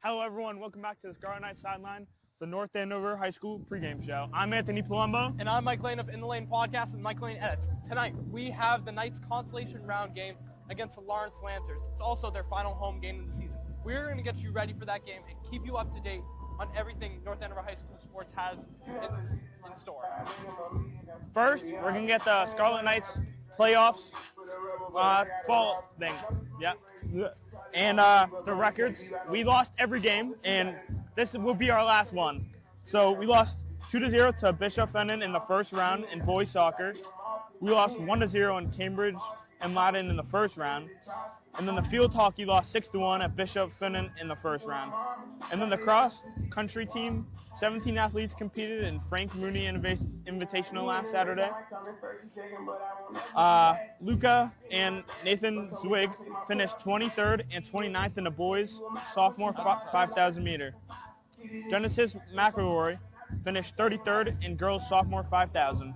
Hello, everyone. Welcome back to the Scarlet Knights Sideline, the North Andover High School pregame show. I'm Anthony Palumbo. And I'm Mike Lane of In the Lane Podcast and Mike Lane Edits. Tonight, we have the Knights consolation round game against the Lawrence Lancers. It's also their final home game of the season. We're going to get you ready for that game and keep you up to date on everything North Andover High School sports has in store. First, we're going to get the Scarlet Knights playoffs fall thing. Yep. And the records, we lost every game, and this will be our last one. So we lost 2-0 to Bishop Fenton in the first round in boys soccer. We lost 1-0 in Cambridge and Loudoun in the first round. And then the field hockey lost 6-1 at Bishop Fenton in the first round. And then the cross-country team, 17 athletes competed in Frank Mooney Invitational last Saturday. Luca and Nathan Zwig finished 23rd and 29th in the boys sophomore 5,000 meter. Genesis McElroy finished 33rd in girls sophomore 5,000.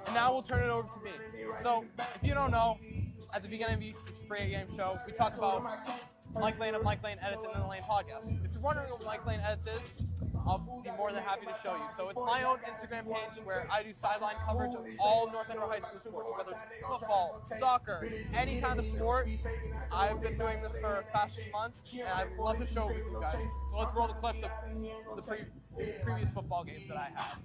And now we'll turn it over to me. So, if you don't know, at the beginning of each pregame show, we talk about Mike Lane of Mike Lane Edits and In the Lane Podcast. If you're wondering what Mike Lane Edits is, I'll be more than happy to show you. So it's my own Instagram page where I do sideline coverage of all North Andover High School sports, whether it's football, soccer, any kind of sport. I've been doing this for the past few months, and I'd love to show it with you guys. So let's roll the clips of the previous football games that I have.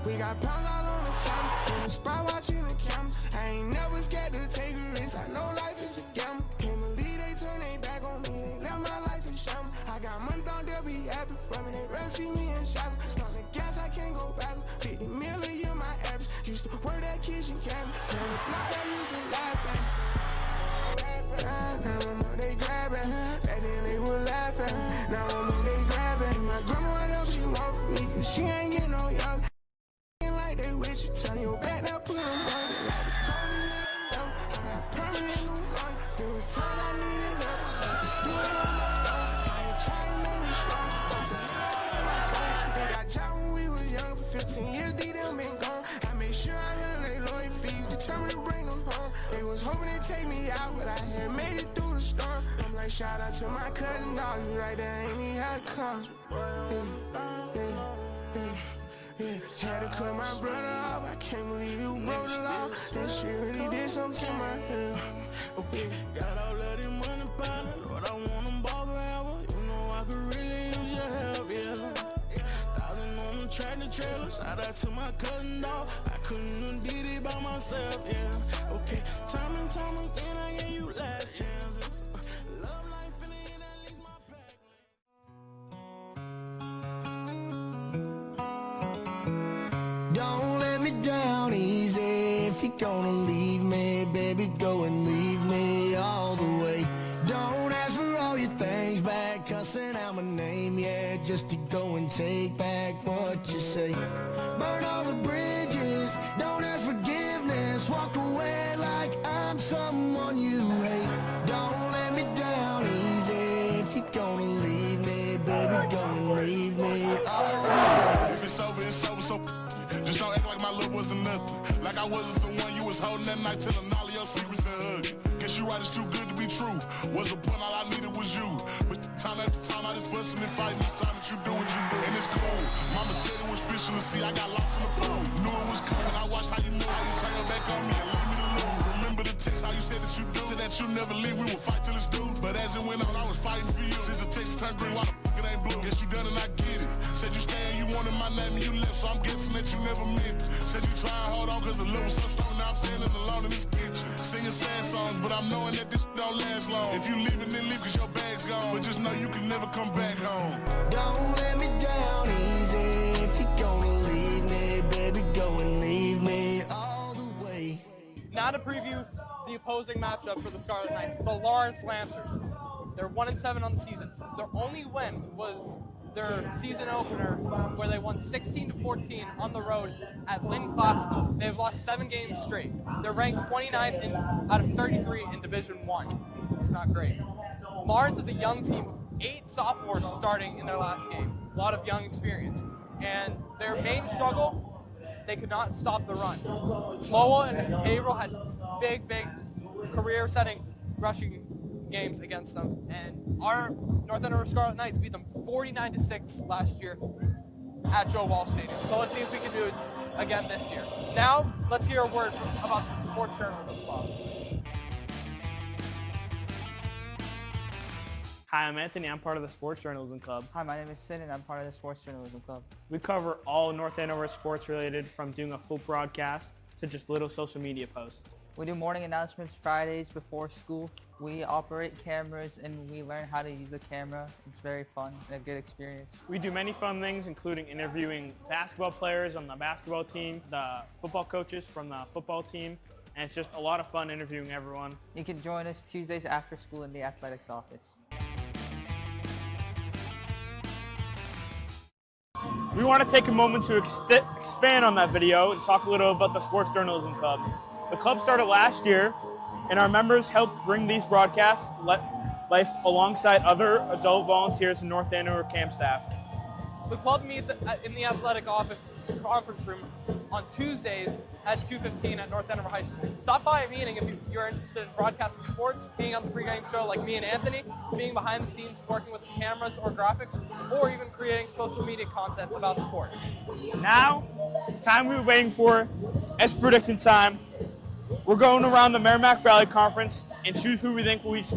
We got pounds all on the counter, in the spot watching the camera. I ain't never scared to take a risk, I know life is a gamble. Can't believe they turn their back on me, they left my life in shambles. I got money, thought they'll be happy for me, they rather see me in shackles. Start the gas, I can't go back, 50 million my average. Used to work that kitchen cabinet, turn the block, I used to laugh at. Now I'm on they grabbing, back then they were laughing. Now I'm on they grabbing, my grandma, what else she want from me, cause she ain't getting no young. They with you, turn your back, now put them on. Like the cold I got permanent new money. There was times I needed love. Do it on my own. I ain't trying to make me strong. They got job when we was young. For 15 years, them been gone. I made sure I handled they lawyer fee. Determined to bring them home. They was hoping to take me out, but I had made it through the storm. I'm like, shout out to my cousin, dog. You right there, ain't even had to come. Yeah, had to cut my brother off. I can't believe you broke the law. That shit really did something to my head. Okay, got all of this money, partner. Lord, I want them ball forever. You know I could really use your help, yeah. Thousand on the tractor trailer. Shout out to my cousin, dog. I couldn't have did it by myself, yeah. Okay, time and time again, I gave you last chances. Love life in the end, at least my pack. Don't let me down easy. If you're gonna leave me, baby, go and leave me all the way. Don't ask for all your things back, cussing out my name, yeah, just to go and take back what you say. Burn all the bridges, don't ask forgiveness, walk away like I'm someone you hate. Don't let me down easy. If you're gonna leave me, baby, go and leave me all the way. If it's over, it's over, so just don't act like my love wasn't nothing. Like I wasn't the one you was holding that night, telling all of your secrets and hugging. Guess you right, it's too good to be true. Was the point, all I needed was you. But time after time, I just fussing and fighting. Each time that you do what you do. And it's cool. Mama said it was fish in the sea, I got lost in the pool. Knew it was coming, I watched how you moved, how you turn your back on me and leave me alone. Remember the text, how you said that you do. Said that you never leave, we would fight till it's due. But as it went on, I was fighting for you. Since the text turned green, why the fuck it ain't blue? Guess you done and I get it. Said you stay and you wanted my name and you left, so I'm guessing that you never meant it. Said you try and hold on cause the love was so strong, now I'm standing alone in this kitchen. Singing sad songs, but I'm knowing that this don't last long. If you leaving, then leave cause your bag's gone. But just know you can never come back home. Don't let me down easy. If you're gonna leave me, baby, go and leave me all the way. Now to preview the opposing matchup for the Scarlet Knights, the Lawrence Lancers. They're 1-7 on the season. Their only win was their season opener where they won 16-14 on the road at Lynn Classical. They've lost 7 games straight. They're ranked 29th out of 33 in Division 1. It's not great. Lawrence is a young team, 8 sophomores starting in their last game. A lot of young experience. And their main struggle, they could not stop the run. Lowell and Haverhill had big career-setting rushing games against them. And our North Andover Scarlet Knights beat them 49-6 last year at Joe Wall Stadium. So let's see if we can do it again this year. Now, let's hear a word about the Sports Journalism Club. Hi, I'm Anthony. I'm part of the Sports Journalism Club. Hi, my name is Sin, and I'm part of the Sports Journalism Club. We cover all North Andover sports related, from doing a full broadcast to just little social media posts. We do morning announcements Fridays before school. We operate cameras, and we learn how to use a camera. It's very fun and a good experience. We do many fun things, including interviewing basketball players on the basketball team, the football coaches from the football team, and it's just a lot of fun interviewing everyone. You can join us Tuesdays after school in the athletics office. We want to take a moment to expand on that video and talk a little about the Sports Journalism Club. The club started last year, and our members help bring these broadcasts life alongside other adult volunteers and North Andover camp staff. The club meets in the athletic office conference room on Tuesdays at 2:15 at North Andover High School. Stop by a meeting if you're interested in broadcasting sports, being on the pregame show like me and Anthony, being behind the scenes working with cameras or graphics, or even creating social media content about sports. Now, time we've been waiting for, it's prediction time. We're going around the Merrimack Valley Conference and choose who we think will each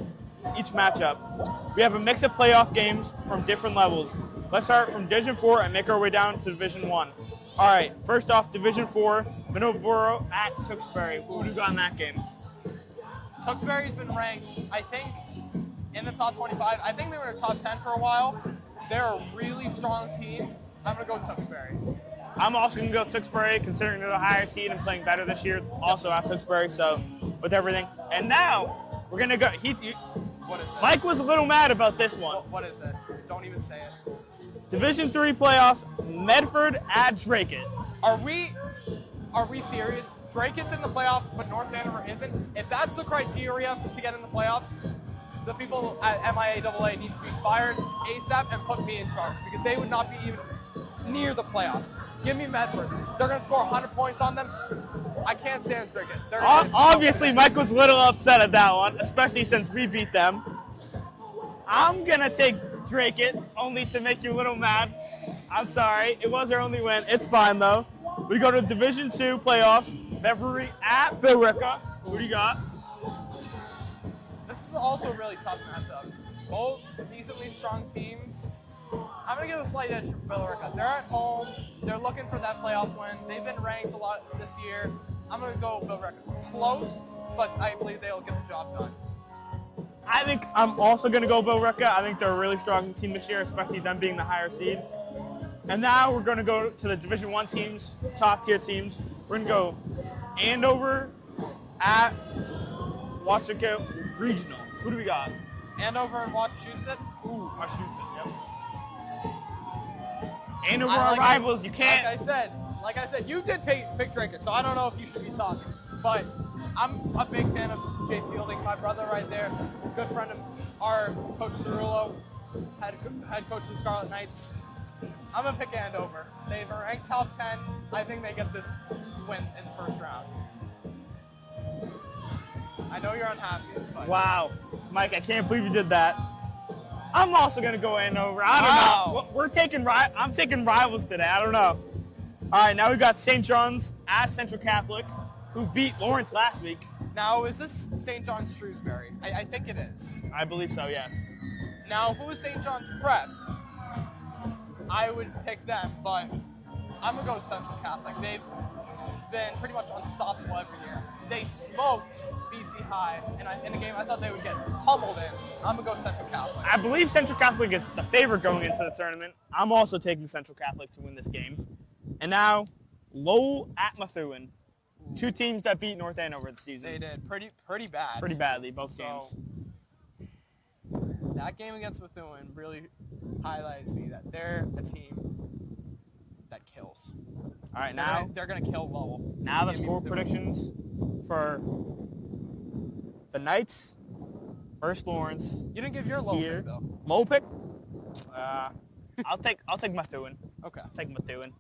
matchup. We have a mix of playoff games from different levels. Let's start from Division 4 and make our way down to Division 1. All right, first off, Division 4, Middleborough at Tewksbury. Who do you got in that game? Tewksbury's been ranked, I think, in the top 25. I think they were in the top 10 for a while. They're a really strong team. I'm going to go Tewksbury. I'm also going to go Tewksbury, considering they're the higher seed and playing better this year, also at Tewksbury, so with everything. And now, we're going to go. What is it? Mike was a little mad about this one. What is it? Don't even say it. Division 3 playoffs, Medford at Drake-It. Are we serious? Drake-It's in the playoffs, but North Andover isn't? If that's the criteria to get in the playoffs, the people at MIAAA need to be fired ASAP and put me in charge, because they would not be even near the playoffs. Give me Medford. They're going to score 100 points on them. I can't stand Drake-It. Obviously, Mike was a little upset at that one, especially since we beat them. I'm going to take Drake-It, only to make you a little mad. I'm sorry. It was our only win. It's fine, though. We go to Division 2 playoffs. Beverly at Billerica. Who do you got? This is also a really tough matchup. Both decently strong teams. I'm going to give a slight edge to Billerica. They're at home. They're looking for that playoff win. They've been ranked a lot this year. I'm going to go Billerica. Close, but I believe they'll get the job done. I think I'm also going to go Billerica. I think they're a really strong team this year, especially them being the higher seed. And now we're going to go to the Division 1 teams, top-tier teams. We're going to go Andover at Washington Regional. Who do we got? Andover and Wachusett. Ooh, Washington, yep. Andover are rivals. You can't. Like I said, you did pick Drake-It, so I don't know if you should be talking. But I'm a big fan of Jay Fielding, my brother right there, good friend of our Coach Cerullo, head coach of the Scarlet Knights. I'm going to pick Andover. They've ranked top 10. I think they get this win in the first round. I know you're unhappy. But Wow. Mike, I can't believe you did that. I'm also going to go Andover. I don't know. I'm taking rivals today. I don't know. All right, now we got St. John's at Central Catholic, who beat Lawrence last week. Now, is this St. John's Shrewsbury? I think it is. I believe so, yes. Now, if it was St. John's Prep, I would pick them, but I'm going to go Central Catholic. They've been pretty much unstoppable every year. They smoked BC High, and in the game I thought they would get pummeled in. I'm going to go Central Catholic. I believe Central Catholic is the favorite going into the tournament. I'm also taking Central Catholic to win this game. And now, Lowell at Methuen. Two teams that beat North Andover this season. They did pretty bad. Pretty badly, both games. That game against Methuen really highlights me that they're a team that kills. All right, now they're going to kill Lowell. Now the score predictions for the Knights First Lawrence. You didn't give your low Here. pick, though. Low pick? I'll take Methuen. Okay. I'll take Methuen.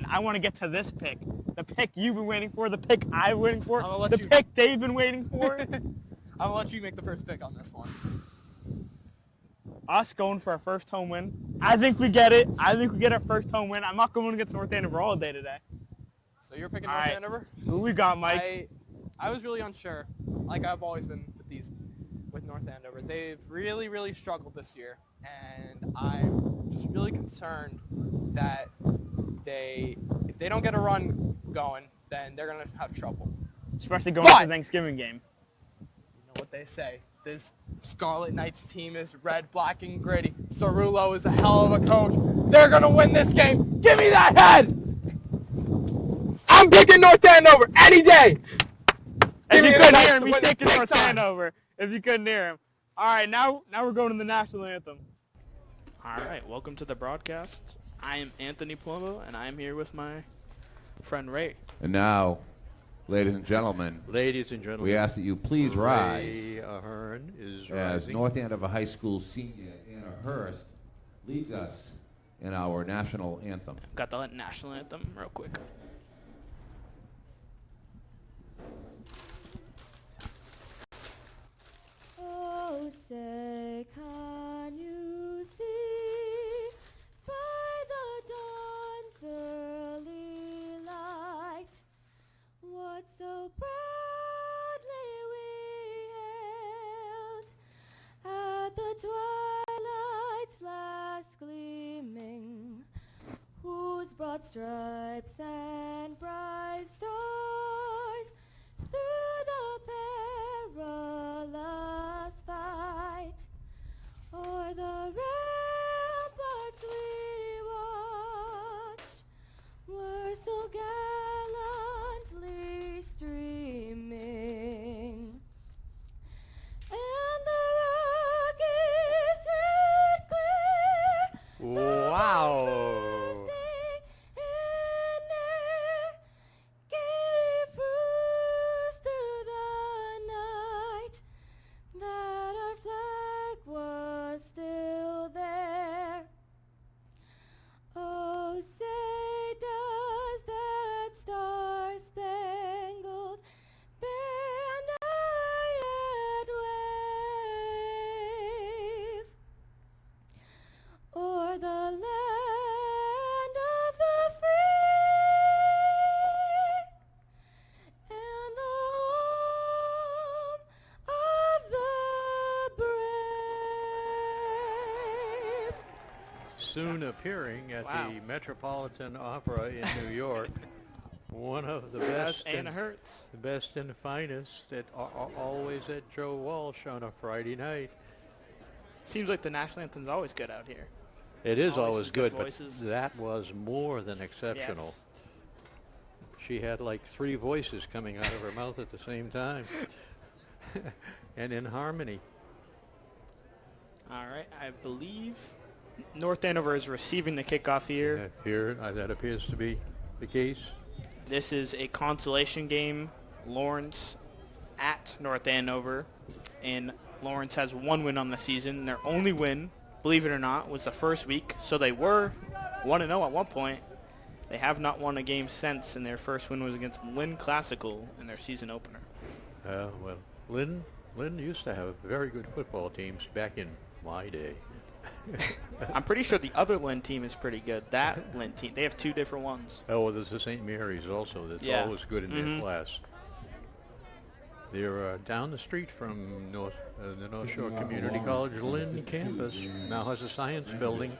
I want to get to this pick. The pick you've been waiting for, the pick I've been waiting for, I'm gonna let the you- pick they've been waiting for. I'm going to let you make the first pick on this one. Us going for our first home win. I think we get it. I think we get our first home win. I'm not going against North Andover all day today. So you're picking All North right. Andover? Who we got, Mike? I was really unsure, like I've always been with North Andover. They've really, really struggled this year, and I'm just really concerned that if they don't get a run going, then they're gonna have trouble. Especially going to But- the Thanksgiving game. You know what they say. This Scarlet Knights team is red, black, and gritty. Cerullo is a hell of a coach. They're gonna win this game. Give me that head! I'm picking North Andover any day. If me you the couldn't Knights hear him, to he's win taking big North time. Andover. If you couldn't hear him. All right, now we're going to the national anthem. All right, welcome to the broadcast. I am Anthony Palumbo, and I am here with my friend Ray. And now, ladies and gentlemen, we ask that you please rise Ray Ahern is as rising. North Andover High School senior Anna Hurst leads us in our national anthem. Got the national anthem real quick. Oh, say, can you see by the dawn's early light what so proudly we hailed at the twilight's last gleaming, whose broad stripes and bright stars through the perilous fight o'er the ramparts we watched were so gallantly streaming, and the Rockies red clear Wow. bursting in air gave proofs through the night that our flag was still there. Oh, say does that star-spangled banner yet wave o'er the land of the free and the home of the brave? Soon appearing at Wow. the Metropolitan Opera in New York. One of the That's best Anna Hertz. the best and finest always at Joe Walsh on a Friday night. Seems like the national anthem's always good out here. It is Always always some good good, but voices. that was more than exceptional. Yes. She had like 3 voices coming out of her mouth at the same time. And in harmony. All right, I believe North Andover is receiving the kickoff here. That appears to be the case. This is a consolation game. Lawrence at North Andover, and Lawrence has 1 win on the season. Their only win, believe it or not, was the first week. So they were 1-0 at one point. They have not won a game since, and their first win was against Lynn Classical in their season opener. Well, Lynn used to have very good football teams back in my day. I'm pretty sure the other Lynn team is pretty good. That Lynn team, they have 2 different ones. Oh, there's the St. Mary's also. That's Yeah. always good in their class. They're down the street from the North Shore Community College Lynn campus. Now has a science building.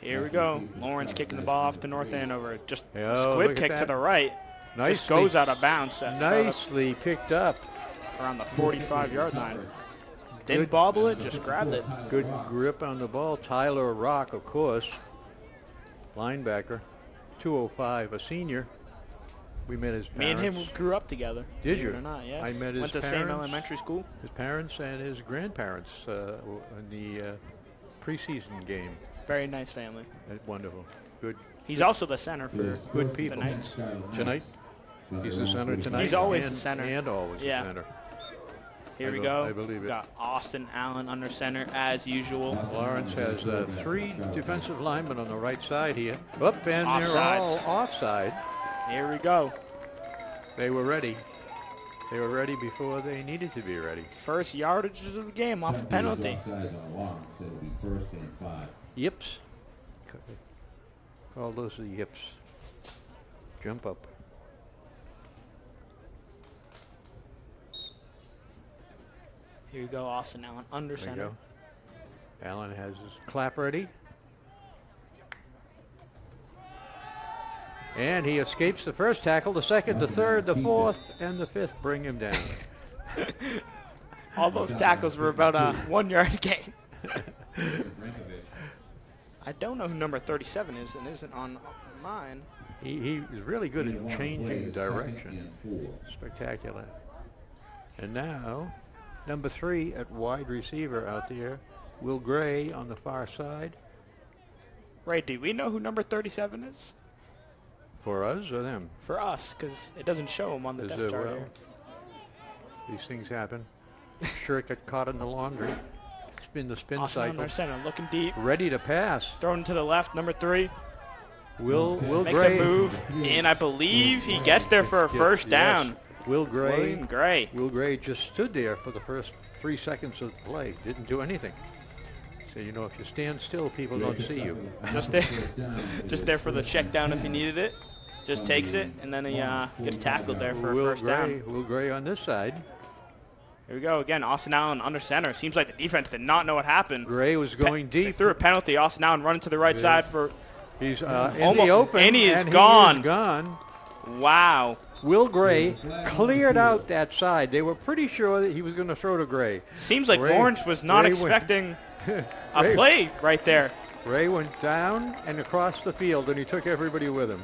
Here we go. Lawrence kicking the ball off to North Andover. Just Yeah, squib look at kick to that. the right. Just Nicely- goes out of bounds at Nicely picked up. around the 45-yard line. Didn't Good. bobble it, just grabbed it. Good grip on the ball. Tyler Rock, of course, linebacker, 205, a senior. We met his Me and parents. him grew up together. Did believe it you? or not, yes. I met his Went to same parents. elementary school. His parents and his grandparents in the preseason game. Very nice family. Wonderful. Good. He's also the center for Good the people. Knights. Tonight? He's the center tonight. He's always and, the center. And always Yeah. the center. Here we go. I believe it. Got Austin Allen under center as usual. Lawrence has 3 defensive linemen on the right side here. Up, and they're Offsides. all offside. Here we go. They were ready. They were ready before they needed to be ready. First yardages of the game off a penalty. Yips. All those are yips. Jump up. Here we go, Austin Allen under There you center. go. Allen has his clap ready. And he escapes the first tackle, the second, the third, the fourth, and the fifth bring him down. All those tackles were about a 1 yard gain. I don't know who number 37 is and isn't on mine. He is really good at changing direction. Spectacular. And now, number 3 at wide receiver out there, Will Gray on the far side. Ray, do we know who number 37 is? For us or them? For us, because it doesn't show him on the depth chart here. These things happen. Shirt got caught in the laundry. Spin the spin Austin cycle. under center, looking deep. Ready to pass. Thrown to the left, number 3. Will Makes Gray a move, and I believe he gets there for a first down. Will Gray. William Gray. Will Gray just stood there for the first 3 seconds of the play. Didn't do anything. So, you know, if you stand still, people don't see you. Just there for the check down if he needed it. Just takes it, and then he gets tackled there for a first down. Will Gray on this side. Here we go again. Austin Allen under center. Seems like the defense did not know what happened. Gray was going They deep. threw a penalty. Austin Allen running to the right side for. He's in Almost, the open, and he is and gone. He is gone. Wow. Will Gray cleared out that side. They were pretty sure that he was going to throw to Gray. Seems like Gray- Lawrence was not Gray expecting a Gray- play right there. Gray went down and across the field, and he took everybody with him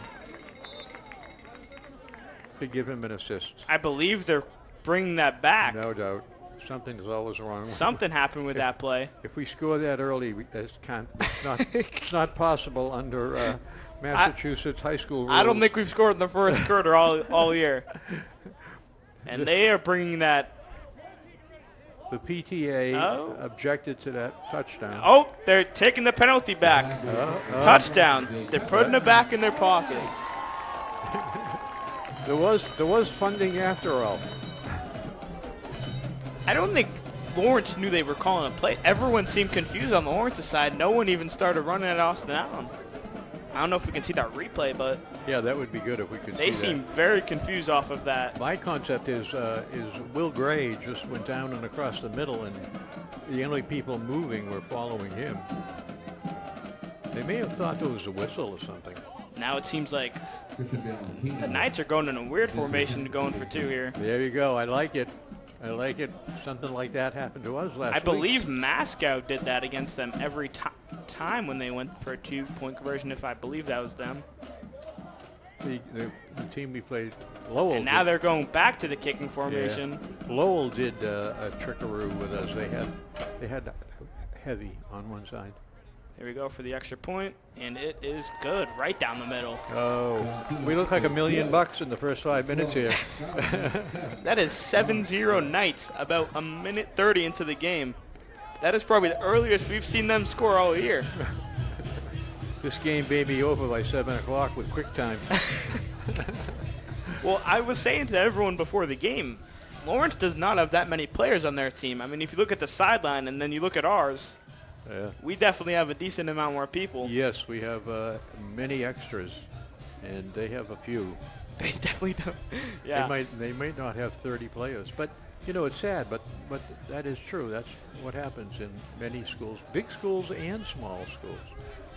to give him an assist. I believe they're bringing that back. No doubt. Something is always wrong. Something happened with that play. If we score that early, it's not possible under Massachusetts high school rules. I don't think we've scored in the first quarter all year. And they are bringing that. The PTA objected to that touchdown. Oh, they're taking the penalty back. Touchdown. They're putting it back in their pocket. There was funding after all. I don't think Lawrence knew they were calling a play. Everyone seemed confused on Lawrence's side. No one even started running at Austin Allen. I don't know if we can see that replay, but Yeah, that would be good if we could they see seem that. very confused off of that. My concept is Will Gray just went down and across the middle, and the only people moving were following him. They may have thought there was a whistle or something. Now it seems like the Knights are going in a weird formation going for 2 here. There you go. I like it. I like it. Something like that happened to us last I week. believe Moscow did that against them every time when they went for a 2-point conversion, if I believe that was them. The team we played, Lowell. And now did- they're going back to the kicking formation. Yeah. Lowell did a trickaroo with us. They had heavy on one side. Here we go for the extra point, and it is good, right down the middle. Oh, we look like $1 million in the first 5 minutes here. That is 7-0 Knights, about a minute 30 into the game. That is probably the earliest we've seen them score all year. This game may be over by 7 o'clock with quick time. Well, I was saying to everyone before the game, Lawrence does not have that many players on their team. I mean, if you look at the sideline and then you look at ours, Yeah. we definitely have a decent amount more people. Yes, we have many extras, and they have a few. They definitely don't. Yeah. They might not have 30 players, but you know it's sad, but that is true. That's what happens in many schools, big schools and small schools.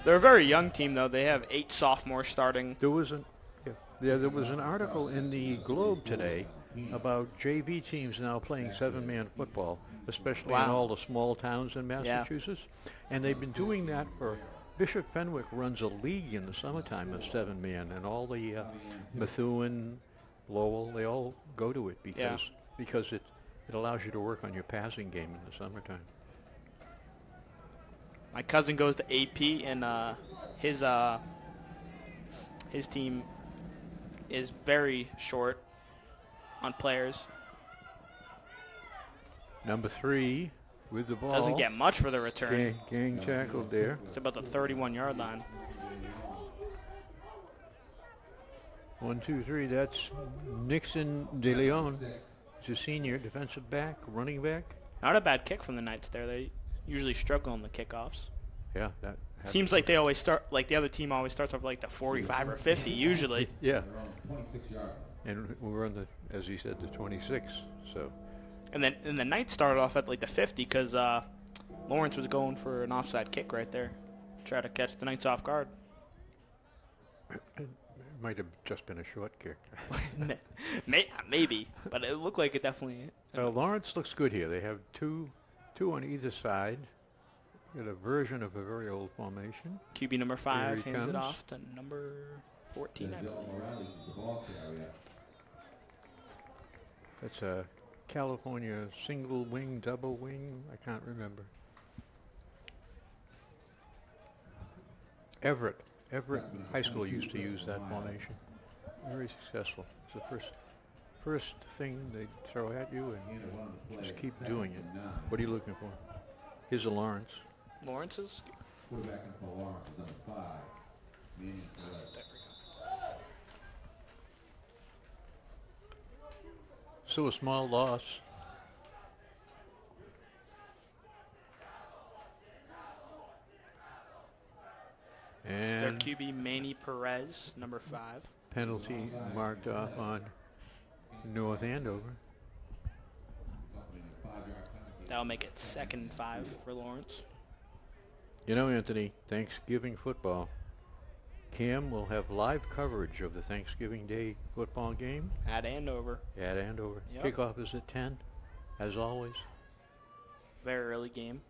They're a very young team, though. They have 8 sophomores starting. There was an article in the Globe today about JV teams now playing 7-man football, especially in Wow. all the small towns in Massachusetts, and they've been doing that for. Bishop Fenwick runs a league in the summertime of 7-man, and all the Methuen, Lowell, they all go to it because it allows you to work on your passing game in the summertime. My cousin goes to AP, and his team is very short on players. Number 3 with the ball. Doesn't get much for the return. Gang tackled there. It's about the 31-yard line. 1, 2, 3. That's Nixon De Leon. He's a senior defensive back, running back. Not a bad kick from the Knights there. They usually struggle on the kickoffs. Yeah, that seems like they always start, like the other team always starts off like the 45 or 50 usually. Yeah. And we're on the, as he said, the 26. So. And the Knights started off at like the 50 because Lawrence was going for an offside kick right there, try to catch the Knights off guard. It might have just been a short kick. Maybe, but it looked like it definitely. Lawrence looks good here. They have two on either side. Got a version of a very old formation. QB number 5 hands comes. it off to number 14, I believe. That's a California single wing, double wing. I can't remember. Everett High School used to use that formation. Very successful. It's the first thing they throw at you and just keep doing it. What are you looking for? Here's a Lawrence. Lawrence's? So a small loss. Their And QB Manny Perez, number 5. penalty marked off on North Andover. That'll make it 2nd and 5 for Lawrence. You know, Anthony, Thanksgiving football. Cam will have live coverage of the Thanksgiving Day football game At Andover. at Andover. Yep. Kickoff is at 10, as always. Very early game.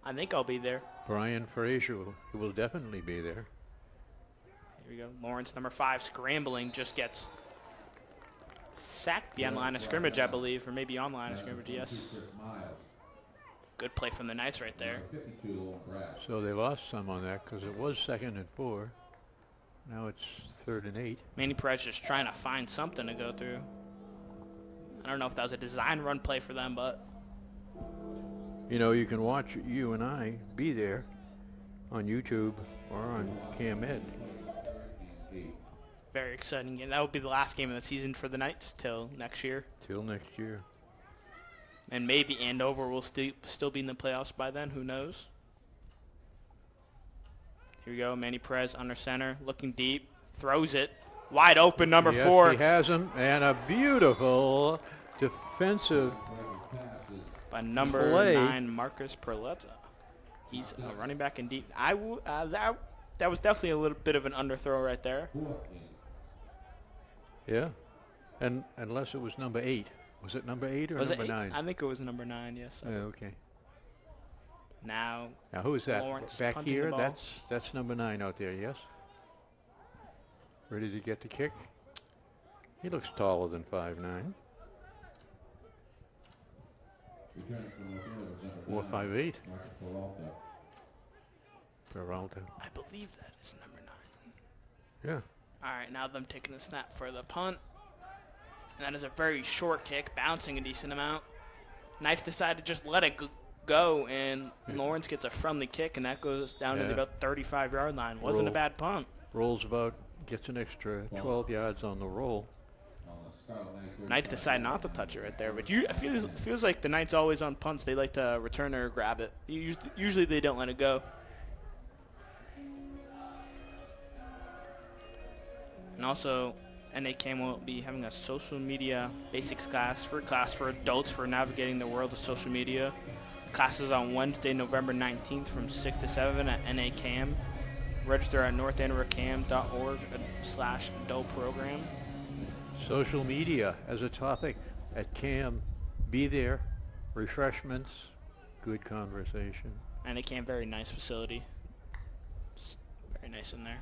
I think I'll be there. Brian Frazier will definitely be there. Here we go. Lawrence, number 5, scrambling, just gets sacked beyond line of scrimmage, I believe, or maybe on line of scrimmage, yes. Good play from the Knights right there. So they lost some on that because it was 2nd and 4. Now it's 3rd and 8. Manny Perez just trying to find something to go through. I don't know if that was a design run play for them, but You know, you can watch you and I be there on YouTube or on CamEd. very exciting. And that will be the last game of the season for the Knights till next year. Till next year. And maybe Andover will still be in the playoffs by then. Who knows? Here we go. Manny Perez under center, looking deep, throws it wide open. Number Yes, 4. he has him, and a beautiful defensive by number play. 9, Marcus Perletta. He's a running back in deep. That was definitely a little bit of an underthrow right there. Yeah, and unless it was number 8. Was it number 8 or Was it number 8? 9? I think it was number 9. Yes. Yeah, okay. Now Now who is that? Lawrence Back punting here? the ball. That's number 9 out there. Yes. Ready to get the kick? He looks taller than 5'9". 4'5'8". Peralta. I believe that is number 9. Yeah. All right, now them taking the snap for the punt. And that is a very short kick, bouncing a decent amount. Knights decide to just let it go, and Lawrence gets a friendly kick, and that goes down to the about 35-yard line. Wasn't a bad punt. Rolls about, gets an extra 12 yards on the roll. Knights decide not to touch it right there, but it feels like the Knights always on punts. They like to return or grab it. Usually they don't let it go. And also, NACAM will be having a social media basics class for adults for navigating the world of social media. The class is on Wednesday, November 19th from 6 to 7 at NACAM. Register at northandovercam.org/adult program. Social media as a topic at CAM. Be there. Refreshments. Good conversation. NACAM, very nice facility. It's very nice in there.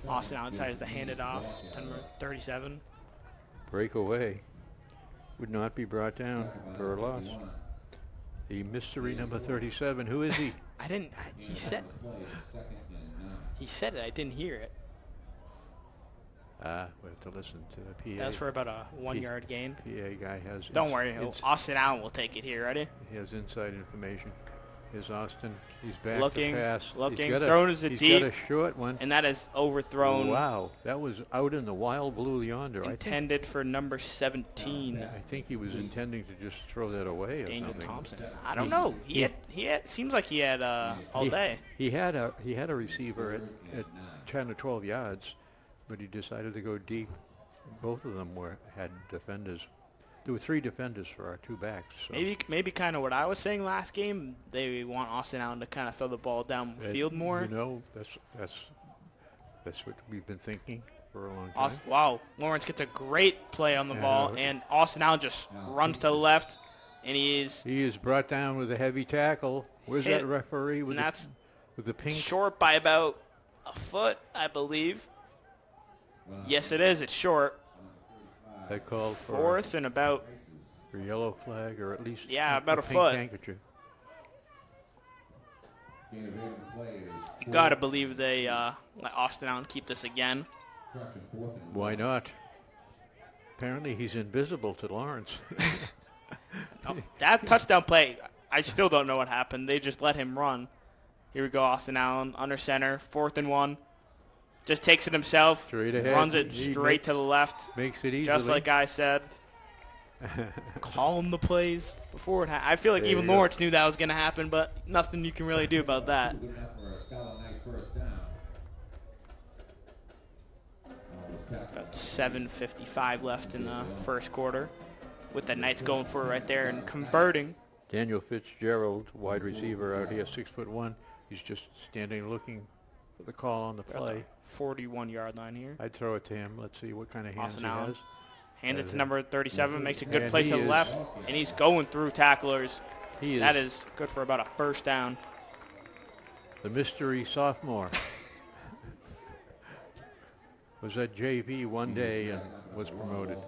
Austin outside is to hand it off. 37. Breakaway. Would not be brought down for a loss. The mystery number 37. Who is he? He said it. I didn't hear it. We have to listen to the PA. That's for about a 1-yard gain. PA guy has... Don't worry, Austin Allen will take it here. Ready? He has inside information. Here's Austin. He's back Looking, to pass. looking, He's got throwing is a he's deep. got a short one. And that is overthrown. Wow, that was out in the wild blue yonder. Intended for number 17. I think he was intending to just throw that away or Daniel something. Thompson. I don't know. He had seems like he had all day. He had a receiver at 10 or 12 yards, but he decided to go deep. Both of them had defenders. There were 3 defenders for our 2 backs. So. Maybe kind of what I was saying last game. They want Austin Allen to kind of throw the ball downfield more. You know, that's what we've been thinking for a long time. Wow, Lawrence gets a great play on the ball, and Austin Allen just runs to the left, and he is brought down with a heavy tackle. Where's that referee with the pink? Short by about a foot, I believe. Yes, it is. It's short. They called for 4th and about for yellow flag, or at least about a pink foot. Handkerchief. You gotta believe they let Austin Allen keep this again. Why not? Apparently he's invisible to Lawrence. That touchdown play, I still don't know what happened. They just let him run. Here we go, Austin Allen under center, 4th and 1. Just takes it himself, Straight ahead. runs it straight to the left. Makes it easily. Just like I said. Call him the plays before it happened. I feel like There even you go. Lawrence knew that was going to happen, but nothing you can really do about that. About 7:55 left in the first quarter, with the Knights going for it right there and converting. Daniel Fitzgerald, wide receiver out here, 6'1". He's just standing looking for the call on the play. 41-yard line here. I'd throw it to him. Let's see what kind of hands Austin he Allen has. hands it to number 37, makes a good And play he to the is- left, and he's going through tacklers. He is That is good for about a first down. the mystery sophomore. Was at JV one day and was promoted.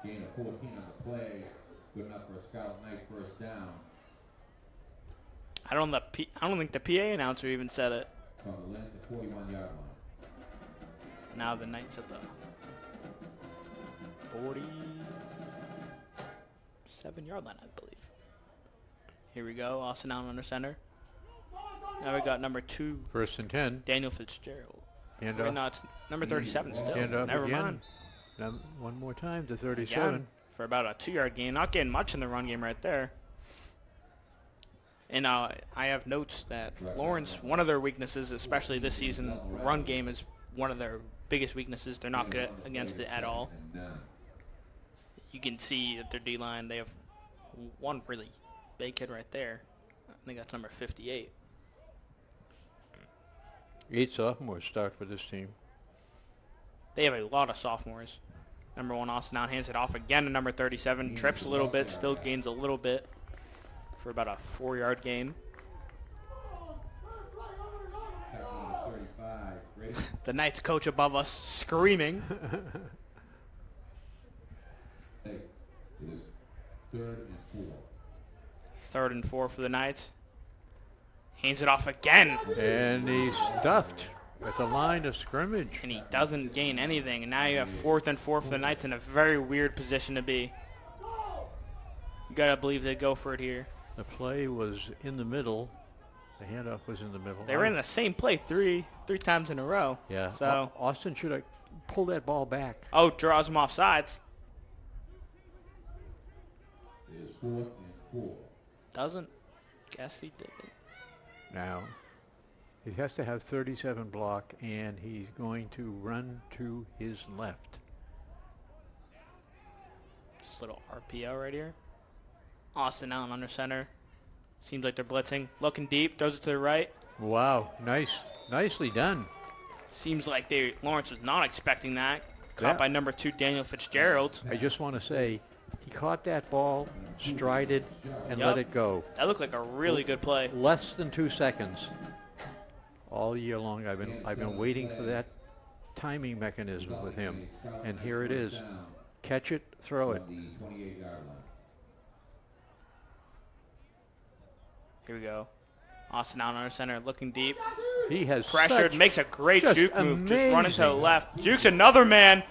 Gain of 14 on the play. Good enough for a Scarlet Knight first down. I don't think the PA announcer even said it. From the length of 41-yard line. Now the Knights at the 47-yard line, I believe. Here we go, Austin Allen under center. Now we got number 2, 1st and 10. Daniel Fitzgerald. Hand Wait, off. no, it's number 37 still. Hand off Never again. mind. Now, one more time to 37. Again, for about a 2-yard gain. Not getting much in the run game right there. And I have notes that Lawrence, one of their weaknesses, especially this season, run game is one of their biggest weaknesses. They're not good against it at all. You can see that their D-line, they have one really big kid right there. I think that's number 58. 8 sophomores start for this team. They have a lot of sophomores. Number 1, Austin Allen hands it off again to number 37. Trips a little bit, still gains a little bit for about a 4-yard gain. The Knights coach above us screaming. It is 3rd and 4. 3rd and 4 for the Knights. Hands it off again. And he's stuffed at the line of scrimmage. And he doesn't gain anything. And now you have 4th and 4 for the Knights in a very weird position to be. You got to believe they go for it here. The play was in the middle. The handoff was in the middle. They ran the same play three times in a row. Yeah. So Austin should have pulled that ball back. Oh, draws him off sides. It is 4th and 4. Doesn't. Guess he didn't. Now, he has to have 37 block, and he's going to run to his left. Just a little RPO right here. Austin Allen under center. Seems like they're blitzing. Looking deep. Throws it to the right. Wow. Nicely done. Seems like Lawrence was not expecting that. Caught by number 2, Daniel Fitzgerald. I just want to say, he caught that ball, strided, and Yup. let it go. That looked like a really good play. Less than 2 seconds. All year long, I've been waiting for that timing mechanism with him, and here it is. Catch it, throw it. The 28-yard line. Here we go. Austin Allen under center, looking deep. He has pressured, such makes a great just juke move, just running to the amazing. left. Jukes another man,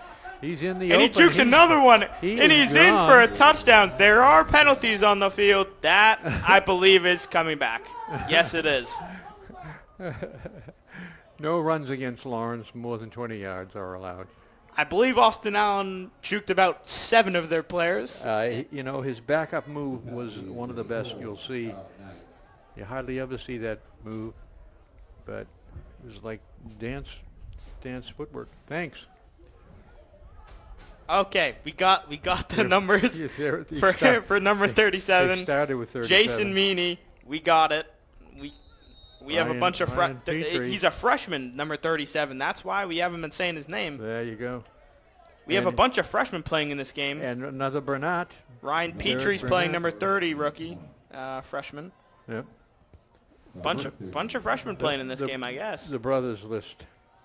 He's in the and he open. jukes another one, he and is he's in gone. for a touchdown. There are penalties on the field. That, I believe, is coming back. Yes, it is. No runs against Lawrence more than 20 yards are allowed. I believe Austin Allen juked about 7 of their players. You know, his backup move was one of the best you'll see. You hardly ever see that move, but it was like dance footwork. Thanks. Okay, we got the numbers for number 37. They started with 37. Jason Meany, we got it. We have a bunch of he's a freshman, number 37. That's why we haven't been saying his name. There you go. We have a bunch of freshmen playing in this game. And another Bernat. Ryan Petrie's playing number 30, rookie, freshman. Yep. Bunch of freshmen playing in this game, I guess. The brothers list.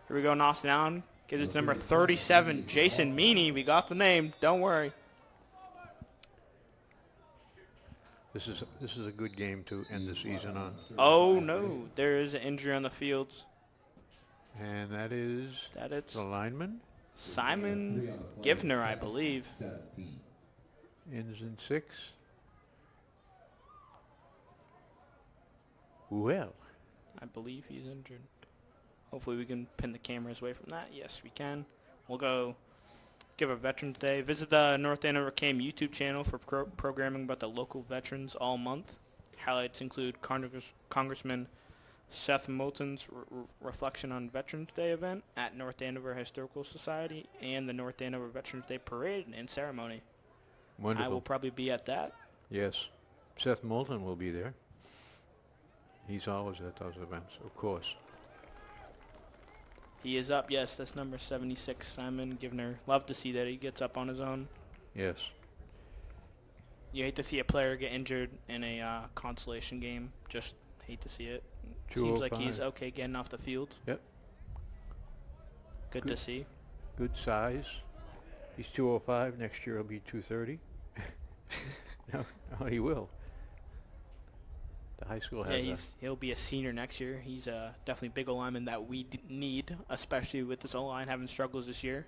Here we go, Austin Allen. Gives us number 37, Jason Meany. We got the name. Don't worry. This is a good game to end the season on. Oh no, there is an injury on the field. And that is the lineman. Simon Givner, I believe. Ends in 6. Well, I believe he's injured. Hopefully we can pin the cameras away from that. Yes, we can. We'll go give a Veterans Day. Visit the North Andover Cam YouTube channel for programming about the local veterans all month. Highlights include Congressman Seth Moulton's reflection on Veterans Day event at North Andover Historical Society and the North Andover Veterans Day Parade and Ceremony. wonderful. I will probably be at that. Yes. Seth Moulton will be there. He's always at those events, of course. He is up, yes. That's number 76, Simon Givner. Love to see that he gets up on his own. Yes. You hate to see a player get injured in a consolation game. Just hate to see it. Seems like he's okay getting off the field. Yep. Good to see. Good size. He's 205. Next year he'll be 230. No, he will. The high school has he'll be a senior next year. He's definitely a big O-lineman that we need, especially with this O-line having struggles this year.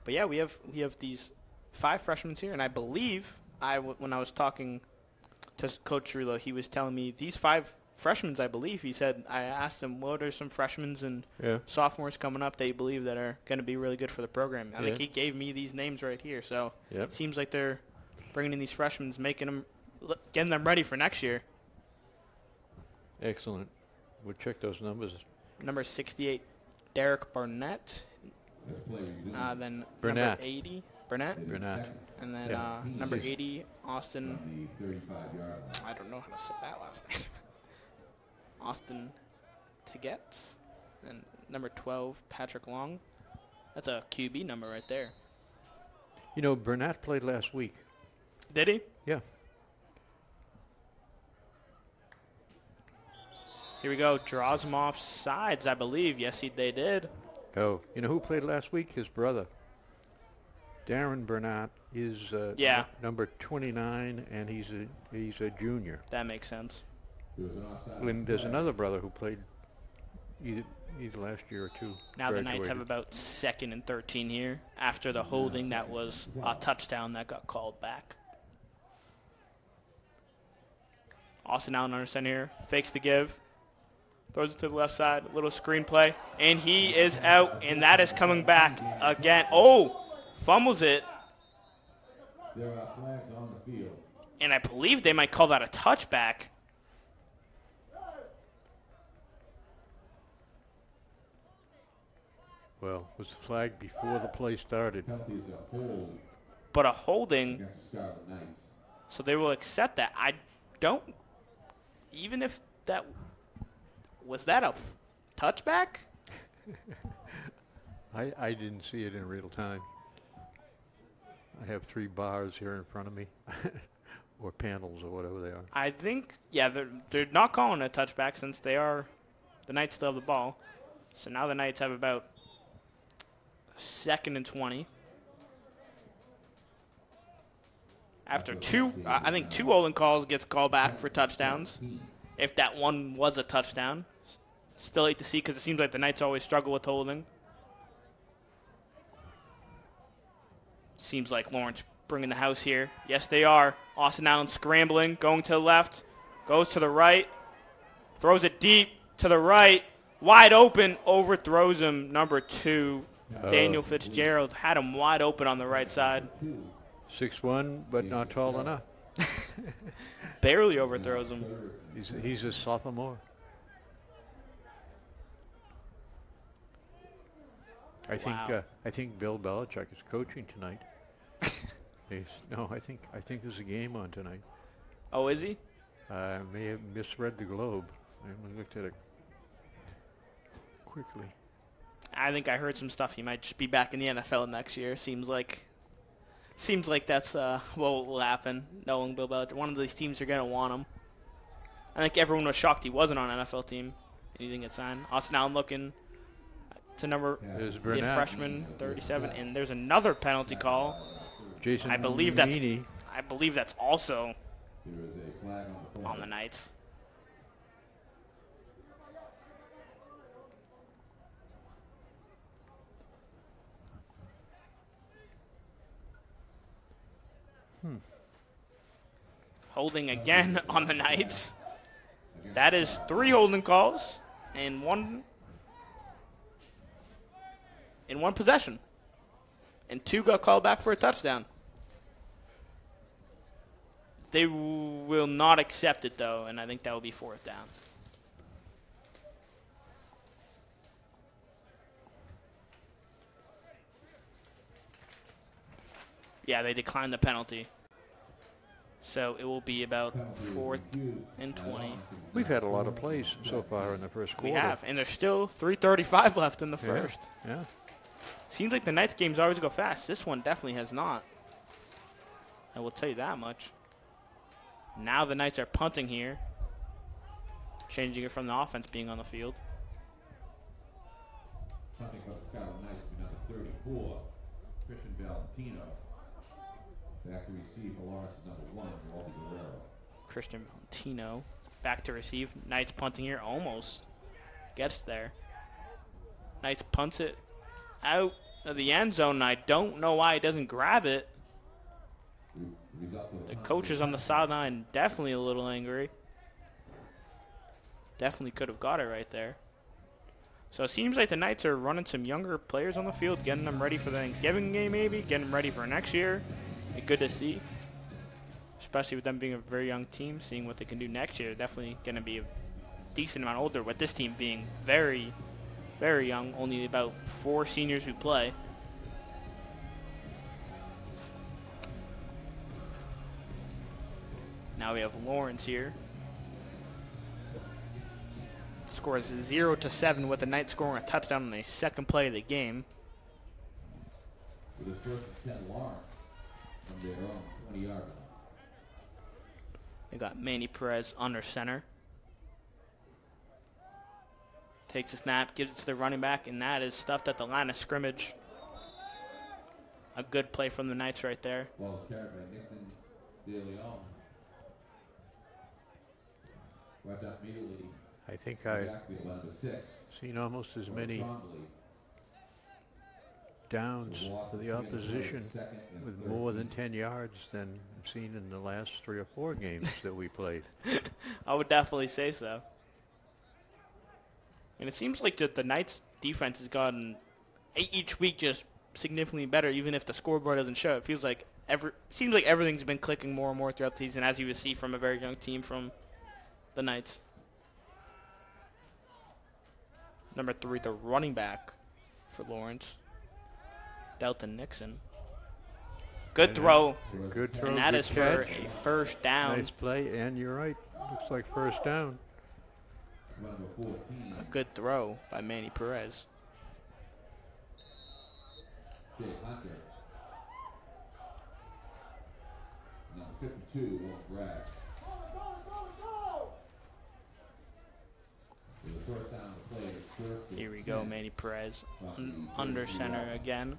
But yeah, we have these 5 freshmen here, and I believe when I was talking to Coach Cirillo, he was telling me these 5 freshmen. I believe he said I asked him what are some freshmen and sophomores coming up that you believe that are going to be really good for the program. I think he gave me these names right here. So it seems like they're bringing in these freshmen, getting them ready for next year. Excellent. We'll check those numbers. Number 68, Derek Barnett. Then number 80, Burnett. And then number 80, Austin. I don't know how to say that last name. Austin Tegetz. And number 12, Patrick Long. That's a QB number right there. You know, Burnett played last week. Did he? Yeah. Here we go. Draws them off sides, I believe. Yes, they did. Oh, you know who played last week? His brother. Darren Burnett is number 29, and he's a junior. That makes sense. And there's another brother who played either last year or two. Now the Knights have about 2nd and 13 here after the holding that was a touchdown that got called back. Austin Allen under center here. Fakes to give. Throws it to the left side. Little screen play. And he is out. And that is coming back again. Oh! Fumbles it. There are flags on the field. And I believe they might call that a touchback. Well, it was flagged before the play started. But a holding. So they will accept that. I don't. Even if that. Was that a touchback? I didn't see it in real time. I have 3 bars here in front of me, or panels or whatever they are. I think, they're not calling it a touchback since the Knights still have the ball. So now the Knights have about 2nd and 20. After 2 holding calls gets called back for touchdowns, if that one was a touchdown. Still hate to see because it seems like the Knights always struggle with holding. Seems like Lawrence bringing the house here. Yes, they are. Austin Allen scrambling, going to the left, goes to the right, throws it deep to the right, wide open, overthrows him. Number 2, Daniel Fitzgerald had him wide open on the right side. 6'1", but not tall enough. Barely overthrows him. He's a sophomore. I think Bill Belichick is coaching tonight. I think there's a game on tonight. Oh, is he? I may have misread the Globe. I haven't looked at it quickly. I think I heard some stuff. He might just be back in the NFL next year. Seems like that's what will happen. Knowing Bill Belichick, one of these teams are gonna want him. I think everyone was shocked he wasn't on an NFL team. And he didn't get signed. Austin Allen looking to number the freshman 37, and there's another penalty call. Jason I believe Meany. that's also on the Knights. Holding again on the Knights. That is 3 holding calls and one in one possession. And 2 got called back for a touchdown. They will not accept it, though, and I think that will be 4th down. Yeah, they declined the penalty. So it will be about 4th and 20. We've had a lot of plays so far in the first quarter. We have, and there's still 3:35 left in the first. Yeah. Seems like the Knights games always go fast. This one definitely has not. I will tell you that much. Now the Knights are punting here. Changing it from the offense being on the field. Punting for the Scarlet Knights will be number 34, Christian Valentino. Back to receive for Lawrence is number 1, Walter Guerrero. Christian Valentino back to receive. Knights punting here, almost gets there. Knights punts it out of the end zone. I don't know why he doesn't grab it. The coach is on the sideline, definitely a little angry. Definitely could have got it right there. So it seems like the Knights are running some younger players on the field, getting them ready for the Thanksgiving game maybe, getting them ready for next year. Good to see, especially with them being a very young team, seeing what they can do next year. Definitely going to be a decent amount older, with this team being very, very young, only about 4 seniors who play. Now we have Lawrence here. Score is 0-7 with the Knights scoring a touchdown on the second play of the game. With his first and 10, Lawrence. From their own 20-yard line. They got Manny Perez under center. Takes a snap, gives it to the running back, and that is stuffed at the line of scrimmage. A good play from the Knights right there. Ball carried by Nixon De Leon. Right up immediately. I think I've number 6. seen almost as many downs for the opposition with more than 10 yards than I've seen in the last 3 or 4 games that we played. I would definitely say so. And it seems like the Knights defense has gotten each week just significantly better, even if the scoreboard doesn't show. It feels like seems like everything's been clicking more and more throughout the season, as you would see from a very young team from the Knights. Number 3, the running back for Lawrence. Delton Nixon. Good throw. Good throw. And that good is catch. for a first down. Nice play, and you're right. Looks like first down. Number 14. A good throw by Manny Perez. Jay Hunter. Number 52, won't grab. For the first down the play is first. Here we go, Manny Perez under center again.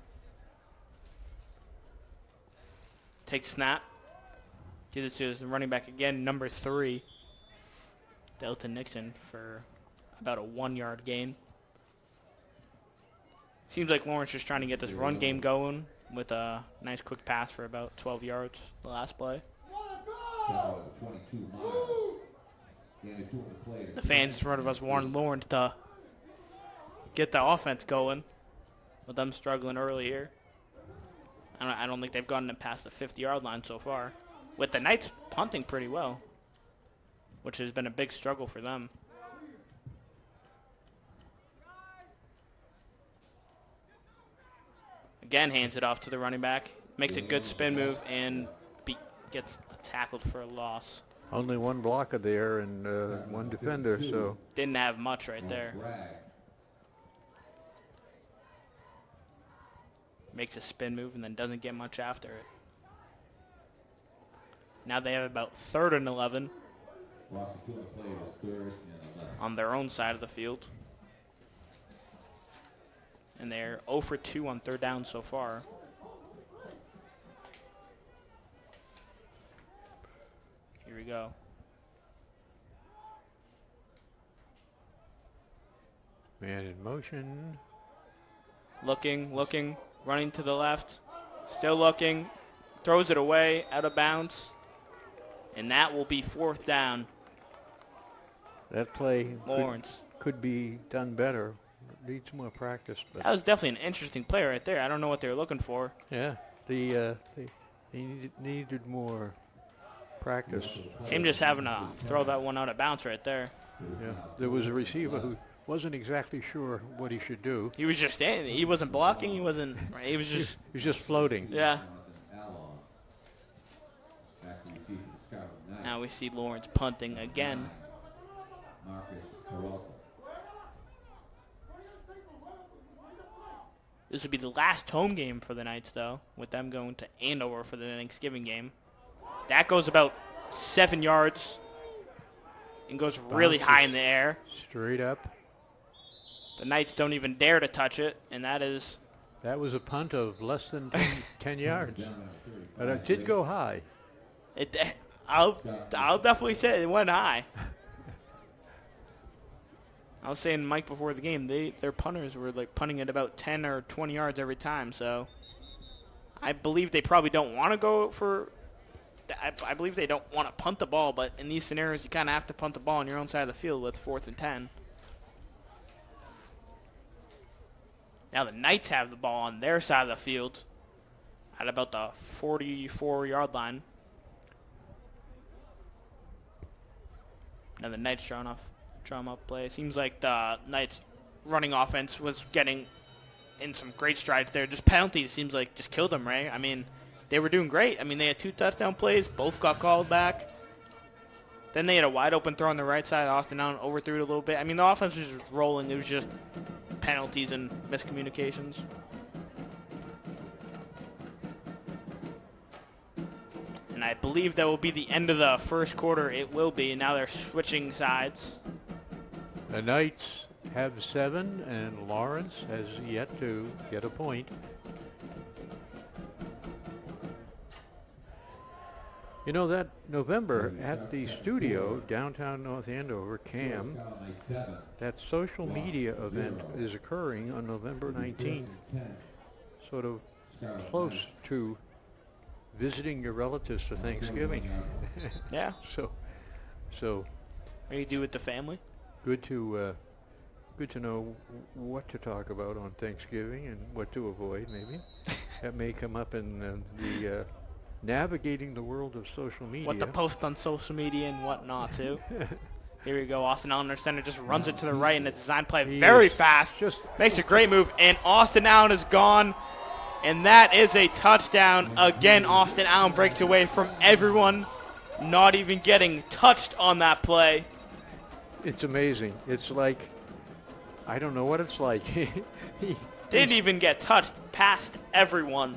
Takes snap. Gives it to his running back again, number 3. Delton Nixon for about a 1-yard gain. Seems like Lawrence just trying to get this run game going with a nice quick pass for about 12 yards the last play. The fans in front of us wanted Lawrence to get the offense going with them struggling early here. I don't think they've gotten it past the 50-yard line so far, with the Knights punting pretty well, which has been a big struggle for them. Again, hands it off to the running back, makes a good spin move, and gets tackled for a loss. Only one blocker there and one defender, so. Didn't have much right there. Makes a spin move and then doesn't get much after it. Now they have about 3rd and 11 on their own side of the field. And they're 0 for 2 on 3rd down so far. Here we go. Man in motion. Looking, running to the left. Still looking. Throws it away, out of bounds. And that will be 4th down. That play Lawrence could be done better. Needs more practice. But that was definitely an interesting play right there. I don't know what they were looking for. yeah, they needed more practice. Him just having to throw that one out of bounds right there. Yeah, there was a receiver who wasn't exactly sure what he should do. He was just standing. He wasn't blocking. He wasn't. He was just. He was just floating. Yeah. Now we see Lawrence punting again. This would be the last home game for the Knights, though, with them going to Andover for the Thanksgiving game. That goes about 7 yards and goes really high in the air. Straight up. The Knights don't even dare to touch it, and that was a punt of less than 10 yards. But it did go high. I'll definitely say it went high. I was saying, Mike, before the game, their punters were like punting at about 10 or 20 yards every time. So I believe they probably don't want to go for. I believe they don't want to punt the ball, but in these scenarios, you kind of have to punt the ball on your own side of the field with 4th and 10. Now the Knights have the ball on their side of the field at about the 44-yard line. Now the Knights draw up play. It seems like the Knights running offense was getting in some great strides there. Just penalties seems like just killed them, right? I mean, they were doing great. I mean, they had 2 touchdown plays. Both got called back. Then they had a wide open throw on the right side. Austin Allen overthrew it a little bit. I mean, the offense was just rolling. It was just penalties and miscommunications. And I believe that will be the end of the first quarter. It will be. Now they're switching sides. The Knights have 7, and Lawrence has yet to get a point. You know, that November at the studio, downtown North Andover, CAM, that social media event is occurring on November 19th, sort of close to visiting your relatives for Thanksgiving. Yeah. So What do you do with the family? good to know what to talk about on Thanksgiving and what to avoid, maybe. That may come up in the navigating the world of social media. What to post on social media and what not to. Here we go. Austin Allen, our center, just runs it to the right in a design play very fast. Just makes a great move, and Austin Allen is gone. And that is a touchdown. Again, Austin Allen breaks away from everyone, not even getting touched on that play. It's amazing. It's like, I don't know what it's like. Didn't even get touched past everyone.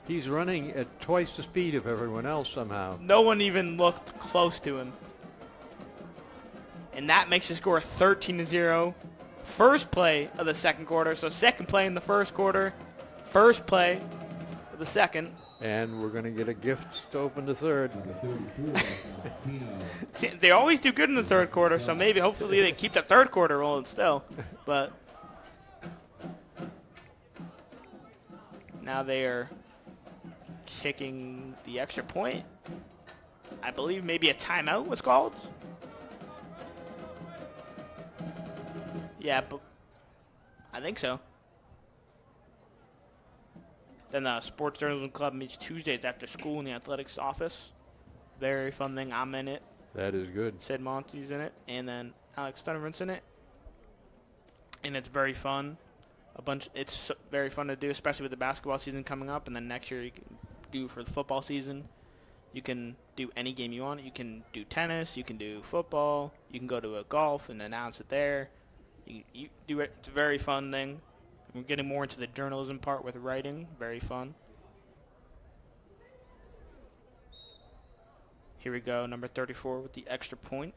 He's running at twice the speed of everyone else somehow. No one even looked close to him. And that makes the score 13-0. First play of the second quarter. So second play in the first quarter. First play of the second. And we're going to get a gift to open the third. See, they always do good in the third quarter, so maybe hopefully they keep the third quarter rolling still. But now they are kicking the extra point. I believe maybe a timeout was called. Yeah, but I think so. Then the Sports Journalism Club meets Tuesdays after school in the athletics office. Very fun thing. I'm in it. That is good. Sid Monty's in it. And then Alex Stunnerman's in it. And it's very fun. It's very fun to do, especially with the basketball season coming up. And then next year you can do for the football season. You can do any game you want. You can do tennis. You can do football. You can go to a golf and announce it there. You do it. It's a very fun thing. We're getting more into the journalism part with writing. Very fun. Here we go, number 34 with the extra point.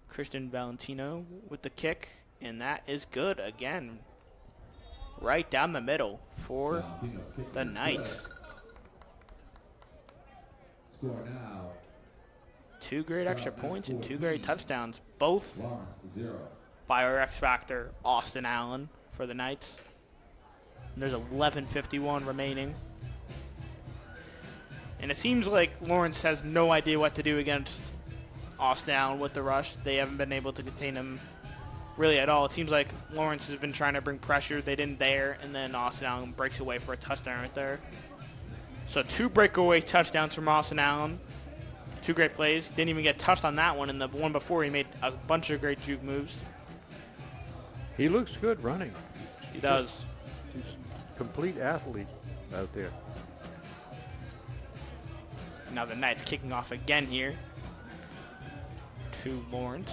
Christian Valentino with the kick, and that is good again. Right down the middle for the Knights. Score now. 2 great extra points and 2 great touchdowns, both by our X Factor, Austin Allen, for the Knights. And there's 11:51 remaining. And it seems like Lawrence has no idea what to do against Austin Allen with the rush. They haven't been able to contain him really at all. It seems like Lawrence has been trying to bring pressure. They didn't there, and then Austin Allen breaks away for a touchdown right there. So 2 breakaway touchdowns from Austin Allen. 2 great plays. Didn't even get touched on that one, and the one before he made a bunch of great juke moves. He looks good running. He does. He's a complete athlete out there. Now the Knights kicking off again here to Lawrence.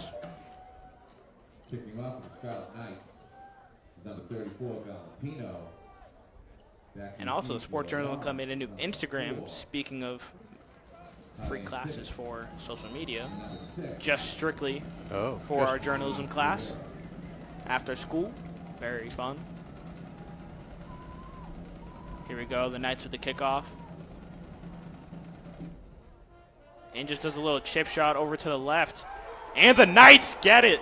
Kicking off for the Scarlet Knights is number 34, Valentino. And also the Sports Journalism Club made a new Instagram, speaking of free classes for social media, just strictly for our journalism class after school. Very fun. Here we go, the Knights with the kickoff. And just does a little chip shot over to the left. And the Knights get it.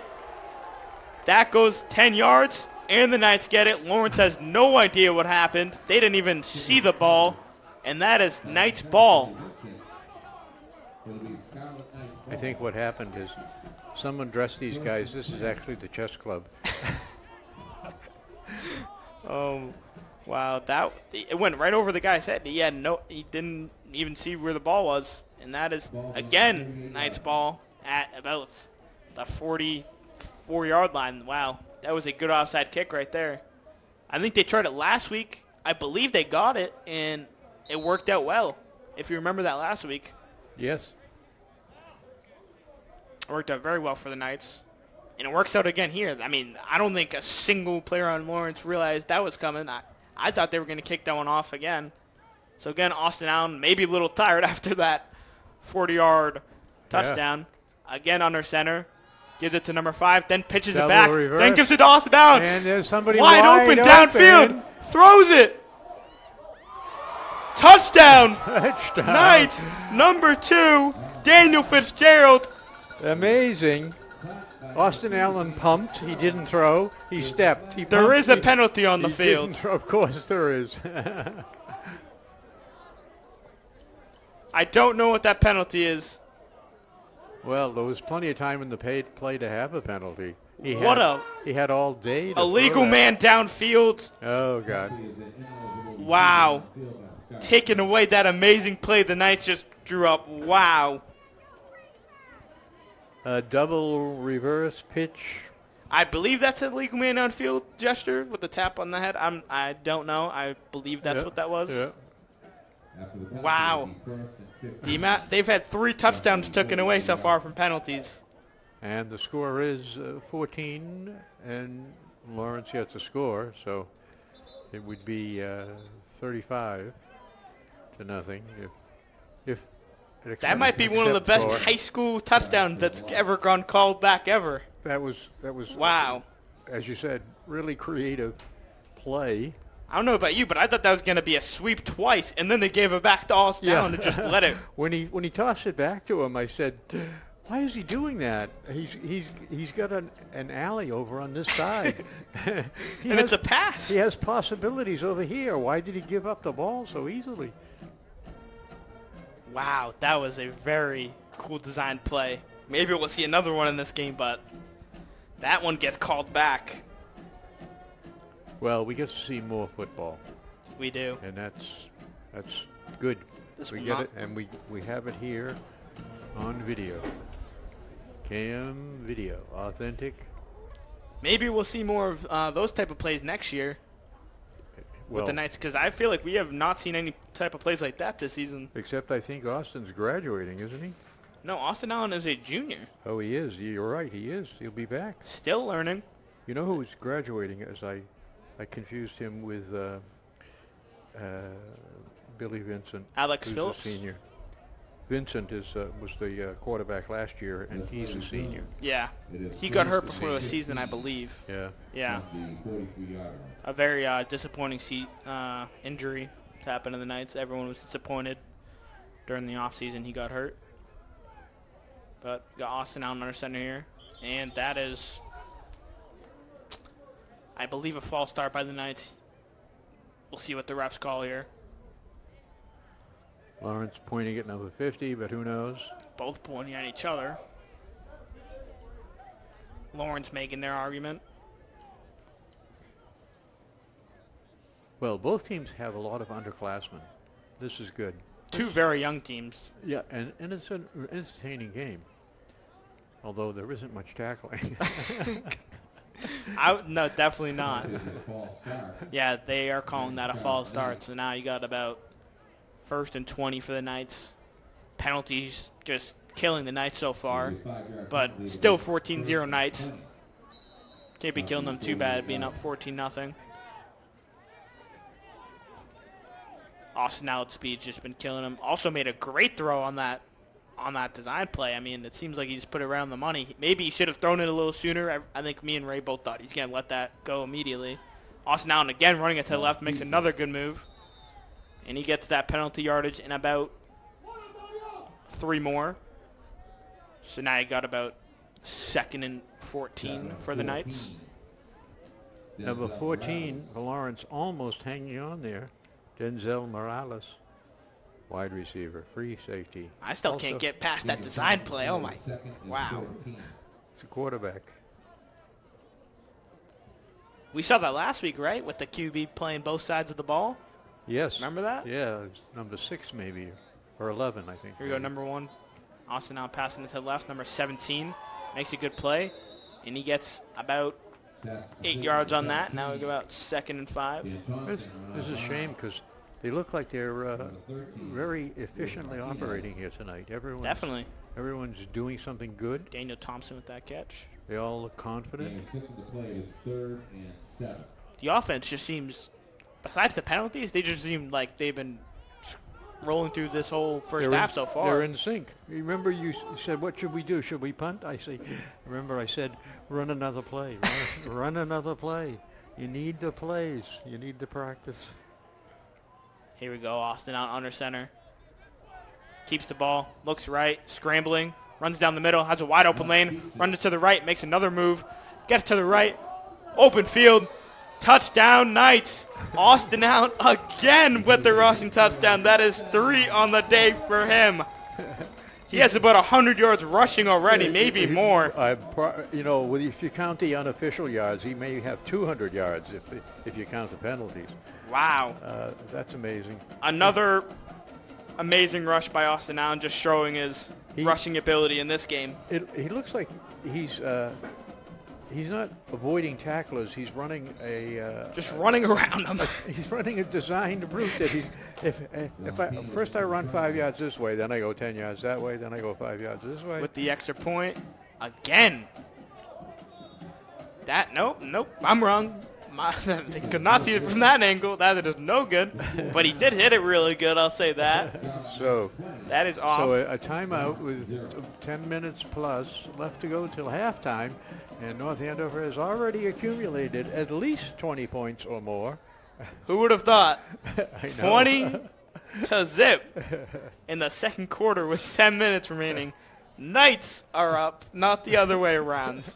That goes 10 yards, and the Knights get it. Lawrence has no idea what happened. They didn't even see the ball, and that is Knights ball. I think what happened is someone dressed these guys. This is actually the chess club. Wow, it went right over the guy's head. He didn't even see where the ball was, and that is again Knights ball at about the 44-yard line. Wow, that was a good offside kick right there. I think they tried it last week. I believe they got it, and it worked out well. If you remember that last week. Yes. It worked out very well for the Knights. And it works out again here. I mean, I don't think a single player on Lawrence realized that was coming. I thought they were going to kick that one off again. So again, Austin Allen maybe a little tired after that 40-yard touchdown. Yeah. Again under center. Gives it to number 5, then pitches it back. Reverse. Then gives it to Austin Allen. And there's somebody wide open downfield. Throws it. Touchdown. Knights, number 2, Daniel Fitzgerald. Amazing. Austin Allen pumped. He didn't throw. He stepped. There is a penalty on the field. Of course there is. I don't know what that penalty is. Well, there was plenty of time in the play to have a penalty. He had all day to a legal man downfield. Oh, God. Wow. Taking away that amazing play the Knights just drew up. Wow. A double reverse pitch. I believe that's a legal man downfield gesture with the tap on the head. I don't know. I believe that's what that was. Yeah. Wow. They've had 3 touchdowns taken away so far from penalties. And the score is 14, and Lawrence gets a score, so it would be 35-0 if that might be one of the best high school touchdowns that's ever gone called back ever. That was wow. As you said, really creative play. I don't know about you, but I thought that was going to be a sweep twice, and then they gave it back to Austin Allen to just let it. When he tossed it back to him, I said, "Why is he doing that? He's got an alley over on this side, It's a pass. He has possibilities over here. Why did he give up the ball so easily?" Wow, that was a very cool design play. Maybe we'll see another one in this game, but that one gets called back. Well, we get to see more football, We do. and that's good. This We will get not- it, and we have it here on video. Cam video, authentic. Maybe we'll see more of those type of plays next year Well, with the Knights, because I feel like we have not seen any type of plays like that this season. except I think Austin's graduating, isn't he? No, Austin Allen is a junior. Oh, he is. You're right. He is. He'll be back. Still learning. You know who's graduating? As I confused him with Billy Vincent. Alex who's Phillips? a senior. Vincent was the quarterback last year, and he's a senior. Yeah. He got hurt before the season, I believe. Yeah. Yeah. The 43-yard line. A very disappointing injury to happen to the Knights. Everyone was disappointed during the offseason he got hurt. But got Austin Allen under center here. And that is, I believe, a false start by the Knights. We'll see what the refs call here. Lawrence pointing at number 50, but who knows? Both pointing at each other. Lawrence making their argument. Well, both teams have a lot of underclassmen. This is good. Two very young teams. Yeah, and it's an entertaining game. Although there isn't much tackling. No, definitely not. This is a false start. Yeah, they are calling that a false start. So now you got about 1st and 20 for the Knights. Penalties just killing the Knights so far. But still 14-0 Knights. Can't be killing them too bad, being up 14-0. Austin Outspeed's just been killing him. Also made a great throw on that design play. I mean, it seems like he just put it around the money. Maybe he should have thrown it a little sooner. I think me and Ray both thought he's going to let that go immediately. Austin Allen again running it to the left, makes another good move. And he gets that penalty yardage in about 3 more. So now you got about 2nd and 14 for the Knights. Number 14 for Lawrence, almost hanging on there. Denzel Morales, wide receiver, free safety. I still Also, can't get past that design play. Oh, my. Wow. It's a quarterback. We saw that last week, right, with the QB playing both sides of the ball? Yes. Remember that? Yeah, it's number 6 maybe, or 11, I think. Here we go, number 1. Austin now passing it to the left. Number 17 makes a good play, and he gets about 8 yards on that. Now we go out 2nd and 5. This is a shame because they look like they're very efficiently operating here tonight. Definitely. Everyone's doing something good. Daniel Thompson with that catch. They all look confident. And 6 of the play is 3rd and 7. The offense just seems, besides the penalties, they just seem like they've been rolling through this whole first half so far. They're in sync. Remember you said, what should we do? Should we punt? I said, run another play. Run another play. You need the plays. You need the practice. Here we go, Austin out under center. Keeps the ball, looks right, scrambling, runs down the middle, has a wide open lane, runs it to the right, makes another move, gets to the right, open field, touchdown Knights. Austin out again with the rushing touchdown. That is 3 on the day for him. He has about 100 yards rushing already, maybe more. If you count the unofficial yards, he may have 200 yards if you count the penalties. Wow. That's amazing. Another amazing rush by Austin Allen, just showing his rushing ability in this game. He looks like he's not avoiding tacklers. He's running just running around them. He's running a designed route that first I run 5 yards this way, then I go 10 yards that way, then I go 5 yards this way. With the extra point again. Nope, I'm wrong. They could not see it from that angle. That is no good. But he did hit it really good, I'll say that. So that is off. So a timeout with 10 minutes plus left to go till halftime, and North Andover has already accumulated at least 20 points or more Who would have thought? I know. 20 to zip in the second quarter with 10 minutes remaining. Knights are up, not the other way around.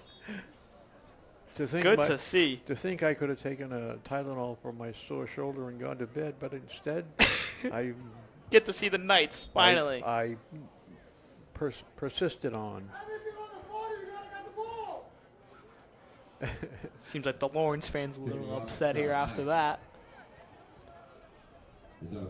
Good to see. To think I could have taken a Tylenol for my sore shoulder and gone to bed, but instead I get to see the Knights, finally. I persisted on. Seems like the Lawrence fans a little upset here after that.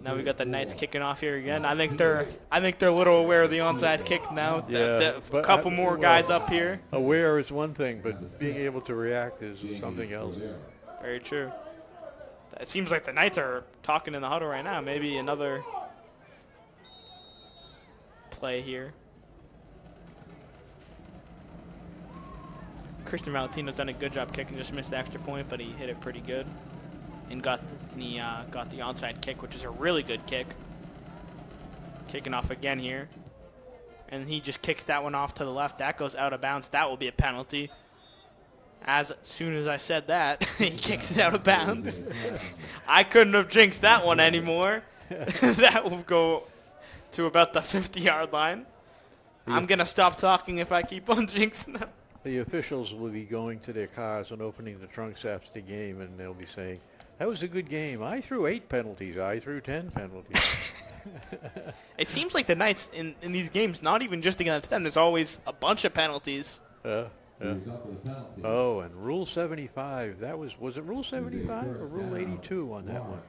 Now we got the Knights kicking off here again. I think they're a little aware of the onside kick now. Yeah, A couple more guys up here. Aware is one thing, but being able to react is something else. Very true. It seems like the Knights are talking in the huddle right now. Maybe another play here. Christian Valentino's done a good job kicking, just missed the extra point, but he hit it pretty good. And got the onside kick, which is a really good kick. Kicking off again here. And he just kicks that one off to the left. That goes out of bounds. That will be a penalty. As soon as I said that, he kicks it out of bounds. I couldn't have jinxed that one anymore. That will go to about the 50-yard line. I'm going to stop talking if I keep on jinxing them. The officials will be going to their cars and opening the trunks after the game, and they'll be saying, that was a good game. I threw 8 penalties. I threw 10 penalties. It seems like the Knights in these games, not even just against them, there's always a bunch of penalties. Yeah. Oh, and Rule 75. That was it Rule 75 or Rule 82 on that one?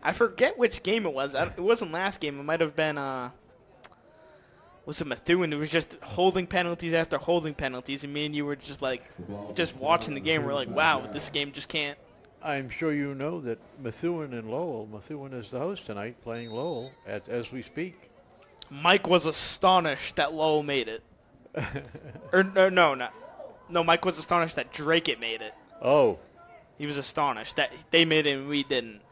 I forget which game it was. It wasn't last game. It might have been, was it Methuen? It was just holding penalties after holding penalties, and me and you were just like, just watching the game. We're like, wow, this game just can't. I'm sure you know that Methuen and Lowell. Methuen is the host tonight, playing Lowell as we speak. Mike was astonished that Lowell made it. No, Mike was astonished that Drake made it. Oh. He was astonished that they made it and we didn't.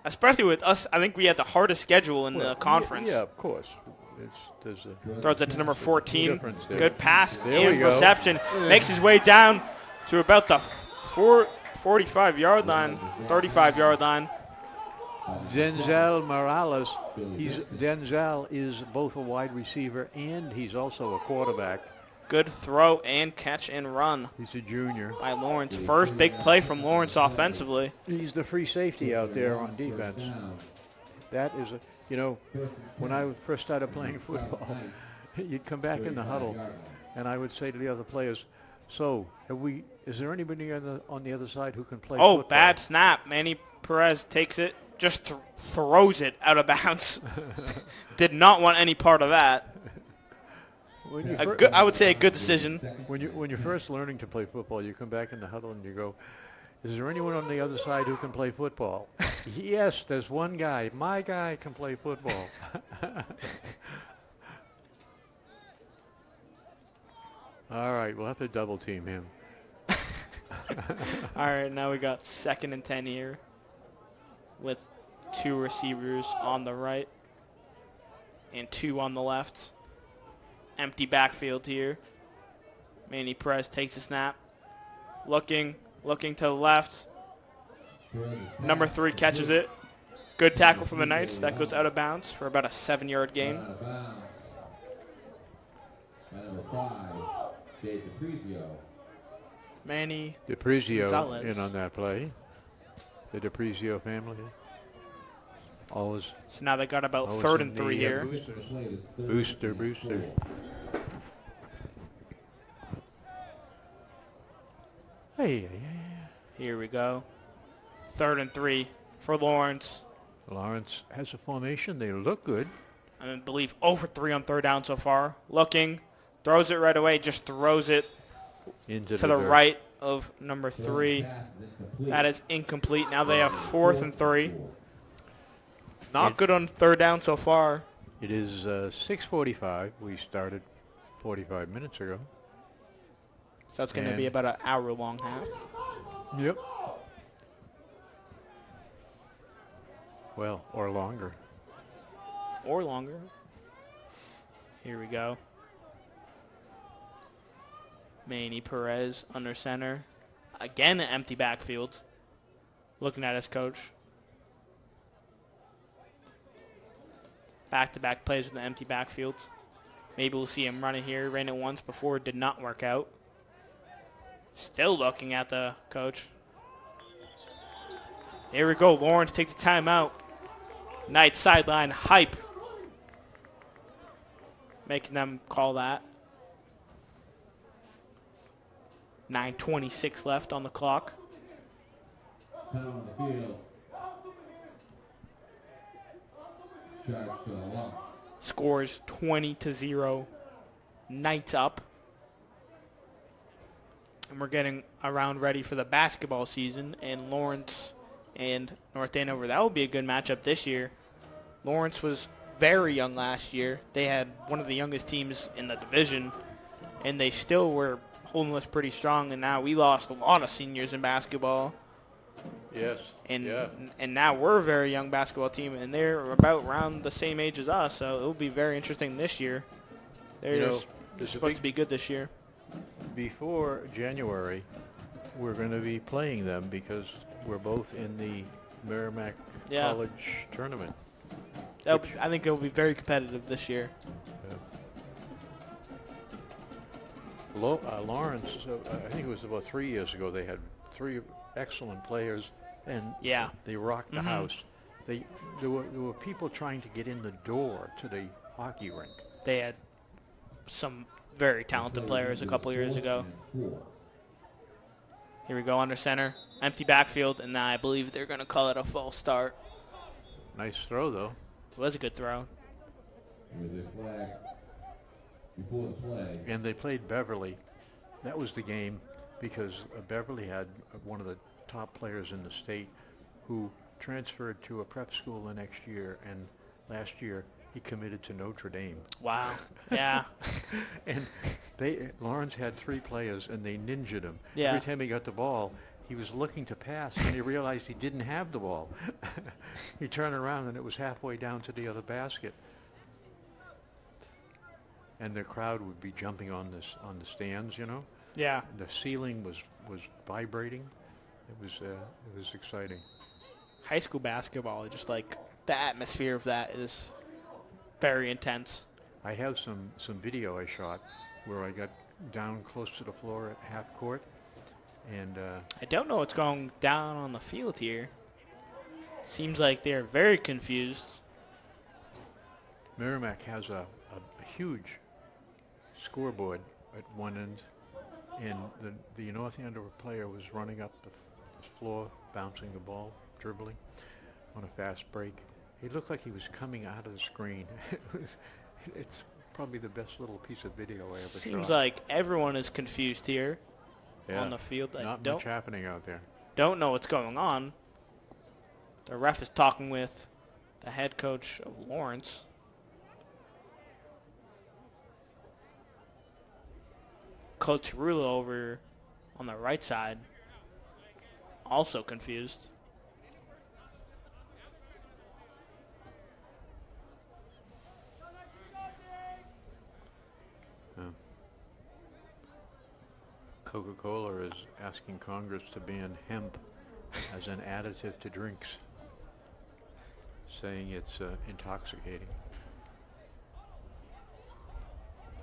Especially with us, I think we had the hardest schedule in the conference. Yeah, of course. Throws it to number 14. There. Good pass There and reception. Makes his way down to about the 45-yard line, 35-yard line. Denzel Morales. Denzel is both a wide receiver and he's also a quarterback. Good throw and catch and run. He's a junior. By Lawrence. First big play from Lawrence offensively. He's the free safety out there on defense. That is when I first started playing football, you'd come back in the huddle, and I would say to the other players, so, is there anybody on the other side who can play football? Oh, bad snap. Manny Perez takes it, just throws it out of bounds. Did not want any part of that. I would say a good decision. When you're first learning to play football, you come back in the huddle and you go, is there anyone on the other side who can play football? Yes, there's one guy. My guy can play football. All right, we'll have to double team him. All right, now we got 2nd and 10 here with 2 receivers on the right and 2 on the left. Empty backfield here. Manny Perez takes a snap. Looking to the left. Number 3 catches it. Good tackle from the Knights. That goes out of bounds for about a 7-yard gain. Manny DiPrizio Gonzalez. in on that play. The DiPrizio family. Always. So now they got about 3rd and 3 here. Booster. Hey. Here we go. 3rd and 3 for Lawrence. Lawrence has a formation. They look good. I believe 0 for 3 on 3rd down so far. Looking. Throws it right away. Just throws it into to the right of number 3. That is incomplete. Now they have 4th and 3. Not good on 3rd down so far. It is 6:45. We started 45 minutes ago. So that's going to be about an hour-long half. Yep. Well, or longer. Or longer. Here we go. Manny Perez under center. Again, an empty backfield. looking at his coach. Back-to-back plays with an empty backfield. Maybe we'll see him run it here. Ran it once before. It did not work out. Still looking at the coach. Here we go. Lawrence takes the timeout. Knights sideline hype. Making them call that. 9:26 left on the clock. Down on the field. Sharks to the left. Scores 20-0. Knights up. And we're getting around ready for the basketball season. And Lawrence and North Andover, that will be a good matchup this year. Lawrence was very young last year. They had one of the youngest teams in the division. And they still were holding us pretty strong. And now we lost a lot of seniors in basketball. Yes. And now we're a very young basketball team, and they're about around the same age as us, so it'll be very interesting this year. They're supposed to be good this year. Before January, we're going to be playing them because we're both in the Merrimack College tournament. I think it'll be very competitive this year. Lawrence, I think it was about 3 years ago, they had 3 excellent players, and they rocked the house. There were people trying to get in the door to the hockey rink. They had some very talented players a couple years ago. Here we go under center. Empty backfield, and I believe they're going to call it a false start. Nice throw, though. It was a good throw. There was a flag before the play. And they played Beverly. That was the game because Beverly had one of the top players in the state who transferred to a prep school the next year, and last year he committed to Notre Dame. Wow. Yeah. And Lawrence had 3 players, and they ninjaed him. Yeah. Every time he got the ball, he was looking to pass, and he realized he didn't have the ball. He turned around, and it was halfway down to the other basket. And the crowd would be jumping on the stands, you know. Yeah. The ceiling was vibrating. It was exciting. High school basketball, just like the atmosphere of that is very intense. I have some video I shot where I got down close to the floor at half court, and I don't know what's going down on the field here. Seems like they're very confused. Merrimack has a huge scoreboard at one end, and the North Andover player was running up the floor, bouncing the ball, dribbling on a fast break. He looked like he was coming out of the screen. It's probably the best little piece of video I ever shot. Seems like everyone is confused here on the field. Not much happening out there. Don't know what's going on. The ref is talking with the head coach of Lawrence. Coach Tarullo over on the right side, also confused. Coca-Cola is asking Congress to ban hemp as an additive to drinks, saying it's intoxicating.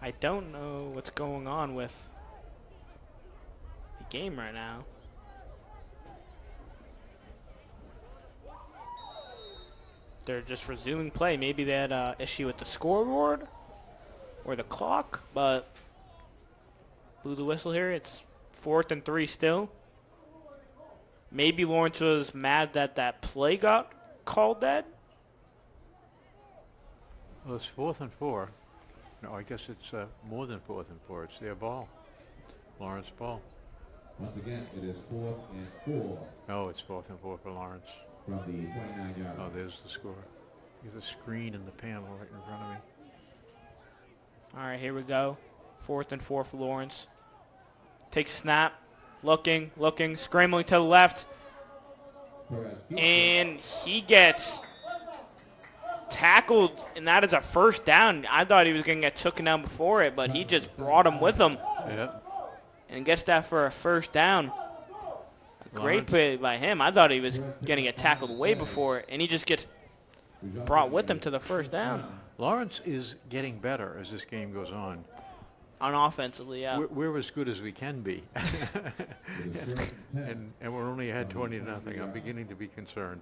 I don't know what's going on with the game right now. They're just resuming play. Maybe they had an issue with the scoreboard or the clock, but blew the whistle here. It's 4th and 3 still. Maybe Lawrence was mad that that play got called dead. Well, it's 4th and 4. No, I guess it's more than 4th and 4. It's their ball. Lawrence ball. Once again, it is 4th and 4. No, it's 4th and 4 for Lawrence. From the 29-yard line. Oh, there's the score. There's a screen in the panel right in front of me. All right, here we go. 4th and 4 for Lawrence. Takes a snap. Looking, scrambling to the left. And he gets tackled, and that is a first down. I thought he was going to get taken down before it, but he just brought him with him. Yeah. And gets that for a first down. Great play by him. I thought he was getting it tackled way before, and he just gets brought with him to the first down. Lawrence is getting better as this game goes on. On offensively, yeah. We're as good as we can be. and we're only ahead 20-0. I'm beginning to be concerned.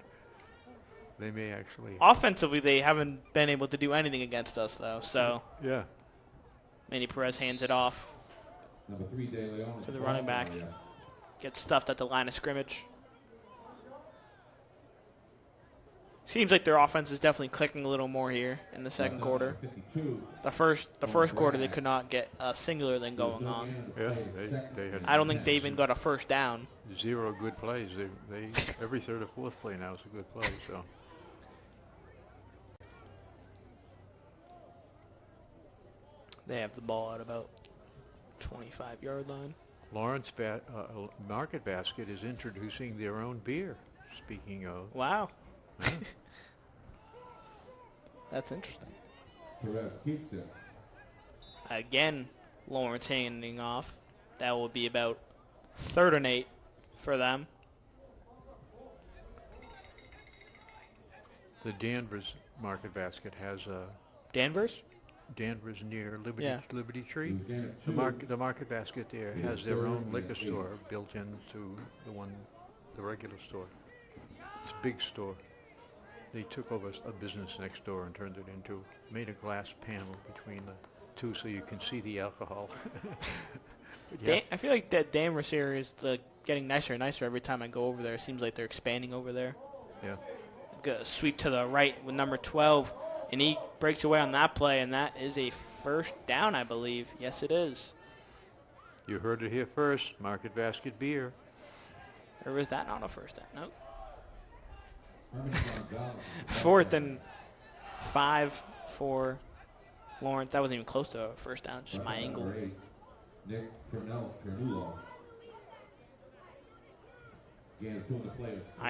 They may actually... Offensively, they haven't been able to do anything against us, though. So yeah. Manny Perez hands it off to the running back. Gets stuffed at the line of scrimmage. Seems like their offense is definitely clicking a little more here in the second quarter. The first quarter, they could not get a singular thing going on. Yeah, they had. I don't think they even got a first down. 0 good plays. They every third or fourth play now is a good play. So. They have the ball at about 25-yard line. Lawrence Market Basket is introducing their own beer. Speaking of. Wow. That's interesting. Again, Lawrence handing off. That will be about 3rd and 8 for them. The Danvers Market Basket has a... Danvers near Liberty Tree. The Market Basket there has their own liquor store built into the regular store. It's a big store. They took over a business next door and turned it into, made a glass panel between the two so you can see the alcohol. Yeah. I feel like that Danvers area is getting nicer and nicer every time I go over there. It seems like they're expanding over there. Yeah. A sweep to the right with number 12, and he breaks away on that play, and that is a first down, I believe. Yes, it is. You heard it here first. Market Basket beer. Or is that not a first down? Nope. 4th and 5 for Lawrence. That wasn't even close to a first down, just my angle.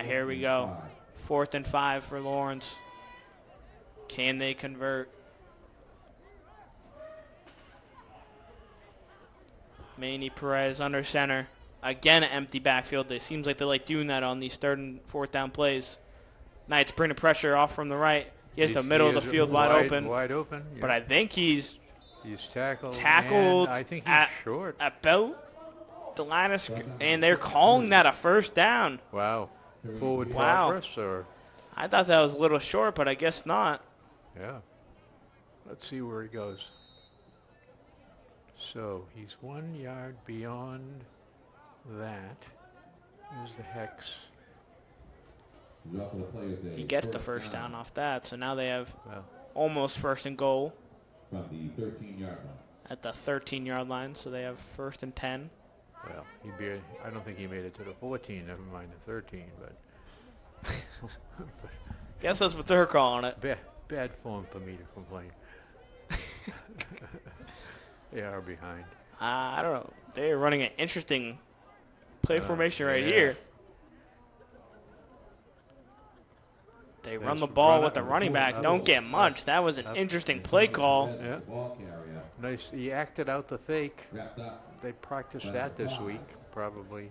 Here we go. 4th and 5 for Lawrence. Can they convert? Manny Perez under center. Again, an empty backfield. It seems like they like doing that on these 3rd and 4th down plays. Knights bring the pressure off from the right. He has the middle of the field wide open. Wide open. Yeah. But I think he's tackled. And I think he's short. About the line of and they're calling that a first down. Wow. Forward progress, or? I thought that was a little short, but I guess not. Yeah. Let's see where he goes. So he's 1 yard beyond that. Here's the hex. He gets the first down off that, so now they have almost 1st and goal from the 13-yard line. At the 13-yard line, so they have 1st and 10. Well, I don't think he made it to the 14, never mind the 13, but... Guess that's what they're calling it. Bad form for me to complain. They are behind. I don't know. They're running an interesting play formation right here. They run the ball with the running back. Don't get much. That was an interesting play call. Yeah. Nice. He acted out the fake. They practiced that this week, probably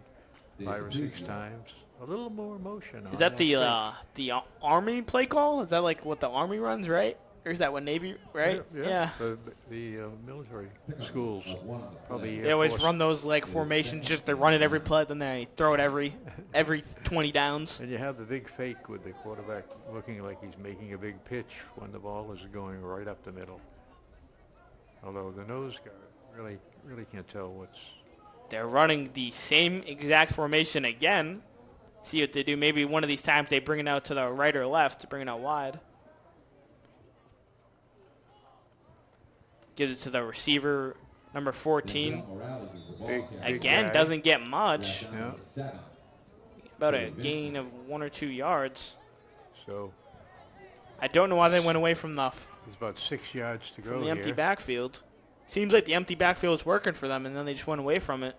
5 or 6 times. A little more motion. Is that the Army play call? Is that like what the Army runs, right? Or is that what Navy, right? Yeah. The military schools probably. They always run those like formations. Just they run it every play, then they throw it every 20 downs. And you have the big fake with the quarterback looking like he's making a big pitch when the ball is going right up the middle. Although the nose guard really can't tell what's. They're running the same exact formation again. See what they do. Maybe one of these times they bring it out to the right or left to bring it out wide. Gives it to the receiver, number 14. Again, doesn't get much. Yeah. About a gain of 1 or 2 yards. So. I don't know why they went away from the. There's about 6 yards to go from the here. empty backfield. Seems like the empty backfield is working for them, and then they just went away from it.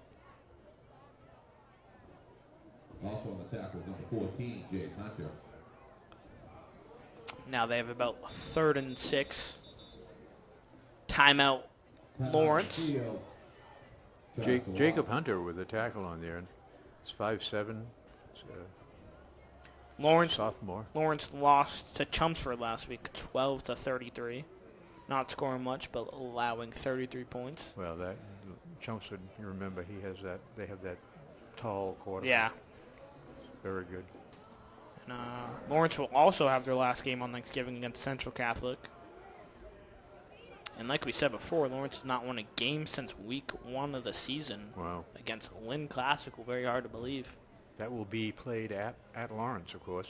Also on the tackle, number 14, Jay Hunter. Now they have about 3rd and 6. Timeout, Lawrence. Jacob Hunter with a tackle on there. It's 5'7", Lawrence sophomore. Lawrence lost to Chelmsford last week, 12-33. Not scoring much, but allowing 33 points. Well, that Chelmsford, you remember, they have that tall quarterback. Yeah. Very good. And Lawrence will also have their last game on Thanksgiving against Central Catholic. And like we said before, Lawrence has not won a game since week 1 of the season. Wow. Against Lynn Classical. Very hard to believe. That will be played at Lawrence, of course.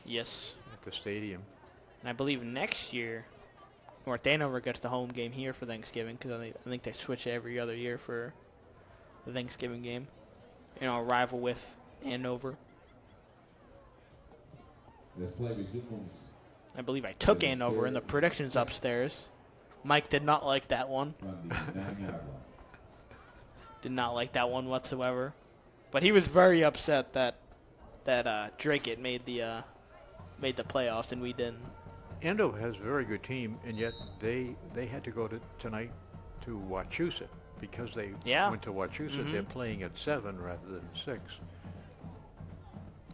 Yes. At the stadium. And I believe next year, North Andover gets the home game here for Thanksgiving, because I think they switch every other year for the Thanksgiving game. You know, a rival with Andover. I believe I took Andover in the predictions upstairs. Mike did not like that one. Did not like that one whatsoever. But he was very upset that Drake made the playoffs and we didn't. Andover has a very good team, and yet they had to go tonight to Wachusett because they went to Wachusett. They're playing at 7 rather than 6.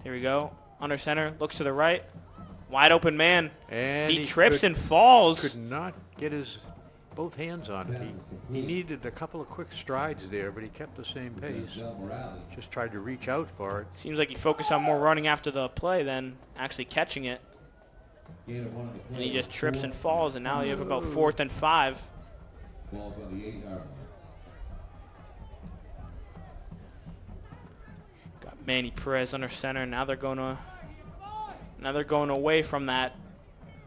Here we go. Under center, looks to the right. Wide open man. And he trips and falls. Could not get his both hands on it. He needed a couple of quick strides there, but he kept the same pace. Just tried to reach out for it. Seems like he focused on more running after the play than actually catching it. And he just trips and falls, and now you have about 4th and 5. Ball's on the 8-yard line. Got Manny Perez under center. Now they're going away from that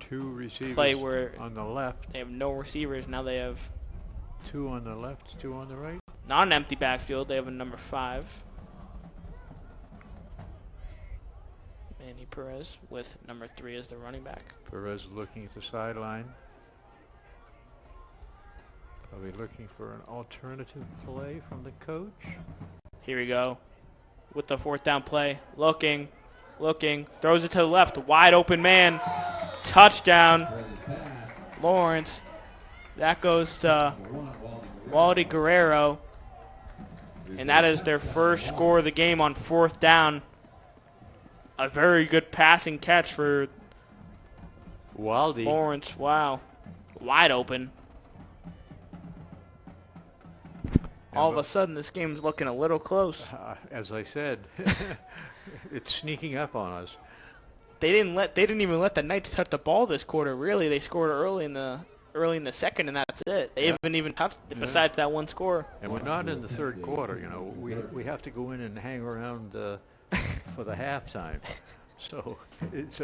2 receivers play where on the left. They have no receivers. Now they have 2 on the left, 2 on the right. Not an empty backfield. They have a number 5. Manny Perez with number 3 as the running back. Perez looking at the sideline. Probably looking for an alternative play from the coach. Here we go. With the 4th down play. Looking. Throws it to the left. Wide open man. Touchdown. Lawrence. That goes to Waldy Guerrero. And that is their first score of the game on 4th down. A very good passing catch for Waldy. Lawrence. Wow. Wide open. All of a sudden, this game's looking a little close. As I said, it's sneaking up on us. They didn't even let the Knights touch the ball this quarter. Really, they scored early in the second, and that's it. They haven't even touched it besides that one score. And we're not in the 3rd quarter. You know, we have to go in and hang around for the halftime. So it's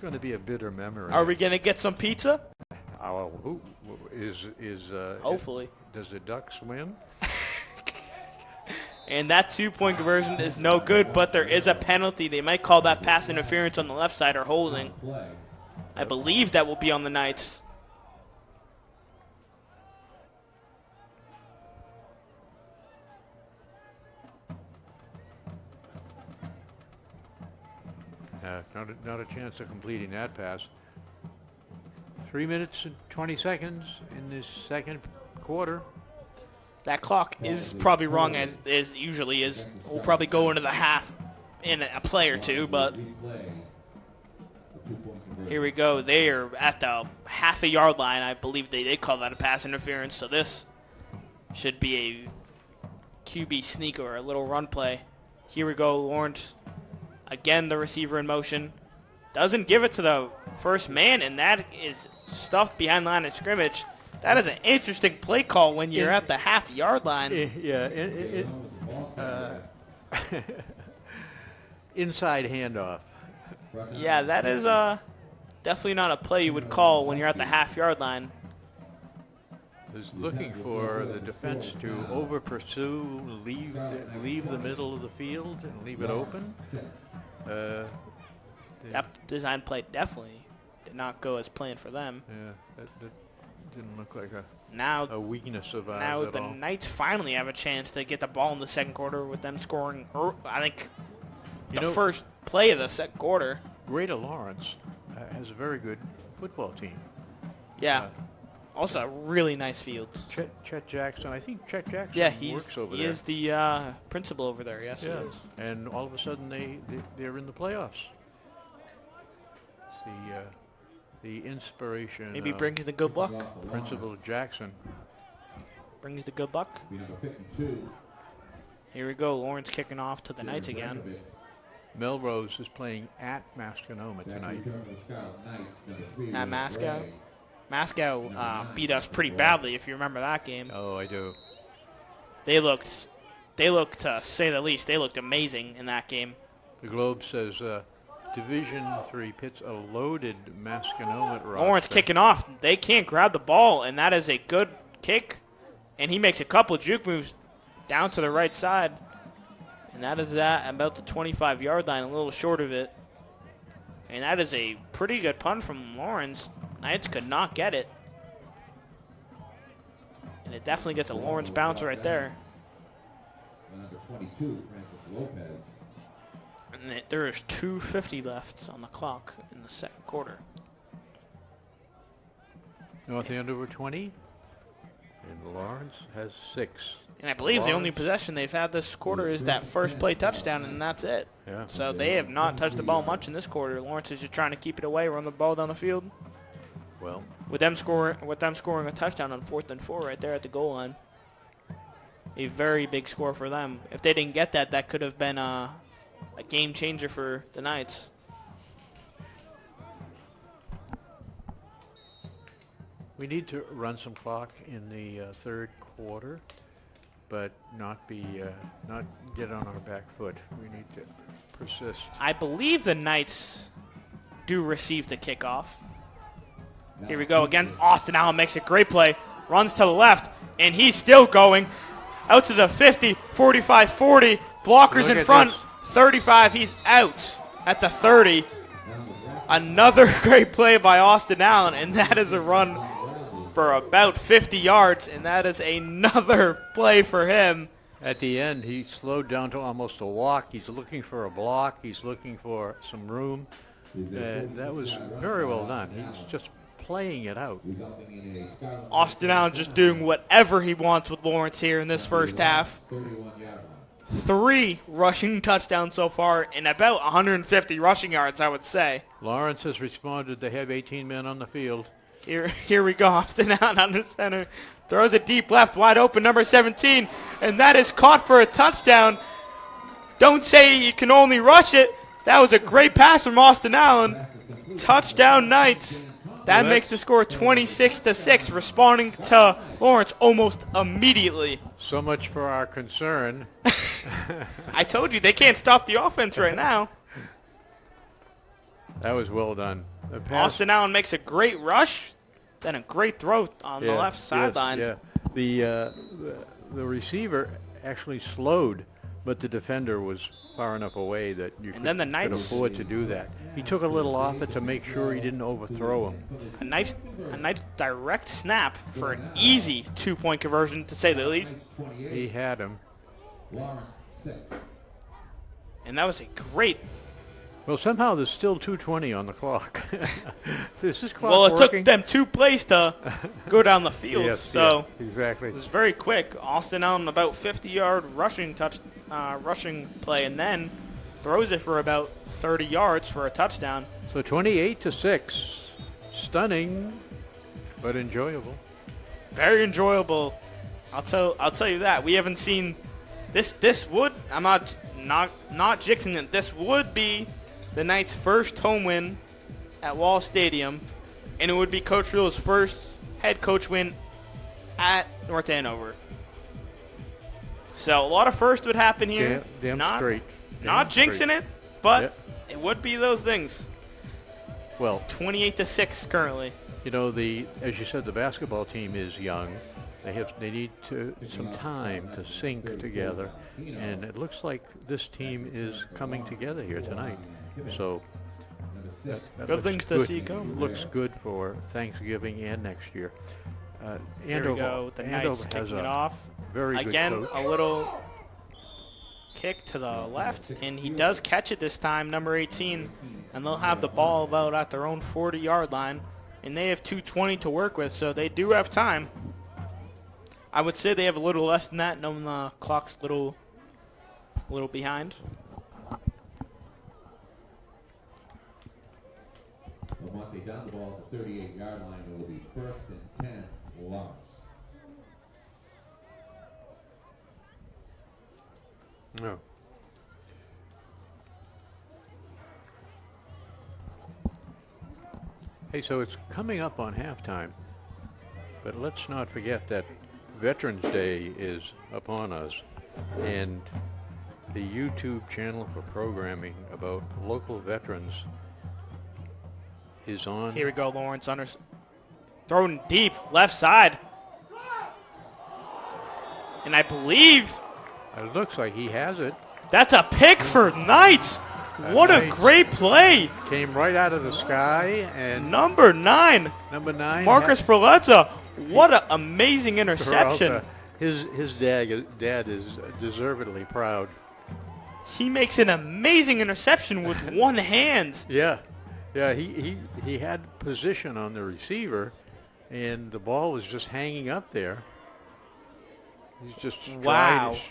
going to be a bitter memory. Are we going to get some pizza? Who is Hopefully. Does the Duck swim? And that 2-point conversion is no good, but there is a penalty. They might call that pass interference on the left side or holding. I believe that will be on the Knights. Not a chance of completing that pass. 3 minutes and 20 seconds in this 2nd quarter. That clock is probably wrong as usually is. We'll probably go into the half in a play or two, but here we go. They are at the half-a-yard line. I believe they did call that a pass interference, so this should be a QB sneak or a little run play. Here we go, Lawrence. Again, the receiver in motion. Doesn't give it to the first man, and that is stuffed behind the line of scrimmage. That is an interesting play call when you're at the half-yard line. Inside handoff. Yeah, that is definitely not a play you would call when you're at the half-yard line. Is looking for the defense to over-pursue, leave the middle of the field, and leave it open. That design play definitely did not go as planned for them. Yeah, that didn't look like a weakness of ours now at the all. Knights finally have a chance to get the ball in the 2nd quarter with them scoring, I think, the first play of the 2nd quarter. Greater Lawrence has a very good football team. Yeah. Also, a really nice field. Chet Jackson. I think Chet Jackson Yeah, works over he there. is the principal over there. Yes, he is. And all of a sudden they're in the playoffs. The inspiration. Maybe brings the good luck. Principal Jackson. Brings the good luck. Here we go. Lawrence kicking off to the Knights again. Melrose is playing at Mascanoma tonight. At Masco. Masco beat us pretty badly, if you remember that game. Oh, I do. They looked, to say the least, they looked amazing in that game. The Globe says Division III pits a loaded Mascanoma roster. Lawrence kicking off. They can't grab the ball, and that is a good kick. And he makes a couple of juke moves down to the right side. And that is that about the 25-yard line, a little short of it. And that is a pretty good punt from Lawrence. Knights could not get it. And it definitely gets a Lawrence bounce right there. Number 22, Francis Lopez. And there is 2:50 left on the clock in the second quarter. North Andover 20. And Lawrence has 6. And I believe the only possession they've had this quarter is that first play touchdown, and that's it. Yeah. So they have not touched the ball much in this quarter. Lawrence is just trying to keep it away, run the ball down the field. Well, with them scoring a touchdown on 4th and 4 right there at the goal line. A very big score for them. If they didn't get that, that could have been a game changer for the Knights. we need to run some clock in the third quarter, but not get on our back foot. We need to persist. I believe the Knights do receive the kickoff. Here we go again. Austin Allen makes a great play. Runs to the left, and he's still going. Out to the 50, 45, 40. Blockers in front. This. 35, he's out at the 30. Another great play by Austin Allen, and that is a run for about 50 yards, and that is another play for him. At the end, he slowed down to almost a walk. He's looking for a block. He's looking for some room. That was very well done. He's just playing it out. Austin Allen just doing whatever he wants with Lawrence here in this first half. 3 rushing touchdowns so far and about 150 rushing yards, I would say. Lawrence has responded. They have 18 men on the field. Here we go. Austin Allen under center. Throws it deep left, wide open, number 17. And that is caught for a touchdown. Don't say you can only rush it. That was a great pass from Austin Allen. Touchdown Knights. That makes the score 26-6, responding to Lawrence almost immediately. So much for our concern. I told you, they can't stop the offense right now. That was well done. Austin Allen makes a great rush, then a great throw on the left sideline. Yeah, the receiver actually slowed, but the defender was far enough away that you could afford to do that. He took a little off it to make sure he didn't overthrow him. A nice direct snap for an easy 2-point conversion, to say the least. He had him. And that was a great... Well, somehow there's still 2:20 on the clock. Is this clock Well, it working? took them 2 plays to go down the field, yes, so exactly. It was very quick. Austin Allen about 50-yard rushing play, and then throws it for about 30 yards for a touchdown. So 28-6, stunning, but enjoyable. Very enjoyable. I'll tell you that. We haven't seen this. This would, I'm not jinxing it. This would be the Knights' first home win at Wall Stadium, and it would be Coach Riehl's first head coach win at North Andover. So a lot of firsts would happen here. Damn straight. Not jinxing it, but it would be those things. Well, 28-6 currently. You know, as you said, the basketball team is young. They need some time to sync together, and it looks like this team is coming together here tonight. So that good things to see go. Looks good for Thanksgiving and next year. Here we go. The Knights kicking it off. Very good Again, coach. A little kick to the left, and he does catch it this time, number 18, and they'll have the ball about at their own 40-yard line. and they have 2:20 to work with, so they do have time. I would say they have a little less than that, knowing the clock's a little behind. Lamonte down the ball at the 38-yard line. It will be 1st and 10, Lawrence. No. Hey, so it's coming up on halftime, but let's not forget that Veterans Day is upon us, and the YouTube channel for programming about local veterans is on. Here we go, Lawrence thrown deep, left side. And I believe It looks like he has it. that's a pick for Knights. What a Knights great play. Came right out of the sky, and Number 9, Marcus Perlezza. What an amazing interception. His dad is deservedly proud. He makes an amazing interception with one hand. Yeah, he had position on the receiver, and the ball was just hanging up there. He's just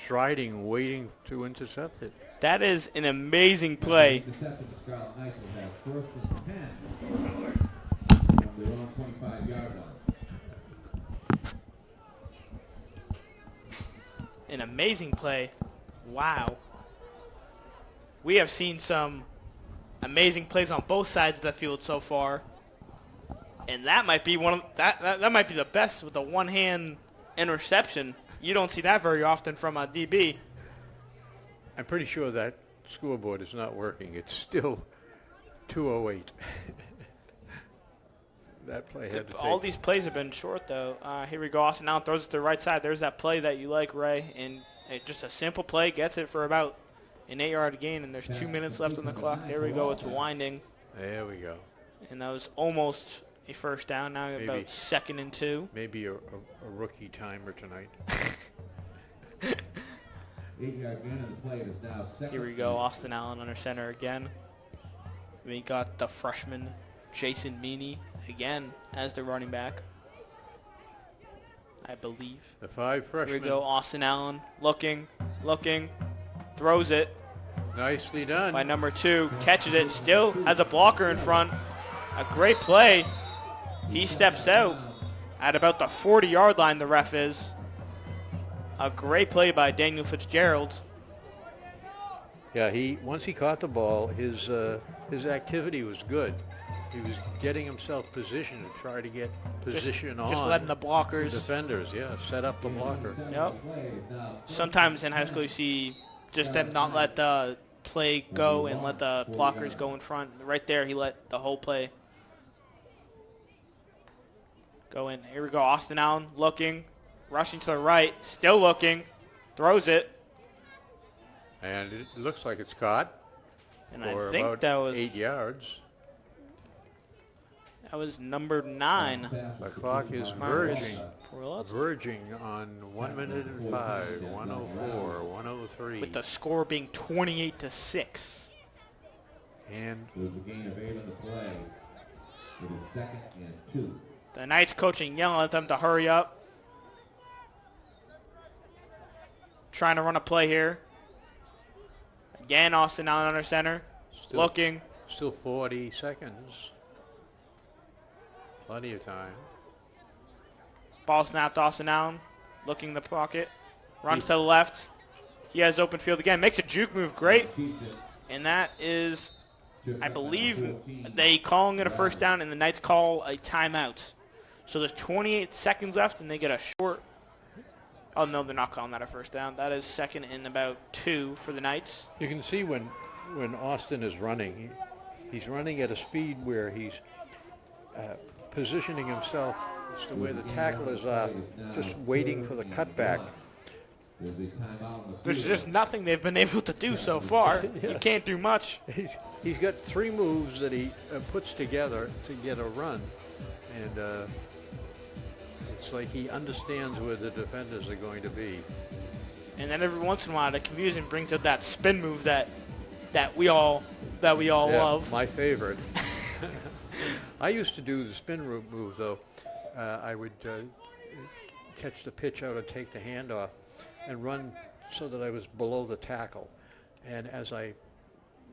striding, waiting to intercept it. That is an amazing play. Intercepted the Scarlet Knights will have 1st and 10 from their own 25-yard line. An amazing play. Wow. We have seen some amazing plays on both sides of the field so far. And that might be that might be the best with the one-hand interception. You don't see that very often from a DB. I'm pretty sure that scoreboard is not working. It's still 2:08. That play had to All these plays have been short, though. Here we go. Austin Allen throws it to the right side. There's that play that you like, Ray. And just a simple play. Gets it for about an 8-yard gain, and there's 2 minutes left on the clock. There we go. It's winding. There we go. And that was almost a first down. Now you're about 2nd and 2. Maybe a rookie timer tonight. 8-yard gain on the play is now 2nd. Here we go. Austin Allen under center again. We got the freshman Jason Meany again as the running back, I believe. The 5 freshmen. Here we go. Austin Allen looking, throws it. Nicely done. By number 2, catches it, still has a blocker in front. A great play. He steps out at about the 40-yard line, the ref is. A great play by Daniel Fitzgerald. Yeah, once he caught the ball, his activity was good. He was getting himself positioned to try to get position on. Just letting the blockers. The defenders, set up the blocker. Yep. Sometimes in high school you see just them not let the play go and let the blockers go in front. Right there, he let the whole play go in. Here we go. Austin Allen looking, rushing to the right, still looking, throws it. And it looks like it's caught. And for I think about that was 8 yards. That was number 9. The clock is verging on 1 minute and 5, 104, 103. With the score being 28-6. And there's a gain of 8 on the play. It is 2nd and 2. The Knights coaching yelling at them to hurry up. Trying to run a play here. Again, Austin Allen under center. Looking. Still 40 seconds. Plenty of time. Ball snapped, Austin Allen. Looking in the pocket. Runs to the left. He has open field again. Makes a juke move. Great. And that is, I believe, they calling it a first down, and the Knights call a timeout. So there's 28 seconds left, and they get a short. Oh, no, they're not calling that a first down. That is 2nd and about 2 for the Knights. You can see when Austin is running, he's running at a speed where he's positioning himself as to where the tacklers are, just waiting for the cutback. There's just nothing they've been able to do so far. Yeah. You can't do much. He's got 3 moves that he puts together to get a run, and it's like he understands where the defenders are going to be. And then every once in a while, the confusion brings out that spin move that we all love. My favorite. I used to do the spin move, though. I would catch the pitch out and take the hand off and run so that I was below the tackle. And as I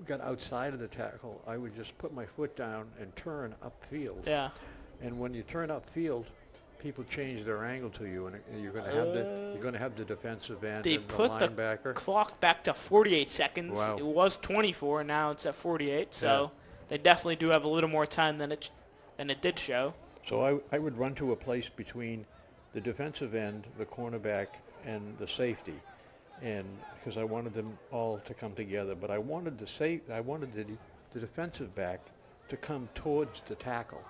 got outside of the tackle, I would just put my foot down and turn upfield. Yeah. And when you turn upfield, people change their angle to you, and you're going to have the defensive end They and the put the linebacker. clock back to 48 seconds. Wow. It was 24, and now it's at 48. So they definitely do have a little more time than it did show. So I would run to a place between the defensive end, the cornerback, and the safety, and because I wanted them all to come together. But I wanted the defensive back to come towards the tackle.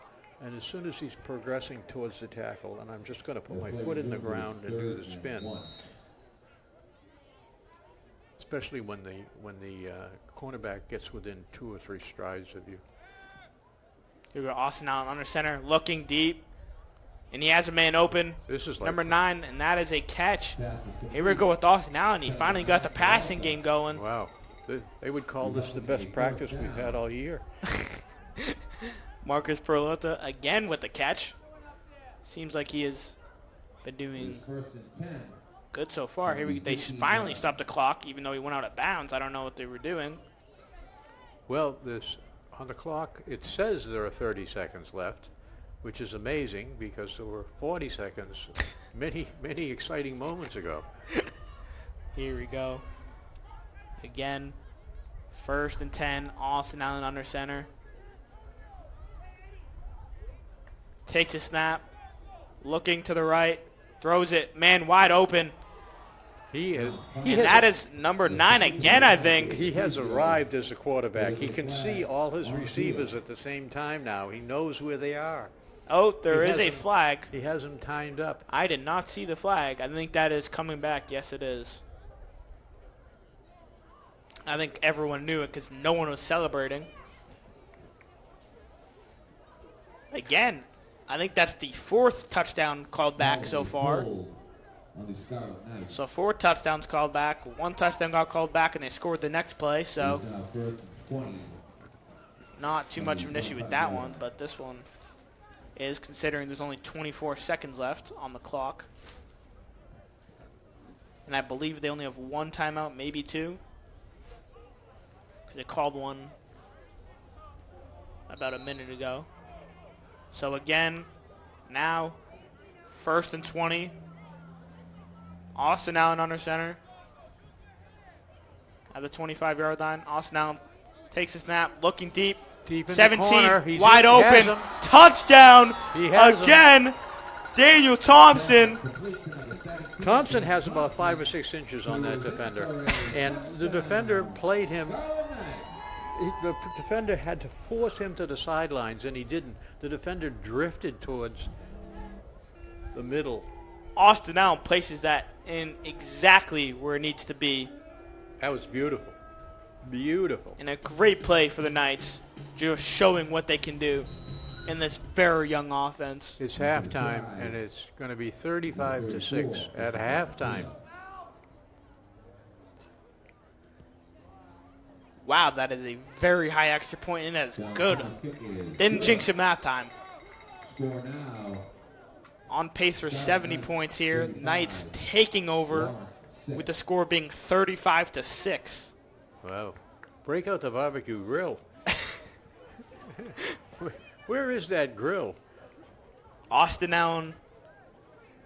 And as soon as he's progressing towards the tackle, and I'm just going to put my foot in the ground and do the spin, especially when the cornerback gets within 2 or 3 strides of you. Here we go, Austin Allen under center, looking deep, and he has a man open. This is like number 9, and that is a catch. Here we go with Austin Allen. He finally got the passing game going. Wow, they would call this the best practice we've had all year. Marcus Perlotta again with the catch. Seems like he has been doing good so far. They finally stopped the clock, even though he went out of bounds. I don't know what they were doing. Well, on the clock, it says there are 30 seconds left, which is amazing because there were 40 seconds many exciting moments ago. Here we go. Again, 1st and 10, Austin Allen under center. Takes a snap, looking to the right, throws it, man wide open. That is number 9 again, I think. He has arrived as a quarterback. He can see all his receivers at the same time now. He knows where they are. Oh, there is a flag. He has them timed up. I did not see the flag. I think that is coming back. Yes, it is. I think everyone knew it because no one was celebrating. Again, I think that's the 4th touchdown called back so far. So 4 touchdowns called back. 1 touchdown got called back, and they scored the next play. So not too much of an issue with that one, but this one is, considering there's only 24 seconds left on the clock. And I believe they only have 1 timeout, maybe 2. Because they called one about a minute ago. So again, now 1st and 20. Austin Allen under center at the 25-yard line. Austin Allen takes a snap, looking deep. Deep in 17, the corner. wide open, touchdown again. Daniel Thompson. Thompson has about 5 or 6 inches on that defender, and the defender played him. The defender had to force him to the sidelines, and he didn't. The defender drifted towards the middle. Austin Allen places that in exactly where it needs to be. That was beautiful. Beautiful. And a great play for the Knights, just showing what they can do in this very young offense. It's halftime, and it's going to be 35-6 at halftime. Wow, that is a very high extra point, and that is good. Didn't jinx him that time. On pace for 70 points here. Knights taking over with the score being 35-6. Wow. Break out the barbecue grill. Where is that grill? Austin Allen,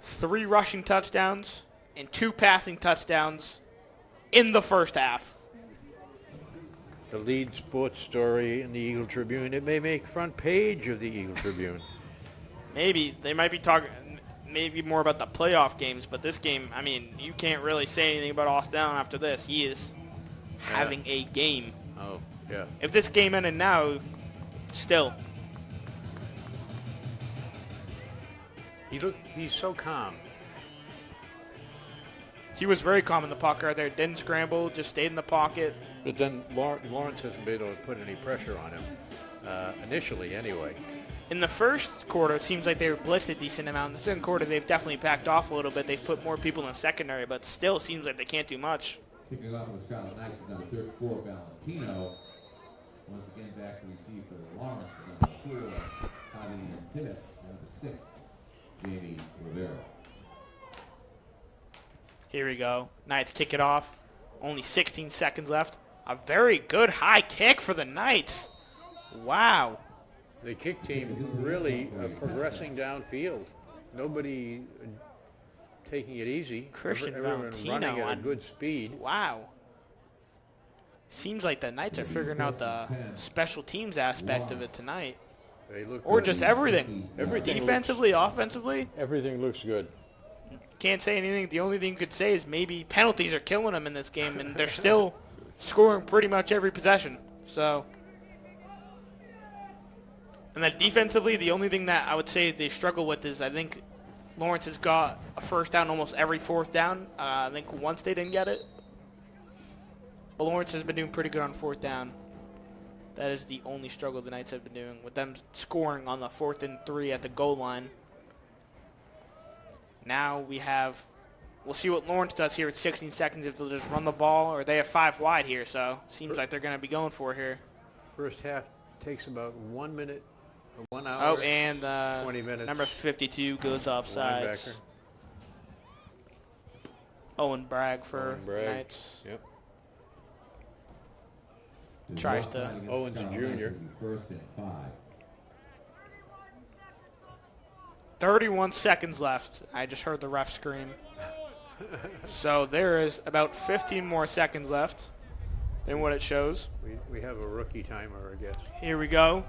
3 rushing touchdowns and 2 passing touchdowns in the first half. The lead sports story in the Eagle Tribune. It may make front page of the Eagle Tribune. Maybe. They might be talking maybe more about the playoff games, but this game, I mean, you can't really say anything about Austin Allen after this. He is having a game. Oh, yeah. If this game ended now, still. He's so calm. He was very calm in the pocket right there. Didn't scramble, just stayed in the pocket. But then Lawrence hasn't been able to put any pressure on him, initially anyway. In the first quarter, it seems like they were blitzed a decent amount. In the second quarter, they've definitely backed off a little bit. They've put more people in the secondary, but still seems like they can't do much. Kicking off with the Scarlet Knights is number 34, Valentino. Once again back to receive for Lawrence is number 4. Here we go. Knights kick it off. Only 16 seconds left. A very good high kick for the Knights. Wow. The kick team really progressing downfield. Nobody taking it easy. Christian Everyone Valentino running at a on good speed. Wow. Seems like the Knights are figuring out the special teams aspect of it tonight. They look Or good. just everything. Defensively, offensively. Everything looks good. Can't say anything. The only thing you could say is maybe penalties are killing them in this game, and they're still scoring pretty much every possession. So, and then defensively, the only thing that I would say they struggle with is I think Lawrence has got a first down almost every fourth down. I think once they didn't get it. But Lawrence has been doing pretty good on fourth down. That is the only struggle the Knights have been doing, with them scoring on the 4th and 3 at the goal line. Now we'll see what Lawrence does here at 16 seconds, if they'll just run the ball, or they have 5 wide here, so seems like they're going to be going for it here. First half takes about 1 minute, 1 hour. Oh, and 20 minutes. number 52 goes offsides. Linebacker. Owen Bragg for Owen Bragg. Knights. Yep. Tries to. Owens Jr. 31 seconds left. I just heard the ref scream. So there is about 15 more seconds left than what it shows. We have a rookie timer, I guess. Here we go.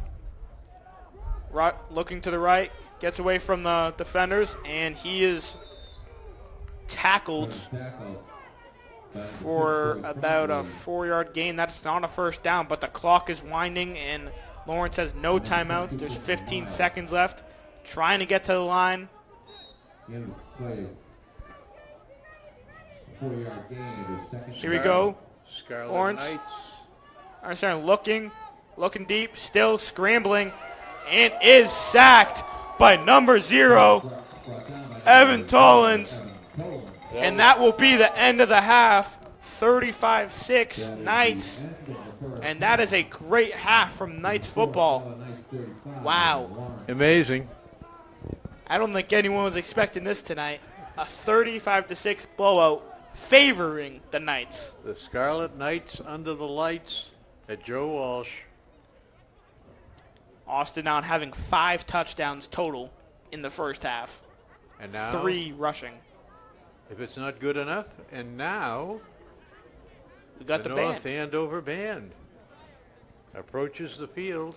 Looking to the right, gets away from the defenders, and he is tackled for about a 4-yard gain. That's not a first down, but the clock is winding, and Lawrence has no timeouts. There's 15 seconds left. Trying to get to the line. Here we go. Scarlet Lawrence. Knights. Looking deep, still scrambling, and is sacked by number 0, Evan Tollins. And that will be the end of the half. 35-6 Knights. And that is a great half from Knights football. Wow. Amazing. I don't think anyone was expecting this tonight. A 35-6 blowout favoring the Knights. The Scarlet Knights under the lights at Joe Walsh. Austin now having 5 touchdowns total in the first half. And now 3 rushing. If it's not good enough, and now We got the North band. Andover band approaches the field.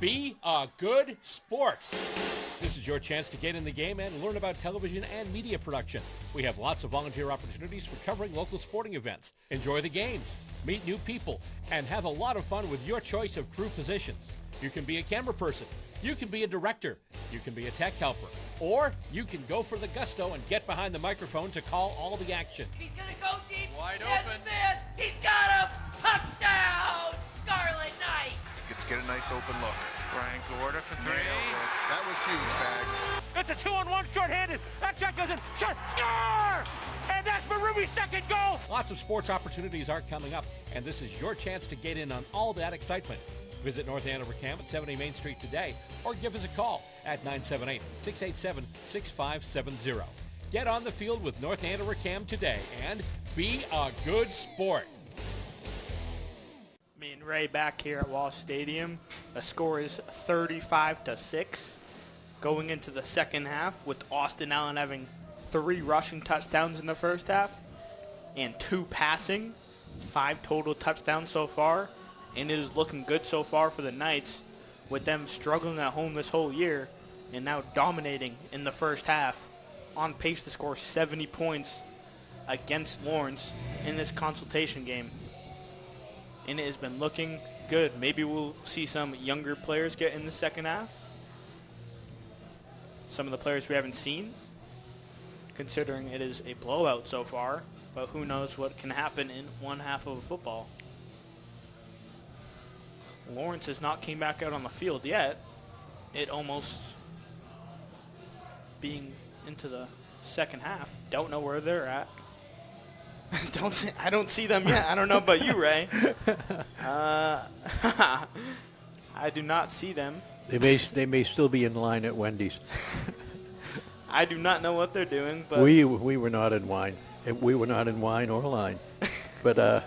Be a Good Sports. This is your chance to get in the game and learn about television and media production. We have lots of volunteer opportunities for covering local sporting events. Enjoy the games, meet new people, and have a lot of fun with your choice of crew positions. You can be a camera person. You can be a director. You can be a tech helper. Or you can go for the gusto and get behind the microphone to call all the action. He's going to go deep. Wide open. He's got him. Touchdown, Scarlet Knights. Let's get a nice open look. Brian Gorda for three. That was huge, Bags. It's a 2-on-1 short-handed. That shot goes in. Shot. Score! And that's Marubi's second goal. Lots of sports opportunities are coming up, and this is your chance to get in on all that excitement. Visit North Andover Cam at 70 Main Street today, or give us a call at 978-687-6570. Get on the field with North Andover Cam today and be a good sport. Me and Ray back here at Walsh Stadium. The score is 35-6 going into the second half, with Austin Allen having 3 rushing touchdowns in the first half and 2 passing, 5 total touchdowns so far, and it is looking good so far for the Knights, with them struggling at home this whole year and now dominating in the first half, on pace to score 70 points against Lawrence in this consultation game. And it has been looking good. Maybe we'll see some younger players get in the second half. Some of the players we haven't seen, considering it is a blowout so far. But who knows what can happen in one half of a football. Lawrence has not came back out on the field yet. It almost being into the second half. Don't know where they're at. I don't see them yet. I don't know about you, Ray. I do not see them. They may still be in line at Wendy's. I do not know what they're doing, but we were not in wine. We were not in wine or line. But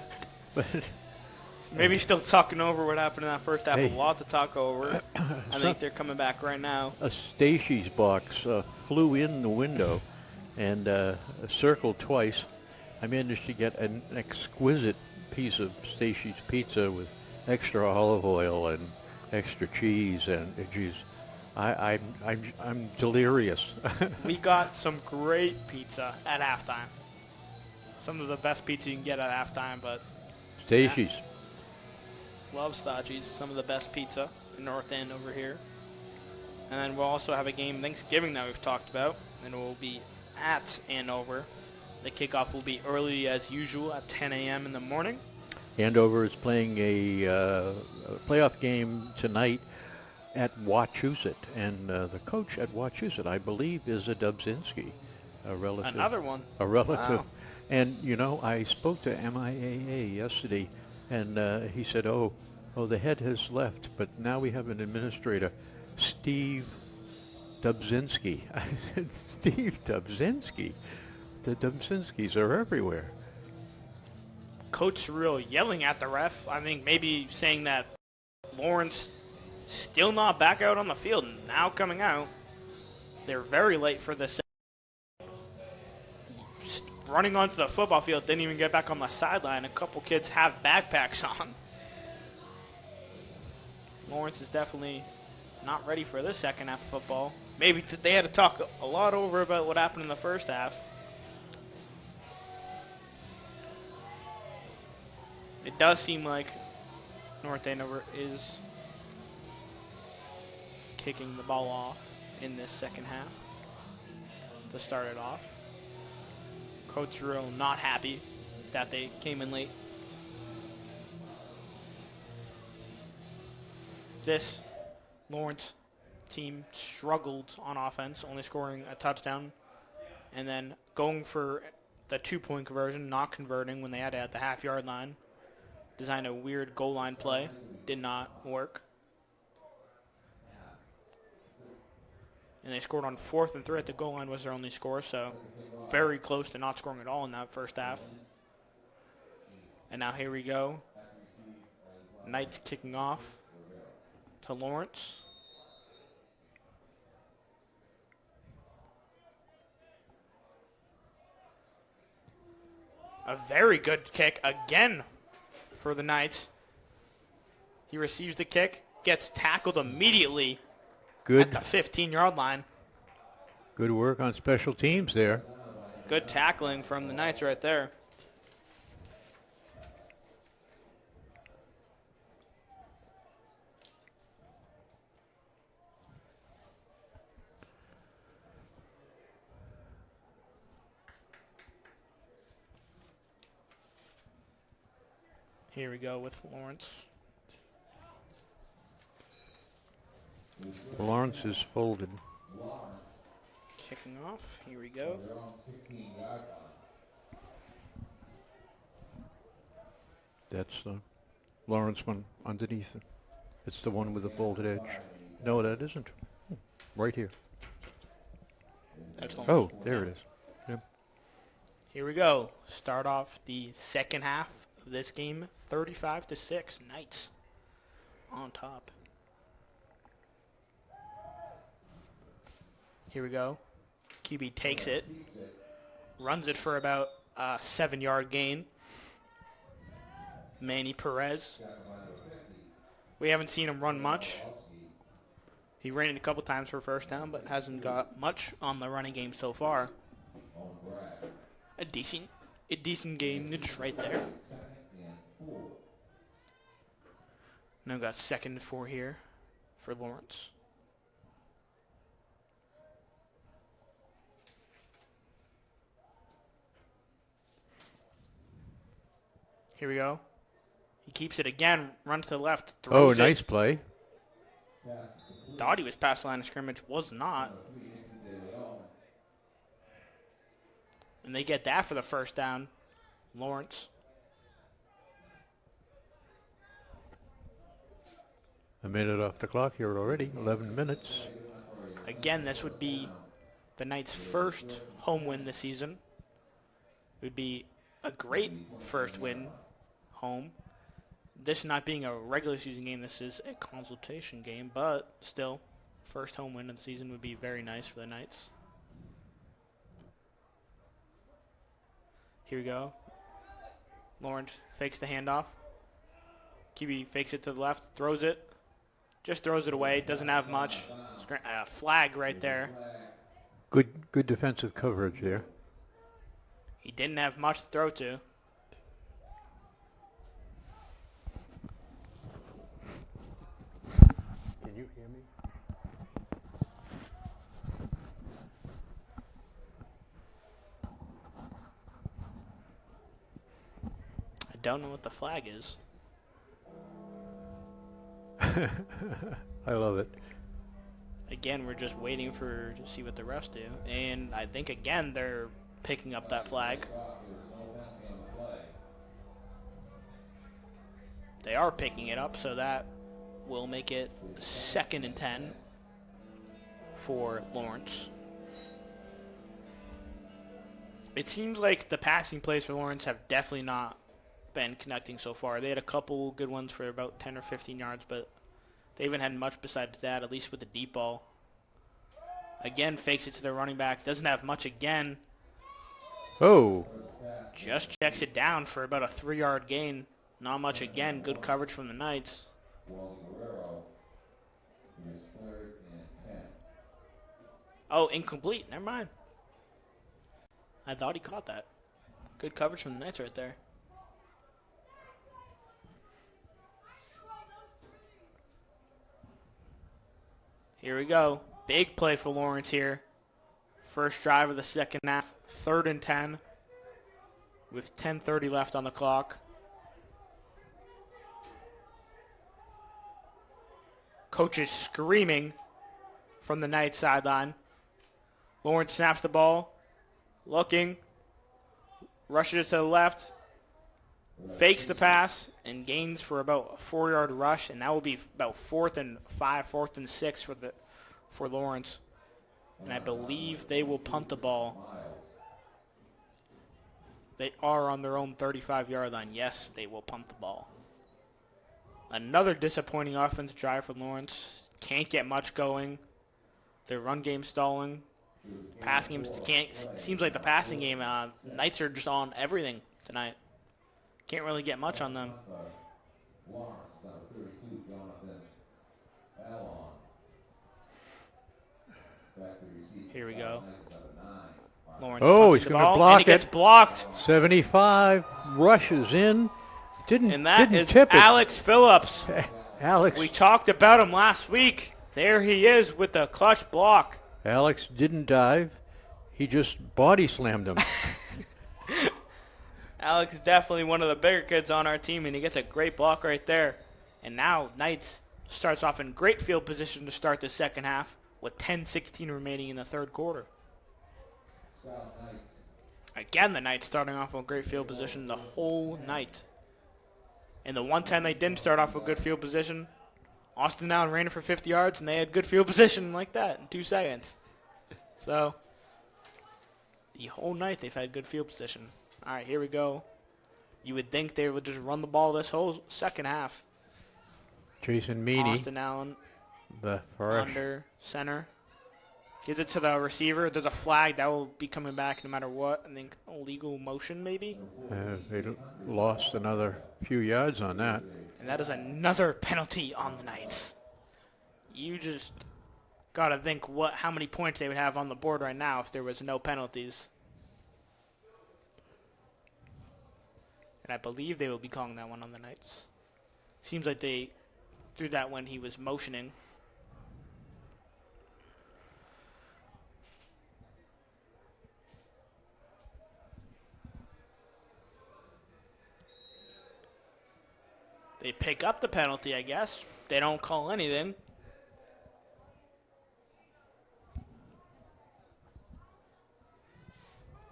maybe still talking over what happened in that first half. Hey. A lot to talk over. I think they're coming back right now. A Stacy's box flew in the window and circled twice. I managed to get an exquisite piece of Stacy's pizza with extra olive oil and extra cheese, and geez, I'm delirious. We got some great pizza at halftime. Some of the best pizza you can get at halftime, but Stacy's. Love Stacy's. Some of the best pizza in North Andover here. And then we'll also have a game Thanksgiving that we've talked about, and it will be at Andover. The kickoff will be early as usual at 10 a.m. in the morning. Andover is playing a playoff game tonight at Wachusett, and the coach at Wachusett, I believe, is a Dubzinski, a relative. Another one. A relative. Wow. And, you know, I spoke to MIAA yesterday, and he said, oh, the head has left, but now we have an administrator, Steve Dubzinski. I said, Steve Dubzinski? The Dubzinskis are everywhere. Coach Surreal yelling at the ref. I think maybe saying that Lawrence still not back out on the field, now coming out. They're very late for this. Running onto the football field, didn't even get back on the sideline. A couple kids have backpacks on. Lawrence is definitely not ready for this second half of football. Maybe they had to talk a lot over about what happened in the first half. It does seem like North Andover is kicking the ball off in this second half to start it off. Coach Real not happy that they came in late. This Lawrence team struggled on offense, only scoring a touchdown, and then going for the 2-point conversion, not converting when they had it at the half-yard line. Designed a weird goal line play. Did not work. And they scored on 4th and 3 at the goal line was their only score, so very close to not scoring at all in that first half. And now here we go. Knights kicking off to Lawrence. A very good kick again for the Knights. He receives the kick, gets tackled immediately Good. at the 15-yard line. Good work on special teams there. Good tackling from the Knights right there. Here we go with Lawrence. Lawrence is folded. Kicking off. Here we go. That's the Lawrence one underneath it. It's the one with the folded edge. No, that isn't. Right here. That's oh, there it is. Yep. Here we go. Start off the second half of this game. 35-6. Knights on top. Here we go. QB takes it. Runs it for about a 7-yard gain. Manny Perez. We haven't seen him run much. He ran it a couple times for a first down, but hasn't got much on the running game so far. A decent gainage right there. Now got 2nd and 4 here for Lawrence. Here we go. He keeps it again, runs to the left, throws nice play. Thought he was past the line of scrimmage, was not. And they get that for the first down. Lawrence. A minute off the clock here already, 11 minutes. Again, this would be the Knights' first home win this season. It would be a great first win home. This not being a regular season game, this is a consultation game, but still, first home win of the season would be very nice for the Knights. Here we go. Lawrence fakes the handoff. QB fakes it to the left, throws it. Just throws it away, doesn't have much. Flag right there. Good defensive coverage there. He didn't have much to throw to. Can you hear me? I don't know what the flag is. I love it. Again, we're just waiting to see what the refs do. And I think, again, they're picking up that flag. They are picking it up, so that will make it 2nd and 10 for Lawrence. It seems like the passing plays for Lawrence have definitely not been connecting so far. They had a couple good ones for about 10 or 15 yards, but they haven't had much besides that, at least with the deep ball. Again, fakes it to their running back. Doesn't have much again. Oh. Just checks it down for about a 3-yard gain. Not much again. Good coverage from the Knights. Oh, incomplete. Never mind. I thought he caught that. Good coverage from the Knights right there. Here we go. Big play for Lawrence here. First drive of the second half. 3rd and 10 with 10:30 left on the clock. Coach is screaming from the Knights sideline. Lawrence snaps the ball. Looking. Rushes it to the left. Fakes the pass and gains for about a 4-yard rush, and that will be about 4th and 5, 4th and 6 for Lawrence. And I believe they will punt the ball. They are on their own 35-yard line. Yes, they will punt the ball. Another disappointing offense drive for Lawrence. Can't get much going. Their run game stalling. Passing game seems like the passing game. Knights are just on everything tonight. Can't really get much on them. Here we go. Lawrence Oh, punches he's the going to ball, block and he gets it. blocked. 75, rushes in. And that is tip it. Alex Phillips. Alex. We talked about him last week. There he is with the clutch block. Alex didn't dive. He just body slammed him. Alex is definitely one of the bigger kids on our team, and he gets a great block right there. And now Knights starts off in great field position to start the second half with 10:16 remaining in the third quarter. Again, the Knights starting off with great field position the whole night. In the 110, they didn't start off with good field position. Austin Allen ran it for 50 yards, and they had good field position like that in 2 seconds. So, the whole night they've had good field position. All right, here we go. You would think they would just run the ball this whole second half. Jason Meany, Austin Allen, the fresh. under center. Gives it to the receiver. There's a flag that will be coming back no matter what. I think illegal motion maybe. They lost another few yards on that. And that is another penalty on the Knights. You just got to think how many points they would have on the board right now if there was no penalties. And I believe they will be calling that one on the Knights. Seems like they threw that when he was motioning. They pick up the penalty, I guess. They don't call anything.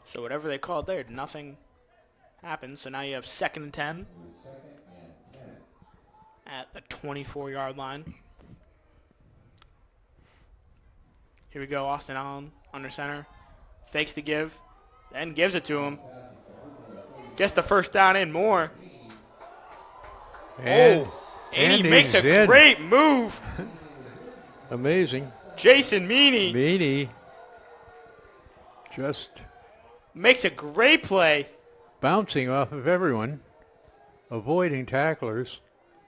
So whatever they called there, nothing happened. So now you have 2nd and 10 at the 24-yard line. Here we go, Austin Allen under center. Fakes the give, then gives it to him. Gets the first down and more. And he makes a great move. Amazing. Jason Meany. Meany just makes a great play. Bouncing off of everyone, avoiding tacklers,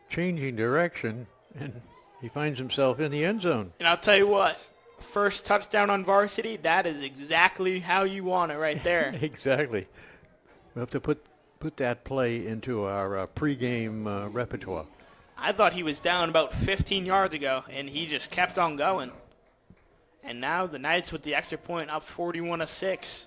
changing direction, and he finds himself in the end zone. And I'll tell you what, first touchdown on varsity, that is exactly how you want it right there. Exactly. We have to put that play into our pregame repertoire. I thought he was down about 15 yards ago, and he just kept on going. And now the Knights with the extra point up 41-6.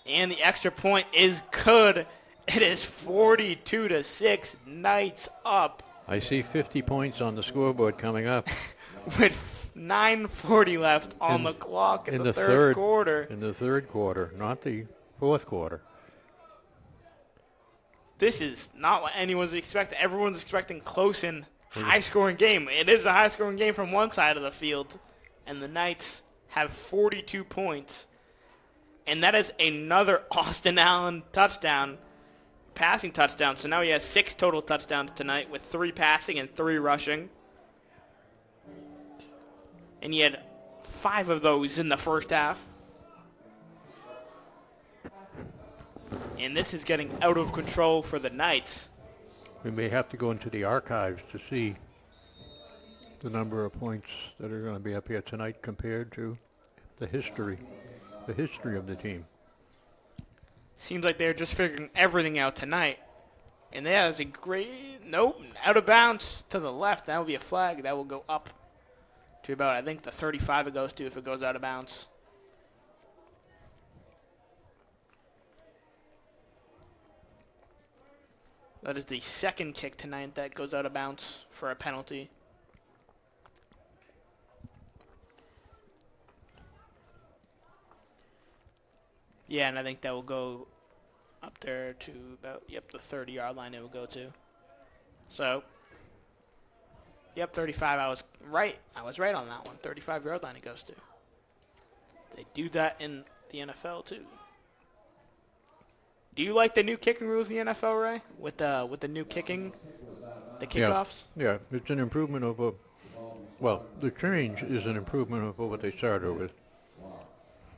And the extra point is good. It is 42-6. Knights up. I see 50 points on the scoreboard coming up. With 9:40 left on the clock in the third quarter. In the third quarter, not the fourth quarter. This is not what anyone's expecting. Everyone's expecting close and high-scoring game. It is a high-scoring game from one side of the field, and the Knights have 42 points. And that is another Austin Allen touchdown, passing touchdown. So now he has 6 total touchdowns tonight with 3 passing and 3 rushing. And he had 5 of those in the first half. And this is getting out of control for the Knights. We may have to go into the archives to see the number of points that are going to be up here tonight compared to the history of the team. Seems like they're just figuring everything out tonight. And that is a great, out of bounds to the left. That will be a flag. That will go up to about, I think, the 35 it goes to if it goes out of bounds. That is the second kick tonight that goes out of bounds for a penalty. Yeah, and I think that will go up there to about, the 30-yard line it will go to. So, 35. I was right on that one. 35-yard line it goes to. They do that in the NFL too. Do you like the new kicking rules in the NFL, Ray? With the new kicking, the kickoffs? Yeah, it's an improvement over, the change is an improvement over what they started with.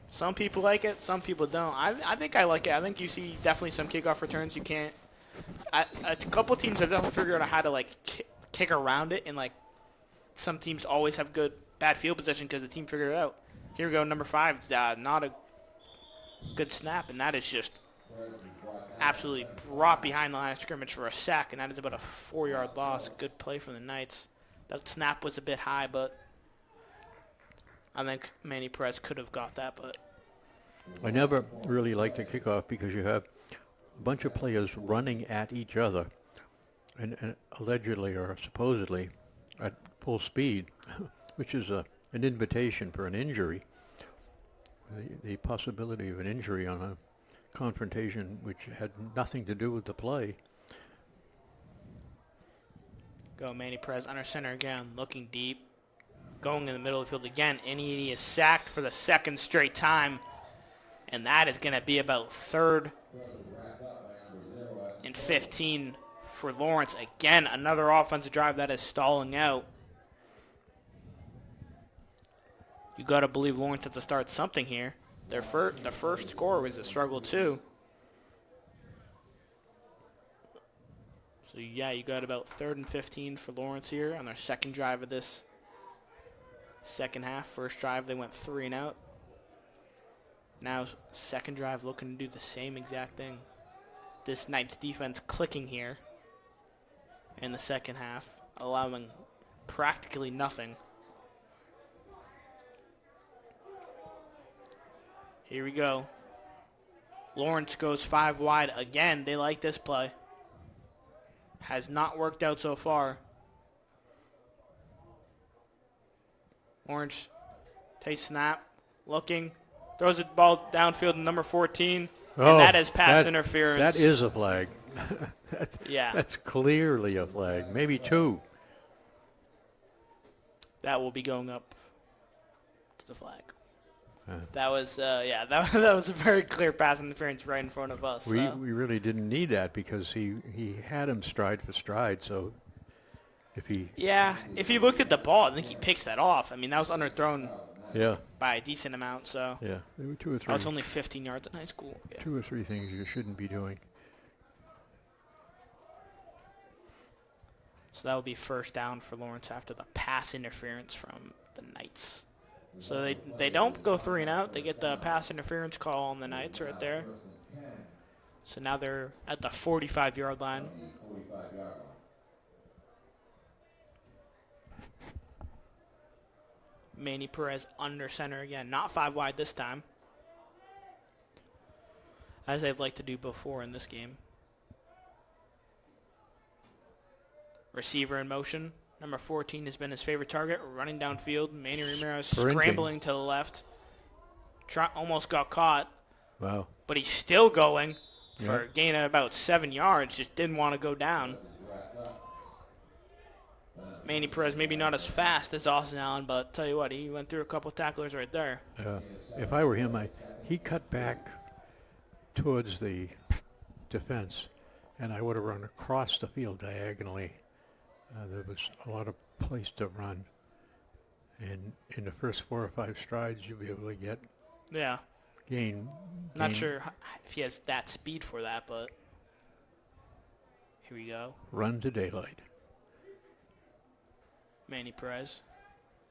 Some people like it, some people don't. I think I like it. I think you see definitely some kickoff returns you can't. A couple teams have definitely figured out how to kick around it, and some teams always have good bad field position because the team figured it out. Here we go, number 5. Not a good snap, and that is just absolutely brought behind the line of scrimmage for a sack, and that is about a 4-yard loss. Good play from the Knights. That snap was a bit high, but I think Manny Perez could have got that. But I never really like the kickoff because you have a bunch of players running at each other, and allegedly or supposedly at full speed, which is an invitation for an injury. The possibility of an injury on a confrontation which had nothing to do with the play. Go Manny Perez under center again, looking deep, going in the middle of the field again, and he is sacked for the second straight time, and that is going to be about 3rd and 15 for Lawrence. Again, another offensive drive that is stalling out. You got to believe Lawrence has to start something here. The first score was a struggle too. So yeah, you got about 3rd and 15 for Lawrence here on their second drive of this second half. First drive they went 3 and out. Now second drive looking to do the same exact thing. This Knights defense clicking here in the second half, allowing practically nothing. Here we go. Lawrence goes 5 wide again. They like this play. Has not worked out so far. Lawrence takes snap, looking, throws the ball downfield to number 14, and that is pass interference. That is a flag. Yeah. That's clearly a flag, maybe 2. That will be going up to the flag. That was, that was a very clear pass interference right in front of us. We really didn't need that because he had him stride for stride. So if he looked at the ball, I think he picks that off. I mean, that was underthrown. Yeah. By a decent amount. So yeah, there were 2 or 3. That was only 15 yards in high school. Yeah. 2 or 3 things you shouldn't be doing. So that will be first down for Lawrence after the pass interference from the Knights. So they don't go 3 and out. They get the pass interference call on the Knights right there. So now they're at the 45-yard line. Manny Perez under center again. Not 5 wide this time, as they'd like to do before in this game. Receiver in motion. Number 14 has been his favorite target, running downfield. Manny Ramirez scrambling to the left. Almost got caught. Wow. But he's still going for a gain of about 7 yards. Just didn't want to go down. Manny Perez maybe not as fast as Austin Allen, but tell you what, he went through a couple tacklers right there. If I were him, he cut back towards the defense, and I would have run across the field diagonally. There was a lot of place to run, and in the first 4 or 5 strides, you'll be able to get gain. Not sure if he has that speed for that, but here we go. Run to daylight. Manny Perez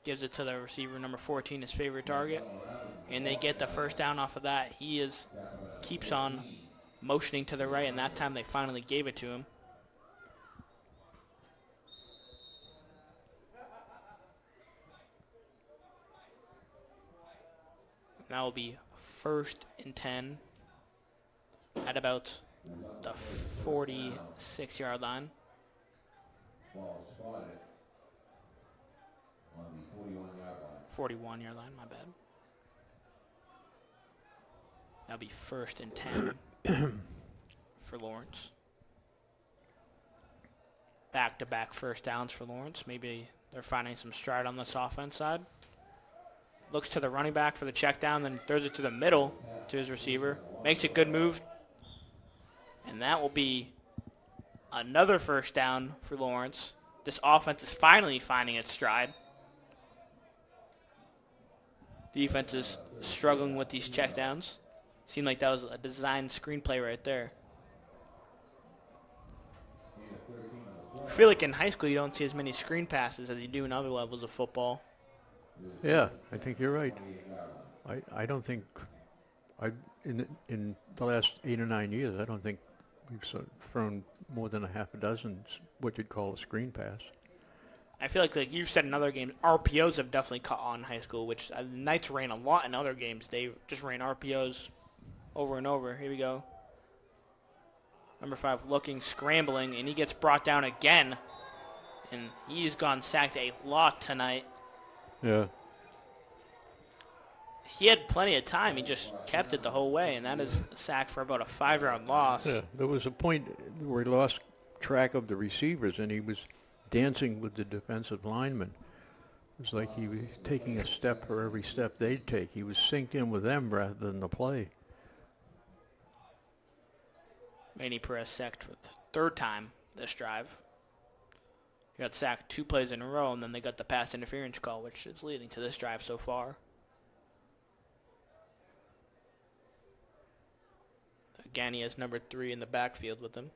gives it to the receiver, number 14, his favorite target, and they get the first down off of that. He keeps on motioning to the right, and that time they finally gave it to him. That will be 1st and 10 at about the 46-yard line. Ball spotted on the 41-yard line, my bad. That'll be 1st and 10 for Lawrence. Back-to-back first downs for Lawrence. Maybe they're finding some stride on this offense side. Looks to the running back for the check down, then throws it to the middle to his receiver. Makes a good move. And that will be another first down for Lawrence. This offense is finally finding its stride. Defense is struggling with these checkdowns. Seemed like that was a designed screenplay right there. I feel like in high school you don't see as many screen passes as you do in other levels of football. Yeah, I think you're right. I don't think in the last 8 or 9 years, I don't think we've thrown more than a half a dozen what you'd call a screen pass. I feel like you've said in other games, RPOs have definitely caught on in high school, which the Knights ran a lot in other games. They just ran RPOs over and over. Here we go. Number 5 looking, scrambling, and he gets brought down again. And he's gone sacked a lot tonight. Yeah. He had plenty of time. He just kept it the whole way, and that is a sack for about a 5-yard loss. Yeah, there was a point where he lost track of the receivers, and he was dancing with the defensive linemen. It was like he was taking a step for every step they'd take. He was synced in with them rather than the play. Manny Perez sacked for the 3rd time this drive. He got sacked 2 plays in a row, and then they got the pass interference call, which is leading to this drive so far. Again, he has number 3 in the backfield with him.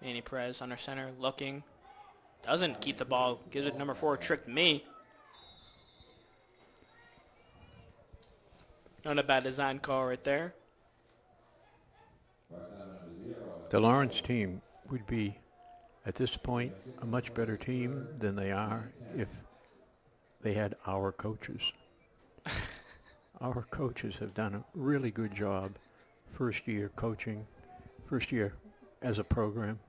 Manny Perez under center, looking. Doesn't keep the ball. Gives it number 4, tricked me. Not a bad design call right there. The Lawrence team would be, at this point, a much better team than they are if they had our coaches. Our coaches have done a really good job first year coaching, first year as a program.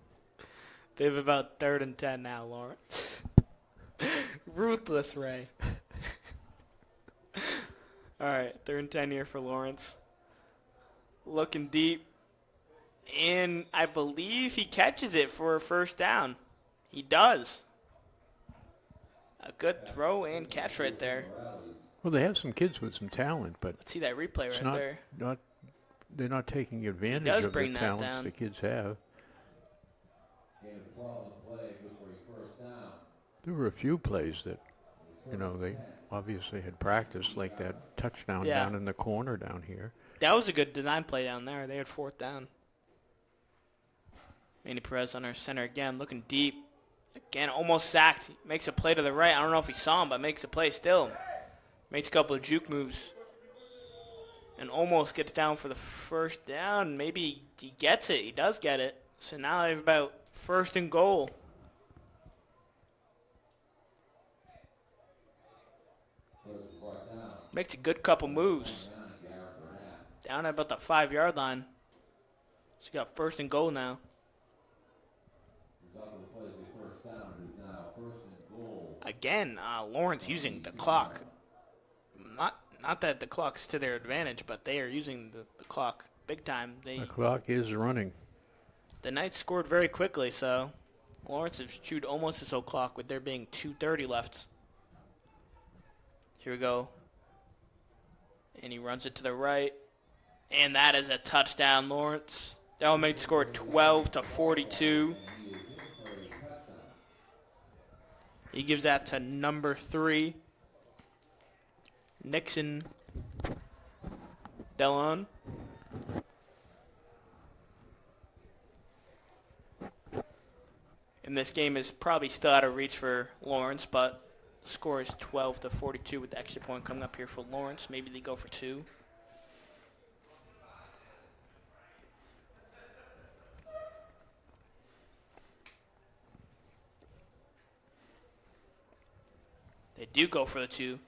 They have about 3rd and 10 now, Lawrence. Ruthless, Ray. All right, 3rd and 10 here for Lawrence. Looking deep. And I believe he catches it for a 1st down. He does. A good throw and catch right there. Well, they have some kids with some talent, but let's see that replay right there. They're not taking advantage of the talents the kids have. There were a few plays that, they obviously had practiced, like that touchdown down in the corner down here. That was a good design play down there. They had 4th down. Manny Perez on our center again, looking deep. Again, almost sacked. He makes a play to the right. I don't know if he saw him, but makes a play still. Makes a couple of juke moves. And almost gets down for the 1st down. Maybe he gets it. He does get it. So now they have about 1st and goal. Makes a good couple moves. Down at about the 5-yard line. So you got 1st and goal now. Again, Lawrence using the clock. Not that the clock's to their advantage, but they are using the clock big time. The clock is running. The Knights scored very quickly, so Lawrence has chewed almost his whole clock with there being 2:30 left. Here we go. And he runs it to the right. And that is a touchdown, Lawrence. That'll make the score 12-42. He gives that to number 3, Nixon Delon. And this game is probably still out of reach for Lawrence, but the score is 12-42 with the extra point coming up here for Lawrence. Maybe they go for 2. They do go for the 2,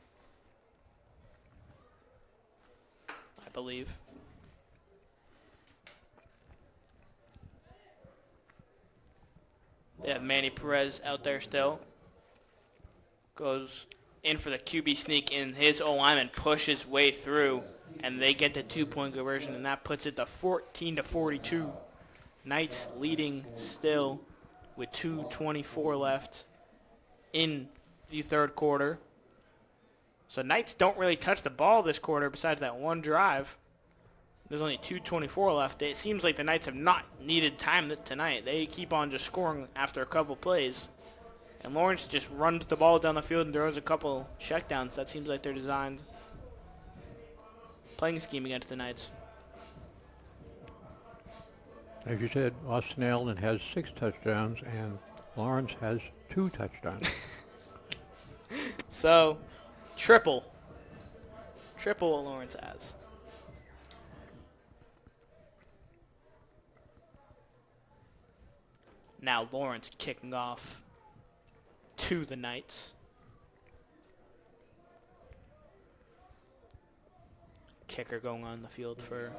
I believe. They have Manny Perez out there still. Goes in for the QB sneak, and his O-lineman pushes his way through, and they get the 2-point conversion, and that puts it to 14-42. Knights leading still with 2:24 left in the 3rd quarter. So Knights don't really touch the ball this quarter besides that one drive. There's only 2:24 left. It seems like the Knights have not needed time tonight. They keep on just scoring after a couple plays. And Lawrence just runs the ball down the field and throws a couple checkdowns. That seems like their designed playing scheme against the Knights. As you said, Austin Allen has 6 touchdowns and Lawrence has 2 touchdowns. So, triple what Lawrence has. Now Lawrence kicking off to the Knights. Kicker going on the field for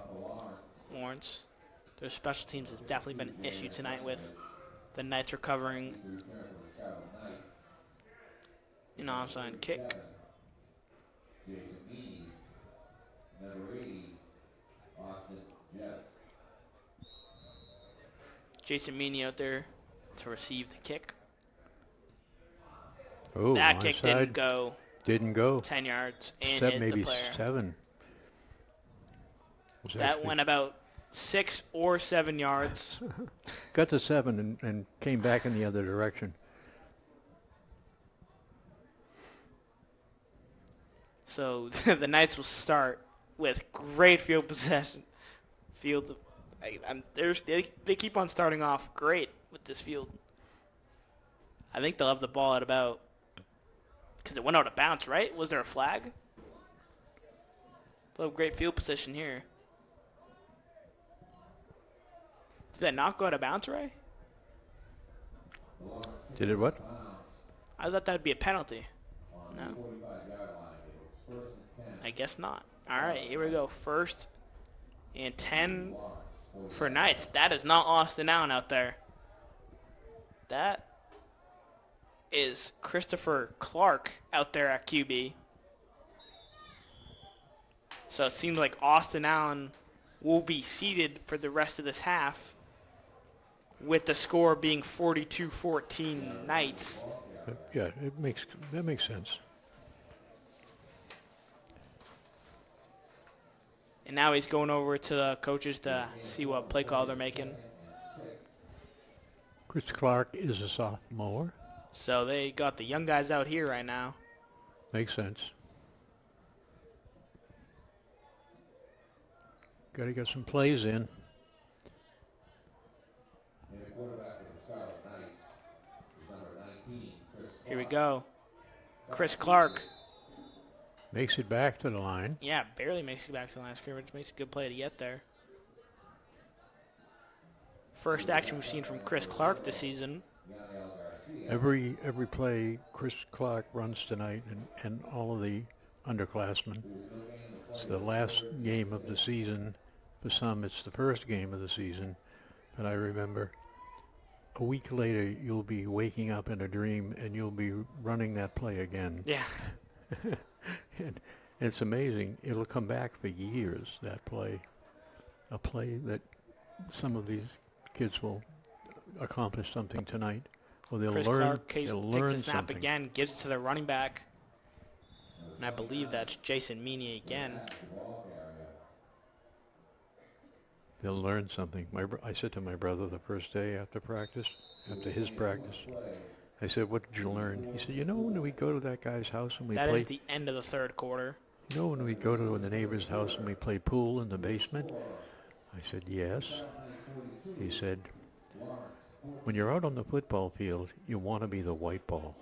Lawrence. Their special teams has definitely been an issue tonight with the Knights recovering an onside kick. Jason Meany out there to receive the kick. Oh, that kick didn't go. 10 yards and Except hit maybe the player. 7. That went about 6 or 7 yards. Got to 7 and came back in the other direction. So the Knights will start with great field possession. They keep on starting off great with this field. I think they'll have the ball at about, because it went out of bounds, right? Was there a flag? They'll have great field position here. Did that not go out of bounds, Ray? Did it what? I thought that would be a penalty. No. I guess not. All right, here we go. 1st and 10 for Knights. That is not Austin Allen out there. That is Christopher Clark out there at QB. So it seems like Austin Allen will be seated for the rest of this half, with the score being 42-14 Knights. Yeah, that makes sense. And now he's going over to the coaches to see what play call they're making. Chris Clark is a sophomore. So they got the young guys out here right now. Makes sense. Got to get some plays in. Here we go. Chris Clark. Makes it back to the line. Yeah, barely makes it back to the line of scrimmage. Makes a good play to get there. First action we've seen from Chris Clark this season. Every play Chris Clark runs tonight, and all of the underclassmen. It's the last game of the season. For some, it's the first game of the season. But I remember a week later, you'll be waking up in a dream, and you'll be running that play again. Yeah. And it's amazing. It'll come back for years, that play. A play that some of these kids will accomplish something tonight. Or they'll Chris learn, Clark they'll takes learn the snap something. again, gives it to the running back. And I believe that's Jason Meany again. They'll learn something. I said to my brother the first day after practice, after his practice, I said, "What did you learn?" He said, "You know, when we go to that guy's house and we That play..." is the end of the third quarter. "You know, when we go to the neighbor's house and we play pool in the basement?" I said, "Yes." He said, "When you're out on the football field, you want to be the white ball."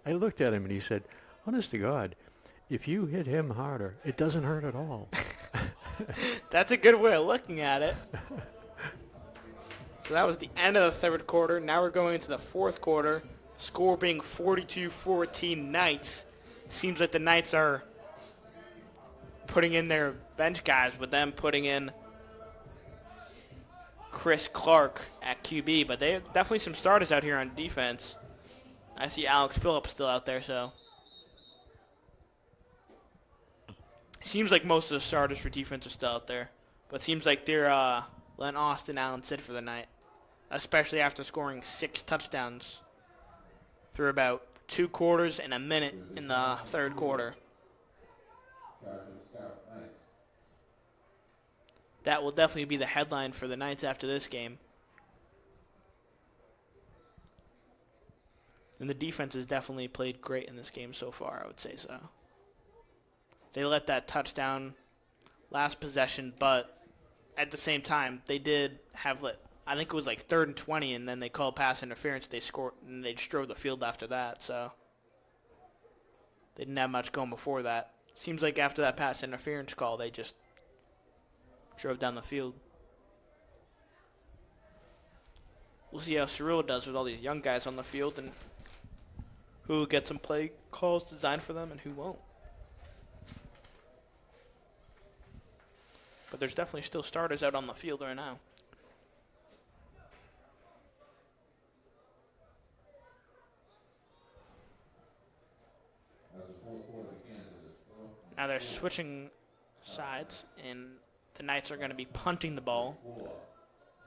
I looked at him and he said, "Honest to God, if you hit him harder, it doesn't hurt at all." That's a good way of looking at it. So that was the end of the third quarter. Now we're going into the fourth quarter. Score being 42-14 Knights. Seems like the Knights are putting in their bench guys, with them putting in Chris Clark at QB. But they have definitely some starters out here on defense. I see Alex Phillips still out there, so. Seems like most of the starters for defense are still out there. But seems like they're letting Austin Allen sit for the night, especially after scoring 6 touchdowns through about 2 quarters and a minute in the third quarter. That will definitely be the headline for the Knights after this game. And the defense has definitely played great in this game so far, I would say so. They let that touchdown last possession, but at the same time, they did have, I think it was like 3rd and 20, and then they called pass interference. They scored, and they just drove the field after that, so they didn't have much going before that. Seems like after that pass interference call, they just drove down the field. We'll see how Cerullo does with all these young guys on the field and who will get some play calls designed for them and who won't. But there's definitely still starters out on the field right now. Now they're switching sides, and the Knights are going to be punting the ball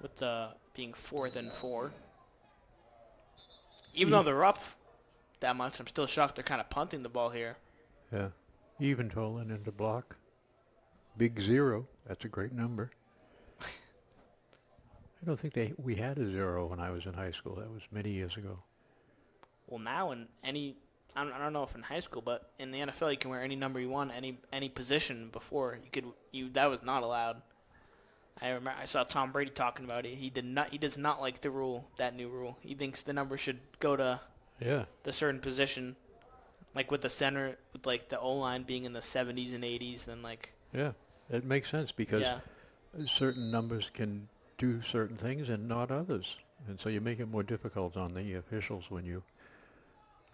with being 4th and 4. Even though they're up that much, I'm still shocked they're kind of punting the ball here. Yeah. Even Tolan into block. Big 0. That's a great number. I don't think we had a 0 when I was in high school. That was many years ago. Well, now in I don't know if in high school, but in the NFL you can wear any number you want, any position. Before that was not allowed. I remember I saw Tom Brady talking about it. He does not like the rule, that new rule. He thinks the number should go to the certain position, like with the center, with like the O-line being in the 70s and 80s, then like. Yeah, it makes sense because certain numbers can do certain things and not others, and so you make it more difficult on the officials when you.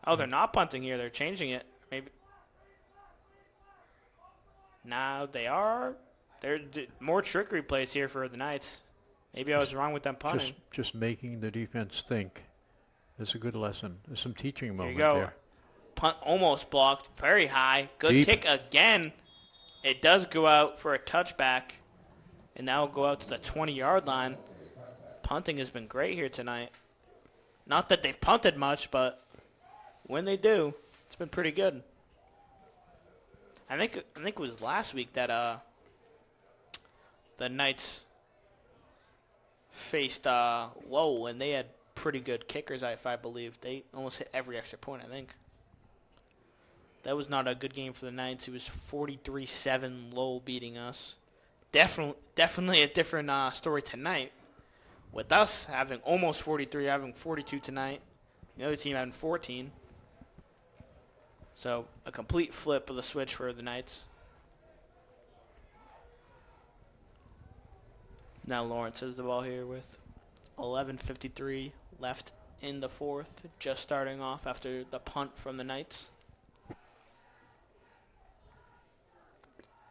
Oh, they're not punting here. They're changing it. Maybe. Now they are. There's more trickery plays here for the Knights. Maybe I was wrong with them punting. Just making the defense think. It's a good lesson. There's some teaching moment there. You go. there. Punt almost blocked. Very high. Good Deep. Kick again. It does go out for a touchback. And now will go out to the 20-yard line. Punting has been great here tonight. Not that they've punted much, but when they do, it's been pretty good. I think it was last week that the Knights faced Lowell, and they had pretty good kickers, if I believe. They almost hit every extra point, I think. That was not a good game for the Knights. It was 43-7 Lowell beating us. Definitely a different story tonight. With us having almost 43, having 42 tonight. The other team having 14. So a complete flip of the switch for the Knights. Now Lawrence has the ball here with 11:53 left in the fourth. Just starting off after the punt from the Knights.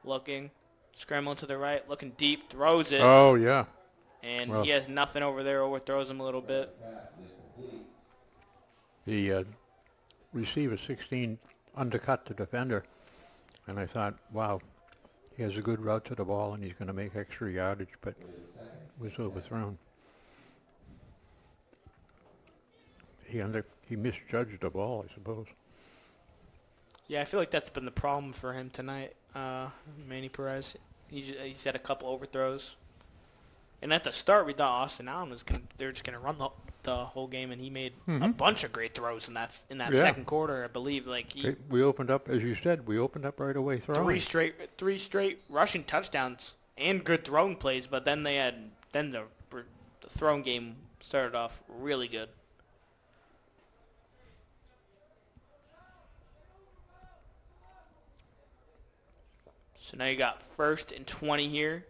Looking, scrambling to the right, looking deep, throws it. Oh, yeah. And he has nothing over there, overthrows him a little bit. The receiver 16 undercut the defender, and I thought, wow, he has a good route to the ball and he's going to make extra yardage, but was overthrown. He misjudged the ball, I suppose. Yeah, I feel like that's been the problem for him tonight. Manny Perez, he's had a couple overthrows. And at the start, we thought Austin Allen they were just gonna run the whole game, and he made a bunch of great throws in that second quarter, I believe. We opened up, as you said, right away throwing. Three straight rushing touchdowns and good throwing plays, but then the throwing game started off really good. So now you got 1st and 20 here.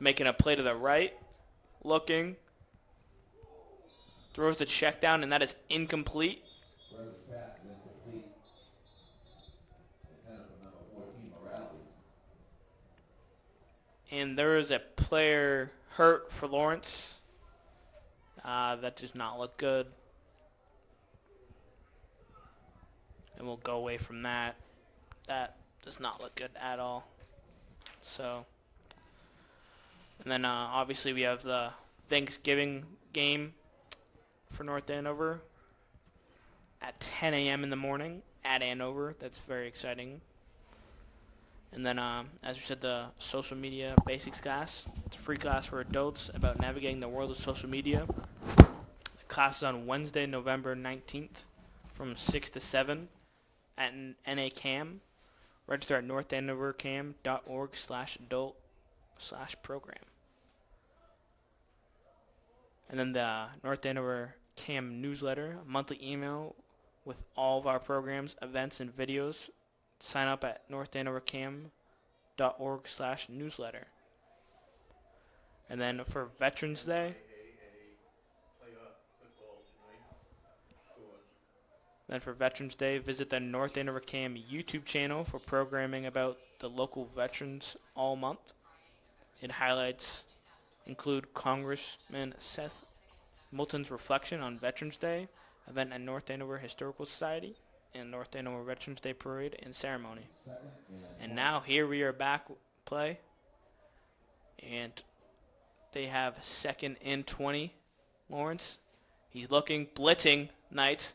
Making a play to the right. Looking. Throws the check down, and that is incomplete. And there is a player hurt for Lawrence. That does not look good. And we'll go away from that. That does not look good at all. So, and then obviously we have the Thanksgiving game for North Andover at 10 a.m. in the morning at Andover. That's very exciting. And then, as we said, the social media basics class. It's a free class for adults about navigating the world of social media. The class is on Wednesday, November 19th from 6 to 7 at NA Cam. Register at northandovercam.org/adult/program. And then the North Andover Cam newsletter, a monthly email with all of our programs, events, and videos. Sign up at northandovercam.org/newsletter. And then for Veterans Day, visit the North Andover Cam YouTube channel for programming about the local veterans all month. It highlights include Congressman Seth Moulton's reflection on Veterans Day, event at North Andover Historical Society, and North Andover Veterans Day Parade and Ceremony. And now here we are back play, and they have 2nd and 20. Lawrence, he's looking, blitzing Knights.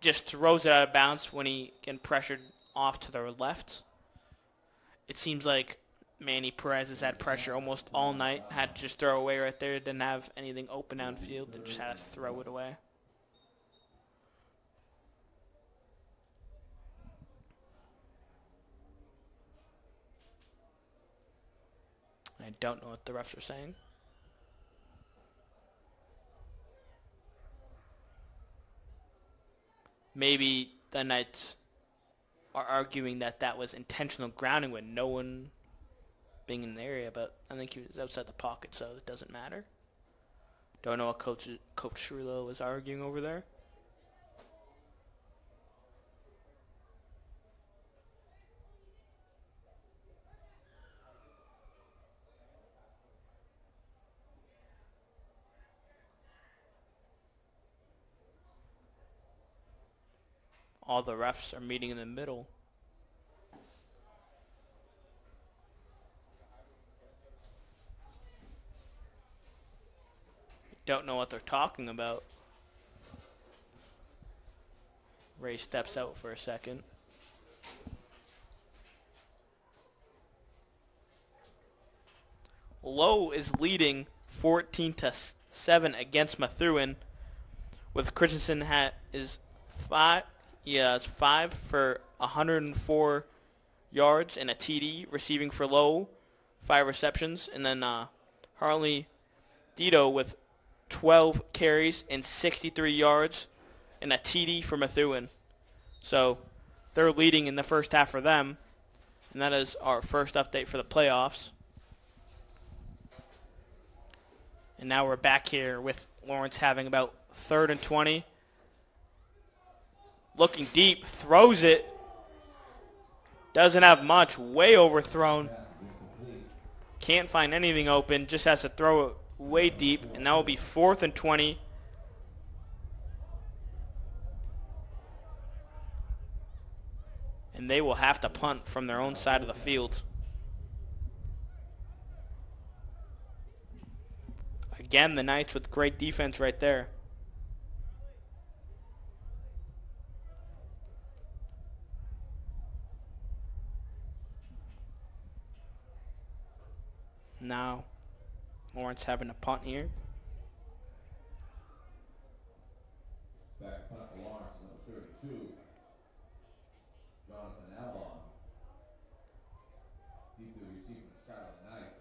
Just throws it out of bounds when he getting pressured off to the left. It seems like Manny Perez has had pressure almost all night. Had to just throw away right there. Didn't have anything open downfield and just had to throw it away. I don't know what the refs are saying. Maybe the Knights are arguing that that was intentional grounding with no one being in the area, but I think he was outside the pocket, so it doesn't matter. Don't know what Coach Shrulo was arguing over there. All the refs are meeting in the middle. Don't know what they're talking about. Ray steps out for a second. Lowe is leading 14-7 against Methuen, with Christensen is 5 for 104 yards and a TD, receiving for Lowe, 5 receptions, and then Harley Dito with 12 carries and 63 yards and a TD for Methuen. So they're leading in the first half for them, and that is our first update for the playoffs. And now we're back here with Lawrence having about 3rd and 20. Looking deep, throws it. Doesn't have much, way overthrown. Can't find anything open, just has to throw it way deep, and that will be 4th and 20. And they will have to punt from their own side of the field. Again, the Knights with great defense right there. Now, Lawrence having a punt here. Back punt for Lawrence, number 32. Jonathan Alon. Deep to the receiver for the Scarlet Knights.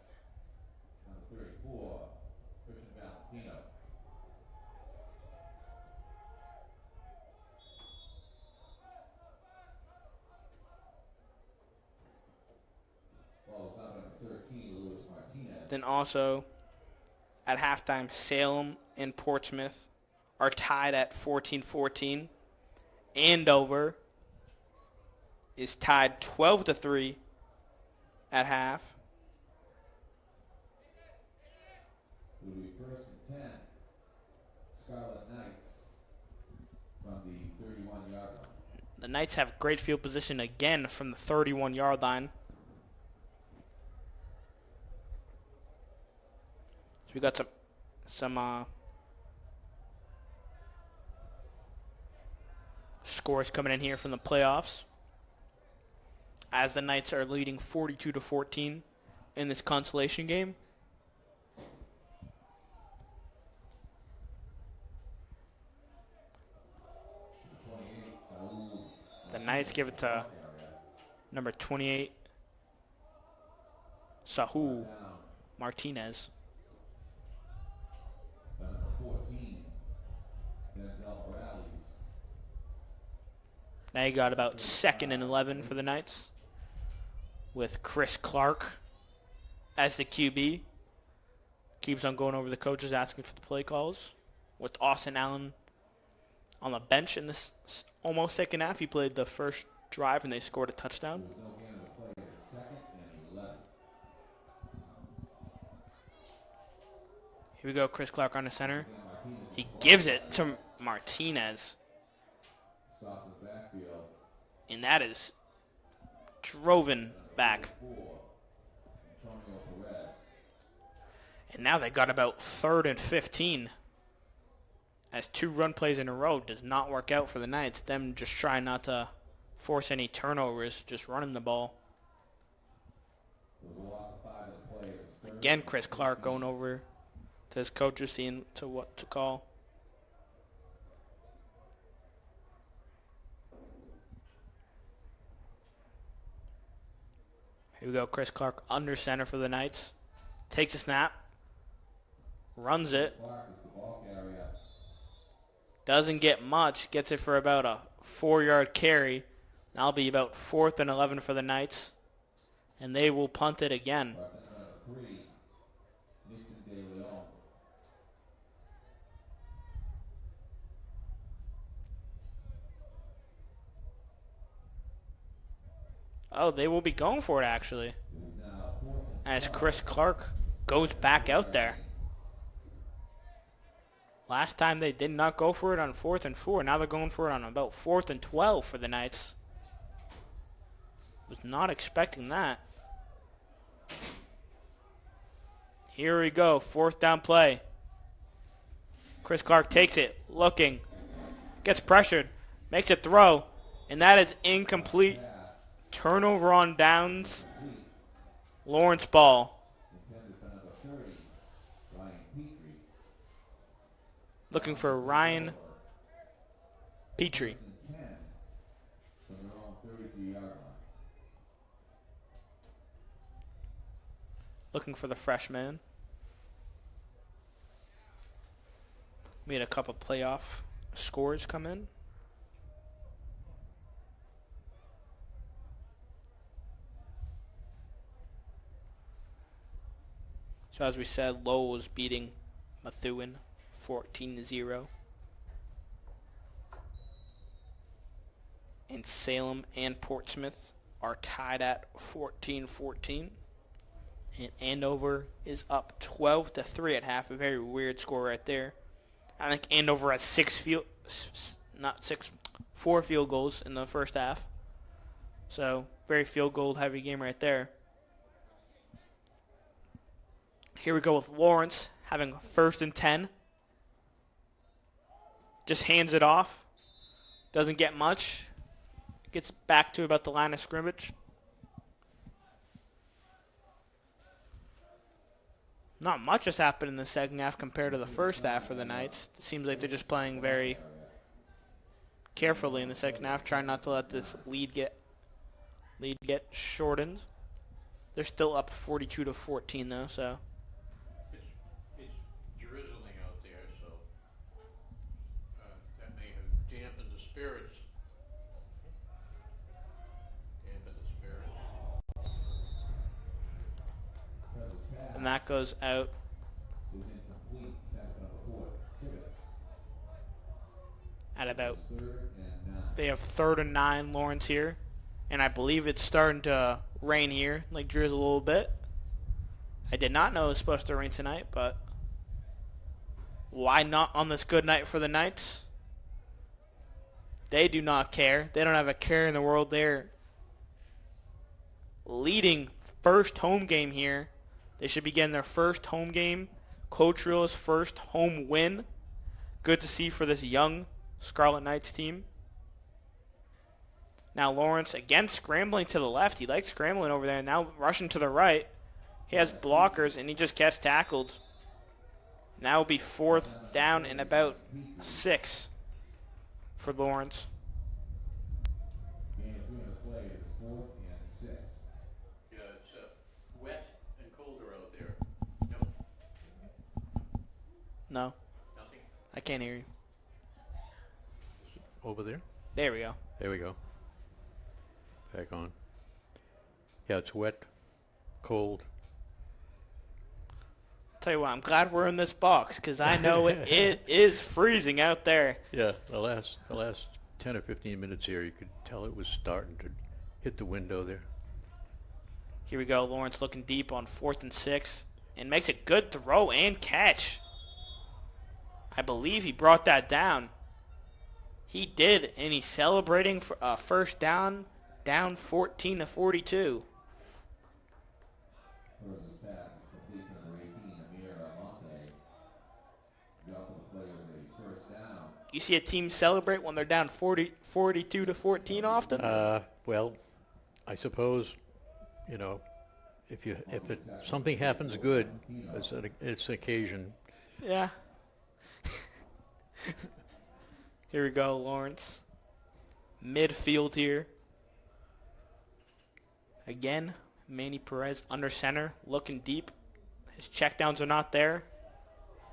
Number 34, Christian Valentino. Ball's out number 13, Luis Martinez. Then also, at halftime, Salem and Portsmouth are tied at 14-14. Andover is tied 12-3 at half. Will be 1st and 10. Scarlet Knights from the 31-yard line. The Knights have great field position again from the 31-yard line. So we got some scores coming in here from the playoffs, as the Knights are leading 42-14 in this consolation game. The Knights give it to Number 28, Sahu Martinez. Number 14, Denzel Morales. Now you got about 2nd and 11 for the Knights, with Chris Clark as the QB. Keeps on going over the coaches, asking for the play calls. With Austin Allen on the bench in this almost second half. He played the first drive and they scored a touchdown. Here we go, Chris Clark on the center. He gives it to Martinez. And that is driven back. And now they got about 3rd and 15. As 2 run plays in a row does not work out for the Knights. Them just trying not to force any turnovers, just running the ball. Again, Chris Clark going over to his coaches, seeing to what to call. Here we go, Chris Clark under center for the Knights. Takes a snap. Runs it. Doesn't get much. Gets it for about a 4-yard carry. That'll be about 4th and 11 for the Knights. And they will punt it again. Oh, they will be going for it, actually. As Chris Clark goes back out there. Last time they did not go for it on 4th and 4. Now they're going for it on about 4th and 12 for the Knights. Was not expecting that. Here we go. 4th down play. Chris Clark takes it. Looking. Gets pressured. Makes a throw. And that is incomplete. Turnover on downs. Lawrence ball. Looking for Ryan Petrie. Looking for the freshman. We had a couple playoff scores come in. So as we said, Lowell was beating Methuen 14-0. And Salem and Portsmouth are tied at 14-14. And Andover is up 12-3 at half. A very weird score right there. I think Andover has 4 field goals in the first half. So very field goal heavy game right there. Here we go with Lawrence having 1st and 10. Just hands it off. Doesn't get much. Gets back to about the line of scrimmage. Not much has happened in the second half compared to the first half for the Knights. It seems like they're just playing very carefully in the second half, trying not to let this lead get shortened. They're still up 42-14 though, so. It's drizzling out there, so that may have dampened the spirits. And that goes out. At about, they have 3rd and 9, Lawrence here. And I believe it's starting to rain here, like drizzle a little bit. I did not know it was supposed to rain tonight, but why not on this good night for the Knights? They do not care. They don't have a care in the world. They're leading first home game here. They should be getting their first home game. Coach Reel's first home win. Good to see for this young Scarlet Knights team. Now Lawrence again scrambling to the left. He likes scrambling over there. Now rushing to the right. He has blockers and he just gets tackled. Now will be 4th down and about 6 for Lawrence. No. I can't hear you. Over there? There we go. There we go. Back on. Yeah, it's wet, cold. Tell you what, I'm glad we're in this box because I know it is freezing out there. Yeah, the last 10 or 15 minutes here, you could tell it was starting to hit the window there. Here we go. Lawrence looking deep on 4th and 6 and makes a good throw and catch. I believe he brought that down. He did, and he's celebrating for a first down 14-42. You see a team celebrate when they're down 42-14 often? Well, I suppose, you know, if something happens good, it's an occasion. Yeah. Here we go, Lawrence. Midfield here. Again, Manny Perez under center, looking deep. His checkdowns are not there.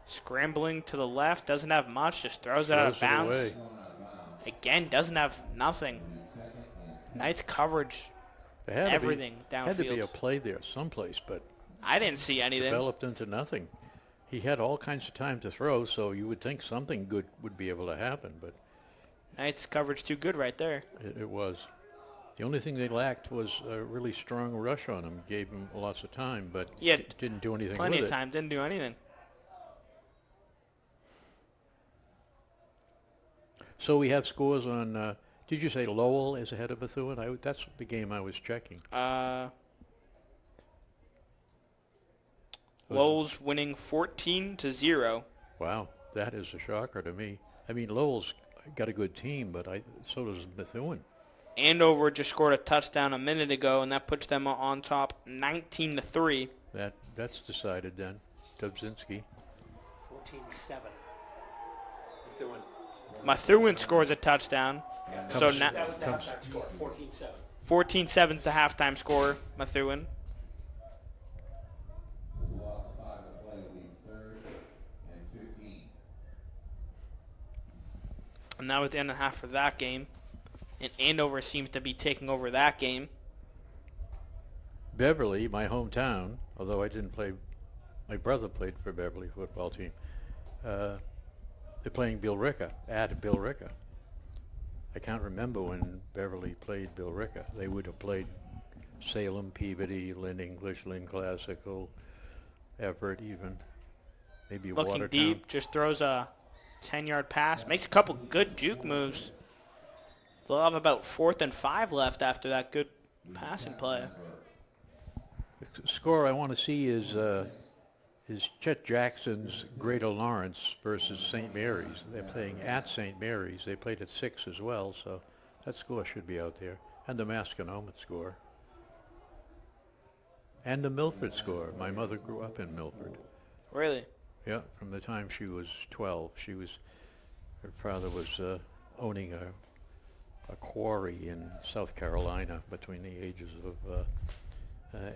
Scrambling to the left, doesn't have much, just throws it out of bounds. Again, doesn't have nothing. Knights coverage, everything downfield. Had to be a play there someplace, but I didn't see anything. Developed into nothing. He had all kinds of time to throw, so you would think something good would be able to happen, but Knights coverage too good right there. It was. The only thing they lacked was a really strong rush on him. Gave him lots of time, but didn't do anything with it. Plenty of time, didn't do anything. So we have scores on, did you say Lowell is ahead of Bethune? That's the game I was checking. Lowell's winning 14-0. Wow, that is a shocker to me. I mean, Lowell's got a good team, but so does Bethune. Andover just scored a touchdown a minute ago, and that puts them on top 19-3. That's decided then. Dubzinski. 14-7. Bethune. Methuen scores a touchdown. Yeah, so now 14-7. 14-7 is the halftime score, Methuen. And that was the end of the half for that game. And Andover seems to be taking over that game. Beverly, my hometown, although I didn't play, my brother played for Beverly football team. They're playing Billerica, at Billerica. I can't remember when Beverly played Billerica. They would have played Salem, Peabody, Lynn English, Lynn Classical, Everett even, maybe Looking Watertown. deep, just throws a 10-yard pass. Makes a couple good juke moves. They'll have about 4th and 5 left after that good passing play. The score I want to see is Chet Jackson's Greater Lawrence versus St. Mary's. They're playing at St. Mary's. They played at 6 as well, so that score should be out there. And the Masconomet score. And the Milford score. My mother grew up in Milford. Really? Yeah, from the time she was 12. Her father was owning a quarry in South Carolina between the ages of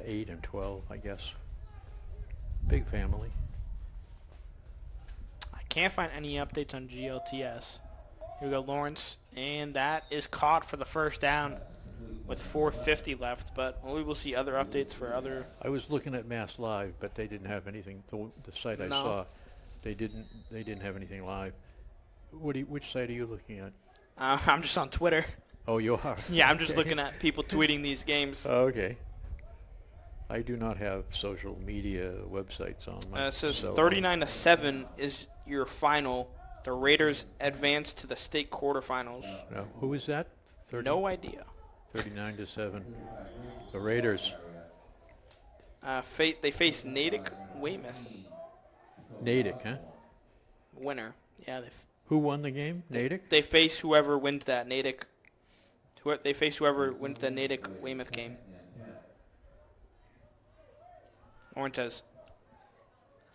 8 and 12, I guess. Big family. I can't find any updates on GLTS. Here we go, Lawrence. And that is caught for the first down with 4:50 left. But we will see other updates for other... I was looking at Mass Live, but they didn't have anything. The site I saw, they didn't have anything live. Which site are you looking at? I'm just on Twitter. Oh, you are? Yeah, I'm just looking at people tweeting these games. Oh, okay. I do not have social media websites on my... It says 39-7 is your final. The Raiders advance to the state quarterfinals. Now, who is that? No idea. 39-7. The Raiders. They face Natick Weymouth. Natick, huh? Winner. Yeah. Who won the game? Natick? They face whoever wins that Natick. They face whoever wins the Natick Weymouth game. Lawrence has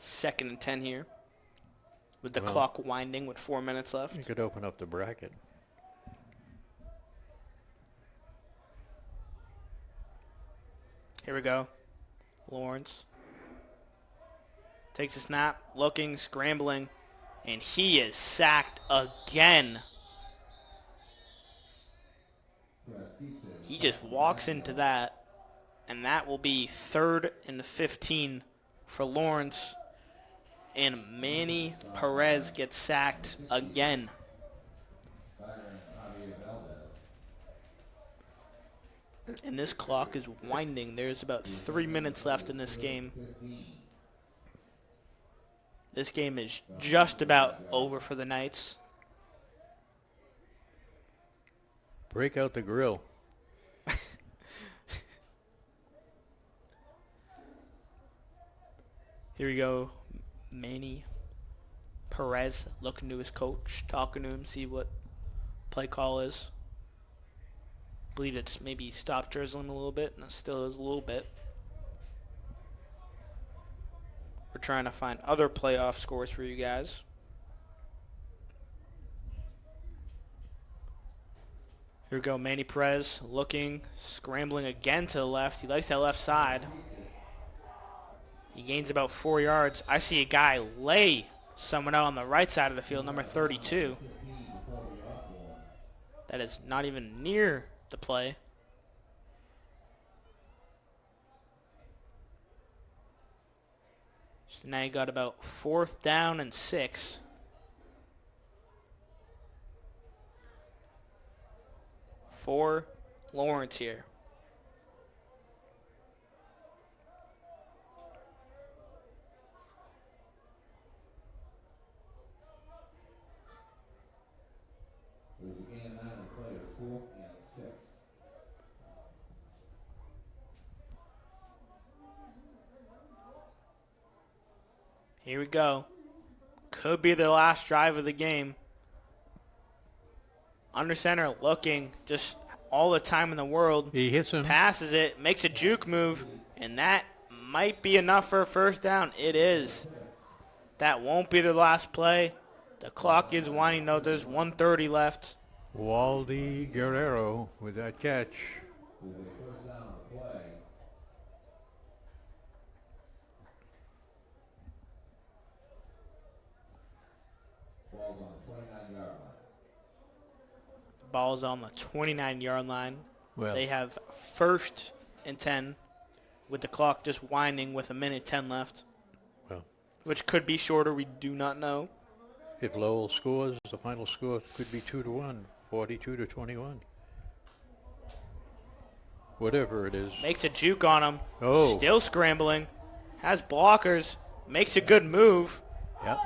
2nd and 10 here, with the clock winding with 4 minutes left. You could open up the bracket. Here we go. Lawrence takes a snap, looking, scrambling, And he is sacked again. He just walks into that, and that will be 3rd and 15 for Lawrence. And Manny Perez gets sacked again. And this clock is winding. There's about 3 minutes left in this game. This game is just about over for the Knights. Break out the grill. Here we go. Manny Perez looking to his coach, talking to him, see what play call is. I believe it's maybe stopped drizzling a little bit, and it still is a little bit. We're trying to find other playoff scores for you guys. Here we go, Manny Perez looking, scrambling again to the left. He likes that left side. He gains about 4 yards. I see a guy lay someone out on the right side of the field, number 32. That is not even near the play. So now you got about 4th down and 6. For Lawrence here. There's a game now to play of 4th and 6. Here we go. Could be the last drive of the game. Under center looking, just all the time in the world. He hits him. Passes it, makes a juke move, and that might be enough for a first down. It is. That won't be the last play. The clock is winding though. There's 1:30 left. Waldy Guerrero with that catch. First down on the play. Ball's on the 29-yard line. Ball's on the 29-yard line. Well, they have 1st and 10 with the clock just winding with 1:10 left. Well, which could be shorter. We do not know. If Lowell scores, the final score could be 2-1, 42-21. Whatever it is. Makes a juke on him. Oh. Still scrambling. Has blockers. Makes a good move. Yep.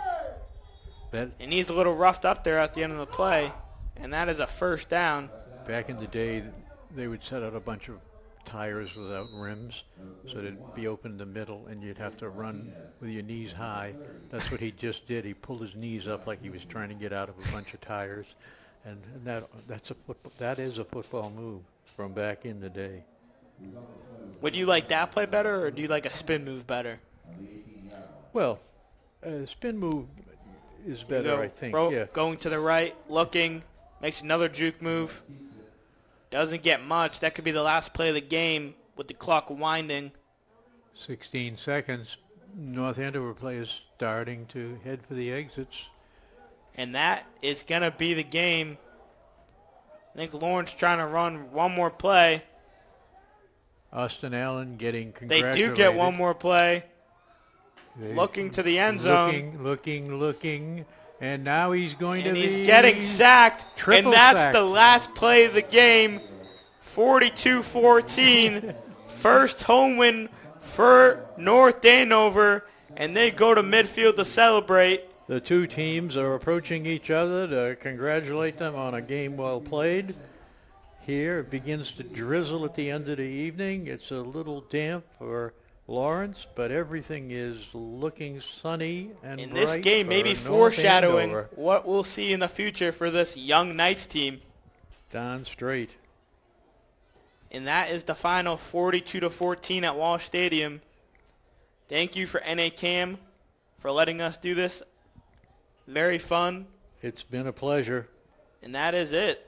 And he's a little roughed up there at the end of the play. And that is a first down. Back in the day, they would set out a bunch of tires without rims, so it'd be open in the middle, and you'd have to run with your knees high. That's what he just did. He pulled his knees up like he was trying to get out of a bunch of tires, and that is a football move from back in the day. Would you like that play better, or do you like a spin move better? Well, spin move is better, I think. Yeah. Going to the right, looking, makes another juke move. Doesn't get much. That could be the last play of the game with the clock winding. 16 seconds. North Andover players starting to head for the exits. And that is going to be the game. I think Lawrence trying to run one more play. Austin Allen getting congratulated. They do get one more play. Looking to the end zone. Looking. And now he's going and to he's getting sacked. And that's the last play of the game. 42-14. First home win for North Andover. And they go to midfield to celebrate. The two teams are approaching each other to congratulate them on a game well played. Here it begins to drizzle at the end of the evening. It's a little damp for Lawrence, but everything is looking sunny and in bright. This game may be foreshadowing what we'll see in the future for this young Knights team. Darn straight. And that is the final 42-14 at Walsh Stadium. Thank you for NACAM for letting us do this. Very fun. It's been a pleasure. And that is it.